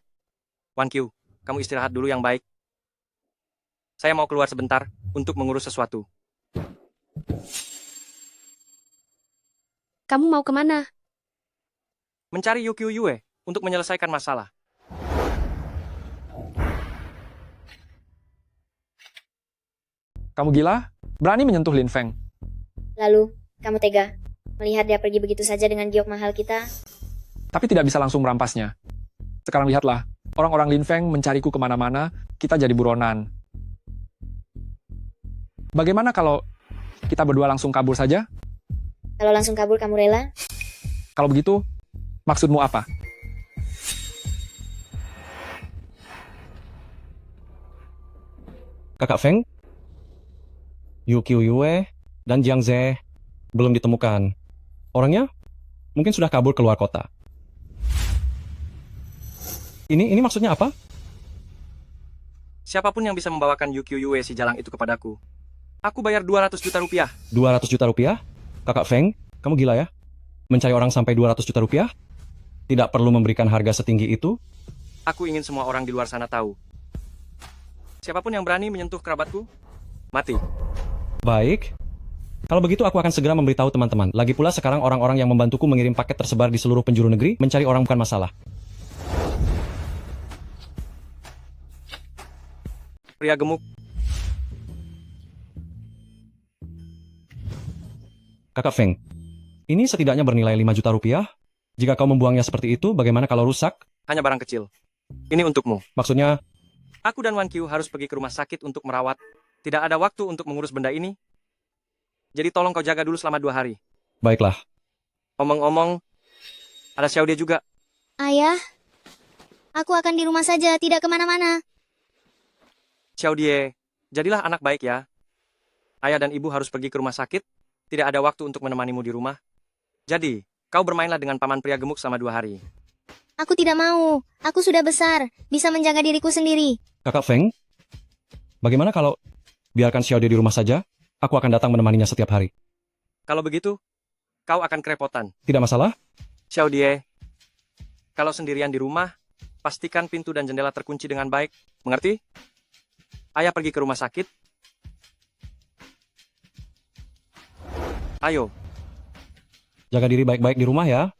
Wan Qiu, kamu istirahat dulu yang baik. Saya mau keluar sebentar untuk mengurus sesuatu. Kamu mau kemana? Mencari Yu Qiu Yue untuk menyelesaikan masalah. Kamu gila? Berani menyentuh Lin Feng? Lalu, kamu tega melihat dia pergi begitu saja dengan giok mahal kita? Tapi tidak bisa langsung merampasnya. Sekarang lihatlah, orang-orang Lin Feng mencariku kemana-mana, kita jadi buronan. Bagaimana kalau kita berdua langsung kabur saja? Kalau langsung kabur kamu rela? Kalau begitu, maksudmu apa? Kakak Feng, Yu Qiuyue, dan Jiang Ze belum ditemukan. Orangnya mungkin sudah kabur keluar kota. Ini maksudnya apa? Siapapun yang bisa membawakan Yu Qiuyue si jalang itu kepadaku, aku bayar 200 juta rupiah. 200 juta rupiah? Kakak Feng, kamu gila ya? Mencari orang sampai 200 juta rupiah? Tidak perlu memberikan harga setinggi itu? Aku ingin semua orang di luar sana tahu. Siapapun yang berani menyentuh kerabatku, mati. Baik. Kalau begitu aku akan segera memberitahu teman-teman. Lagi pula sekarang orang-orang yang membantuku mengirim paket tersebar di seluruh penjuru negeri. Mencari orang bukan masalah. Pria gemuk, Kakak Feng, ini setidaknya bernilai 5 juta rupiah. Jika kau membuangnya seperti itu, bagaimana kalau rusak? hanya barang kecil. Ini untukmu. Maksudnya, Aku dan Wan Qiu harus pergi ke rumah sakit untuk merawat. Tidak ada waktu untuk mengurus benda ini. Jadi tolong kau jaga dulu selama 2 hari. baiklah. Omong-omong, ada Xiao dia juga. Ayah, aku akan di rumah saja, tidak kemana-mana. Xiao Die, jadilah anak baik ya. Ayah dan ibu harus pergi ke rumah sakit. Tidak ada waktu untuk menemanimu di rumah. Jadi, kau bermainlah dengan paman pria gemuk selama 2 hari. Aku tidak mau. Aku sudah besar, bisa menjaga diriku sendiri. Kakak Feng, bagaimana kalau biarkan Xiao dia di rumah saja? Aku akan datang menemaninya setiap hari. Kalau begitu, kau akan kerepotan. Tidak masalah? Xiao Die, kalau sendirian di rumah, pastikan pintu dan jendela terkunci dengan baik. Mengerti? Ayah pergi ke rumah sakit. Ayo. Jaga diri baik-baik di rumah ya.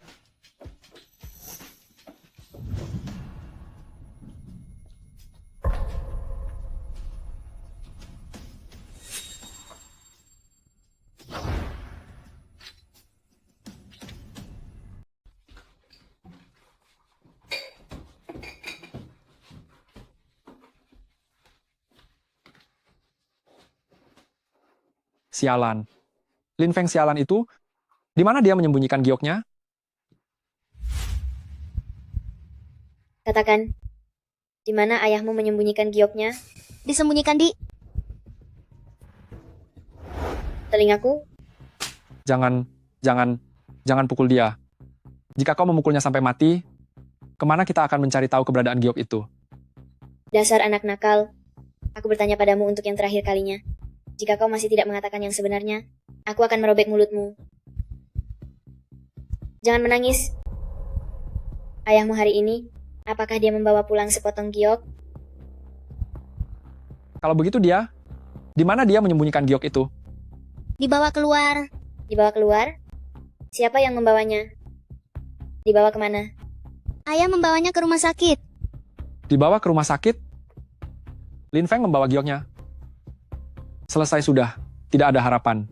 Sialan. Lin Feng sialan itu, di mana dia menyembunyikan gioknya? Katakan, di mana ayahmu menyembunyikan gioknya? Disembunyikan di telingaku. Jangan pukul dia. Jika kau memukulnya sampai mati, kemana kita akan mencari tahu keberadaan giok itu? Dasar anak nakal. Aku bertanya padamu untuk yang terakhir kalinya. Jika kau masih tidak mengatakan yang sebenarnya, aku akan merobek mulutmu. Jangan menangis. Ayahmu hari ini, apakah dia membawa pulang sepotong giok? Kalau begitu dia, di mana dia menyembunyikan giok itu? Dibawa keluar. Dibawa keluar? Siapa yang membawanya? Dibawa kemana? Ayah membawanya ke rumah sakit. Dibawa ke rumah sakit? Lin Feng membawa gioknya. Selesai sudah, tidak ada harapan.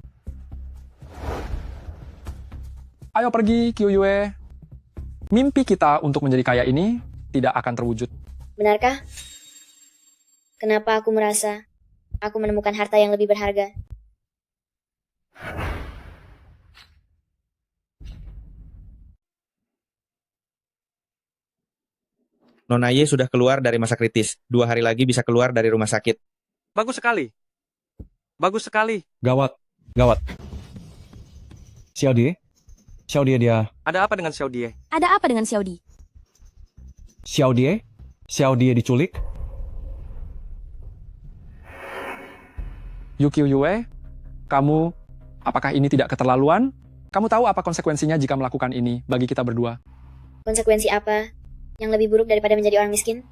Ayo pergi, Qiuyue. Mimpi kita untuk menjadi kaya ini tidak akan terwujud. Benarkah? Kenapa aku merasa aku menemukan harta yang lebih berharga? Nona Ye sudah keluar dari masa kritis. 2 hari lagi bisa keluar dari rumah sakit. Bagus sekali. Bagus sekali. Gawat. Xiao Die dia. Ada apa dengan Xiao Die? Ada apa dengan Xiao Di? Xiao Die diculik. Yu Qiuyue, kamu, apakah ini tidak keterlaluan? Kamu tahu apa konsekuensinya jika melakukan ini bagi kita berdua? Konsekuensi apa yang lebih buruk daripada menjadi orang miskin?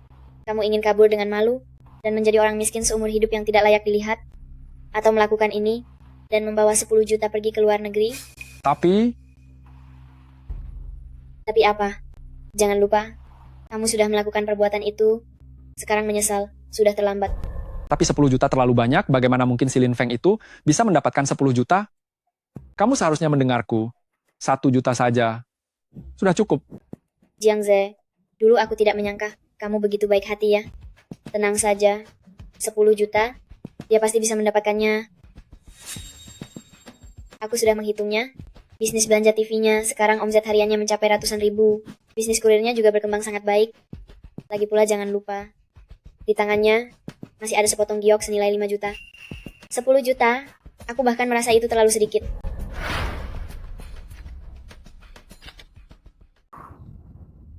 Kamu ingin kabur dengan malu dan menjadi orang miskin seumur hidup yang tidak layak dilihat? Atau melakukan ini dan membawa 10 juta pergi ke luar negeri? Tapi apa? Jangan lupa, kamu sudah melakukan perbuatan itu. Sekarang menyesal, sudah terlambat. Tapi 10 juta terlalu banyak, bagaimana mungkin si Lin Feng itu bisa mendapatkan 10 juta? Kamu seharusnya mendengarku. 1 juta saja. Sudah cukup. Jiang Ze, dulu aku tidak menyangka kamu begitu baik hati ya. Tenang saja, 10 juta, dia pasti bisa mendapatkannya. Aku sudah menghitungnya, Bisnis belanja TV-nya sekarang omset hariannya mencapai ratusan ribu. Bisnis kurirnya juga berkembang sangat baik. Lagi pula jangan lupa, di tangannya masih ada sepotong giok senilai 5 juta. 10 juta, aku bahkan merasa itu terlalu sedikit.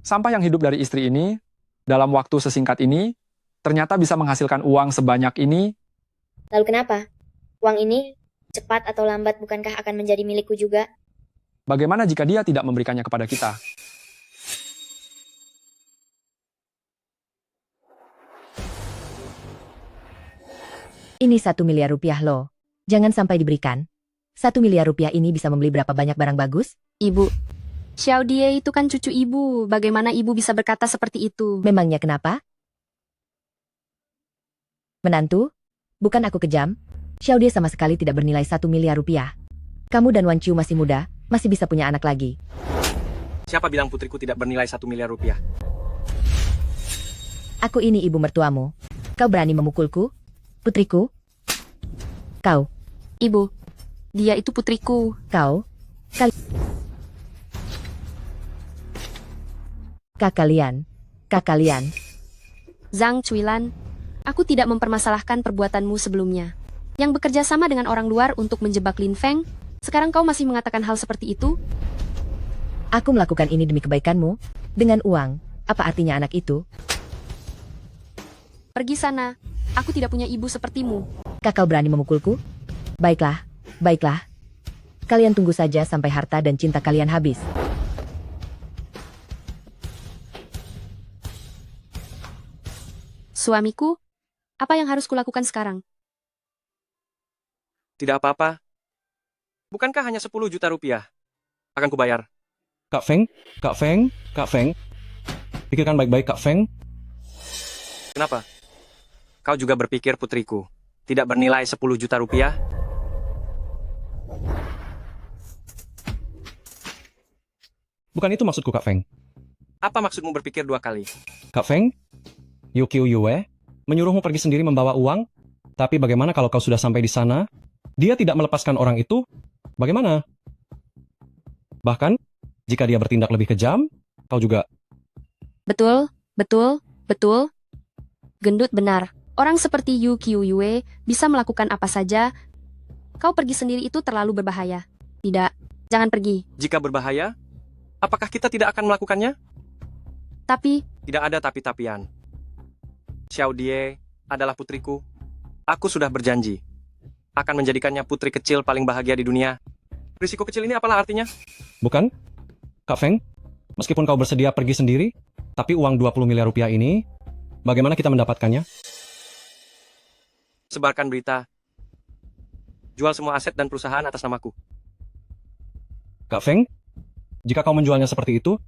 Sampah yang hidup dari istri ini, dalam waktu sesingkat ini, ternyata bisa menghasilkan uang sebanyak ini. Lalu kenapa? Uang ini, cepat atau lambat bukankah akan menjadi milikku juga? Bagaimana jika dia tidak memberikannya kepada kita? Ini 1 miliar rupiah loh. Jangan sampai diberikan. 1 miliar rupiah ini bisa membeli berapa banyak barang bagus? Ibu, Xiao Die itu kan cucu ibu. Bagaimana ibu bisa berkata seperti itu? Memangnya kenapa? Menantu? Bukan aku kejam. Xiao Die sama sekali tidak bernilai 1 miliar rupiah. Kamu dan Wan Chiu masih muda, masih bisa punya anak lagi. Siapa bilang putriku tidak bernilai 1 miliar rupiah? Aku ini ibu mertuamu. Kau berani memukulku? Putriku? Kau? Ibu, dia itu putriku. Kau? Kalian? Zhang Chuilan, aku tidak mempermasalahkan perbuatanmu sebelumnya. Yang bekerja sama dengan orang luar untuk menjebak Lin Feng, sekarang kau masih mengatakan hal seperti itu? Aku melakukan ini demi kebaikanmu. Dengan uang, apa artinya anak itu? Pergi sana, aku tidak punya ibu sepertimu. Kau berani memukulku? Baiklah. Kalian tunggu saja sampai harta dan cinta kalian habis. Suamiku, apa yang harus kulakukan sekarang? Tidak apa-apa. Bukankah hanya 10 juta rupiah? Akan kubayar. Kak Feng. Pikirkan baik-baik, Kak Feng. Kenapa? Kau juga berpikir putriku tidak bernilai 10 juta rupiah? Bukan itu maksudku, Kak Feng. Apa maksudmu berpikir 2 kali? Kak Feng, Yu Yue menyuruhmu pergi sendiri membawa uang. Tapi bagaimana kalau kau sudah sampai di sana, dia tidak melepaskan orang itu? Bagaimana? Bahkan, jika dia bertindak lebih kejam, kau juga... Betul. Gendut benar. Orang seperti Yu Yue bisa melakukan apa saja. Kau pergi sendiri itu terlalu berbahaya. Tidak, jangan pergi. Jika berbahaya, apakah kita tidak akan melakukannya? Tapi... Tidak ada tapi-tapian. Xiao Die adalah putriku. Aku sudah berjanji akan menjadikannya putri kecil paling bahagia di dunia. Risiko kecil ini apalah artinya? Bukan? Kak Feng, meskipun kau bersedia pergi sendiri, tapi uang 20 miliar rupiah ini, bagaimana kita mendapatkannya? Sebarkan berita. Jual semua aset dan perusahaan atas namaku. Kak Feng, jika kau menjualnya seperti itu,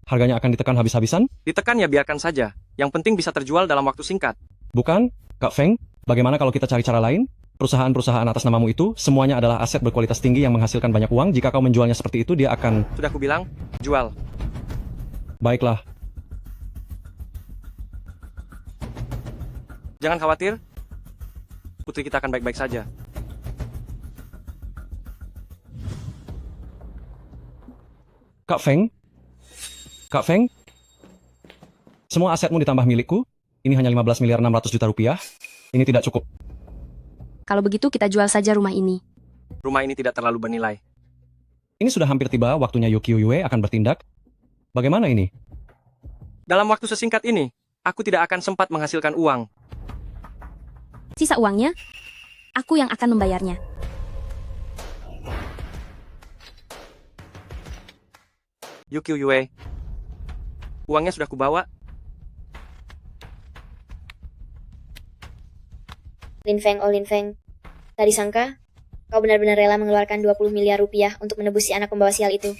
harganya akan ditekan habis-habisan? Ditekan ya biarkan saja. Yang penting bisa terjual dalam waktu singkat. Bukan, Kak Feng, bagaimana kalau kita cari cara lain? Perusahaan-perusahaan atas namamu itu, semuanya adalah aset berkualitas tinggi yang menghasilkan banyak uang. Jika kau menjualnya seperti itu, dia akan... Sudah kubilang, jual. Baiklah. Jangan khawatir. Putri kita akan baik-baik saja. Kak Feng, semua asetmu ditambah milikku. Ini hanya 15 miliar 600 juta rupiah. Ini tidak cukup. Kalau begitu kita jual saja rumah ini. Rumah ini tidak terlalu bernilai. Ini sudah hampir tiba waktunya Yu Yue akan bertindak. Bagaimana ini? Dalam waktu sesingkat ini, aku tidak akan sempat menghasilkan uang. Sisa uangnya, aku yang akan membayarnya. Yu Yue, uangnya sudah kubawa. Lin Feng, tadi sangka kau benar-benar rela mengeluarkan 20 miliar rupiah untuk menebus si anak pembawa sial itu.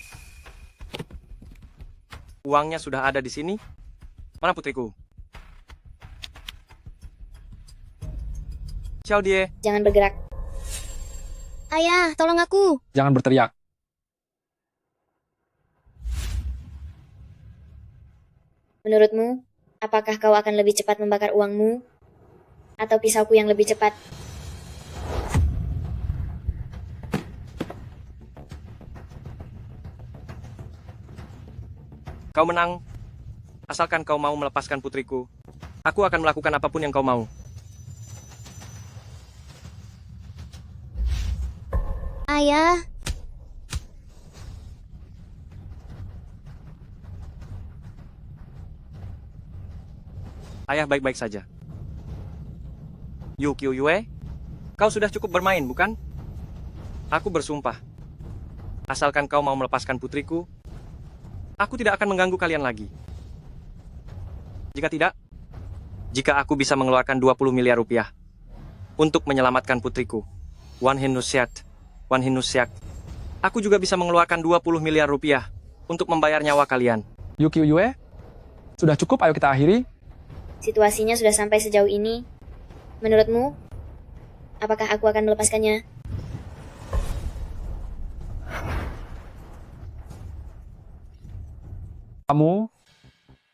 Uangnya sudah ada di sini. Mana putriku? Xiao Die. Jangan bergerak. Ayah, tolong aku. Jangan berteriak. Menurutmu, apakah kau akan lebih cepat membakar uangmu? Atau pisauku yang lebih cepat? Kau menang, asalkan kau mau melepaskan putriku. Aku akan melakukan apapun yang kau mau. Ayah, Ayah baik-baik saja. Yu Qiuyue, kau sudah cukup bermain, bukan? Aku bersumpah. Asalkan kau mau melepaskan putriku, aku tidak akan mengganggu kalian lagi. Jika tidak, jika aku bisa mengeluarkan 20 miliar rupiah untuk menyelamatkan putriku, Wan Hinusiat, aku juga bisa mengeluarkan 20 miliar rupiah untuk membayar nyawa kalian. Yu Qiuyue, sudah cukup, ayo kita akhiri. situasinya sudah sampai sejauh ini. Menurutmu, apakah aku akan melepaskannya? Kamu,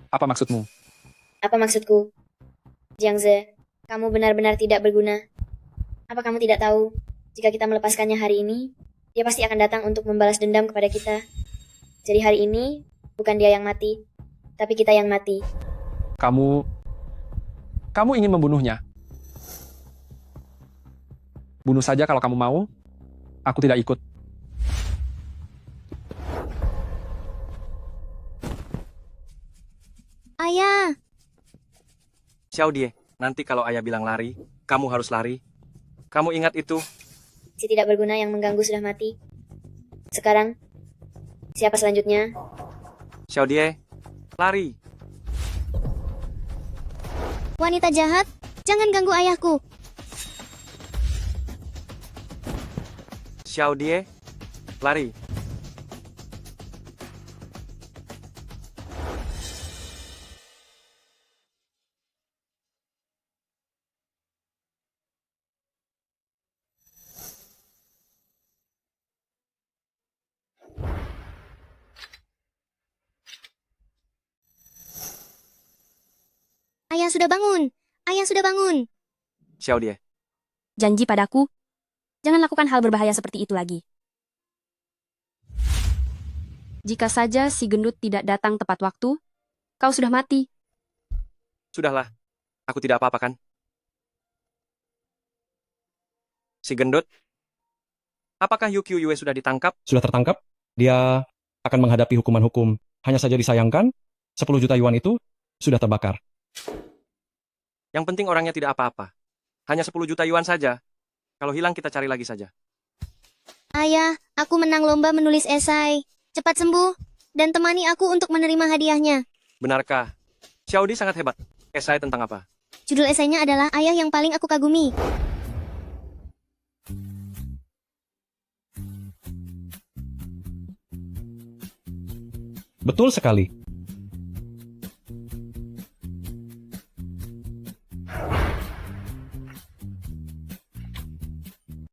apa maksudmu? Apa maksudku? Jiang Ze, kamu benar-benar tidak berguna. Apa kamu tidak tahu, jika kita melepaskannya hari ini, dia pasti akan datang untuk membalas dendam kepada kita. Jadi hari ini, bukan dia yang mati, tapi kita yang mati. Kamu ingin membunuhnya. Bunuh saja kalau kamu mau. Aku tidak ikut. Ayah! Xiao Die, nanti kalau ayah bilang lari, kamu harus lari. Kamu ingat itu? Si tidak berguna yang mengganggu sudah mati. Sekarang, siapa selanjutnya? Xiao Die, lari. Wanita jahat, jangan ganggu ayahku. Xiao Die, lari. Ayah sudah bangun. Ayah sudah bangun. Xiao Die, Janji padaku, jangan lakukan hal berbahaya seperti itu lagi. Jika saja si gendut tidak datang tepat waktu, kau sudah mati. sudahlah. Aku tidak apa-apa kan? Si gendut, apakah Yu Qiuyue sudah ditangkap? Sudah tertangkap, dia akan menghadapi hukuman hukum. Hanya saja disayangkan, 10 juta yuan itu sudah terbakar. Yang penting orangnya tidak apa-apa. Hanya 10 juta yuan saja. Kalau hilang kita cari lagi saja. Ayah, aku menang lomba menulis esai. Cepat sembuh, dan temani aku untuk menerima hadiahnya. Benarkah? Xiao Die sangat hebat. Esai tentang apa? Judul esainya adalah Ayah yang paling aku kagumi. Betul sekali.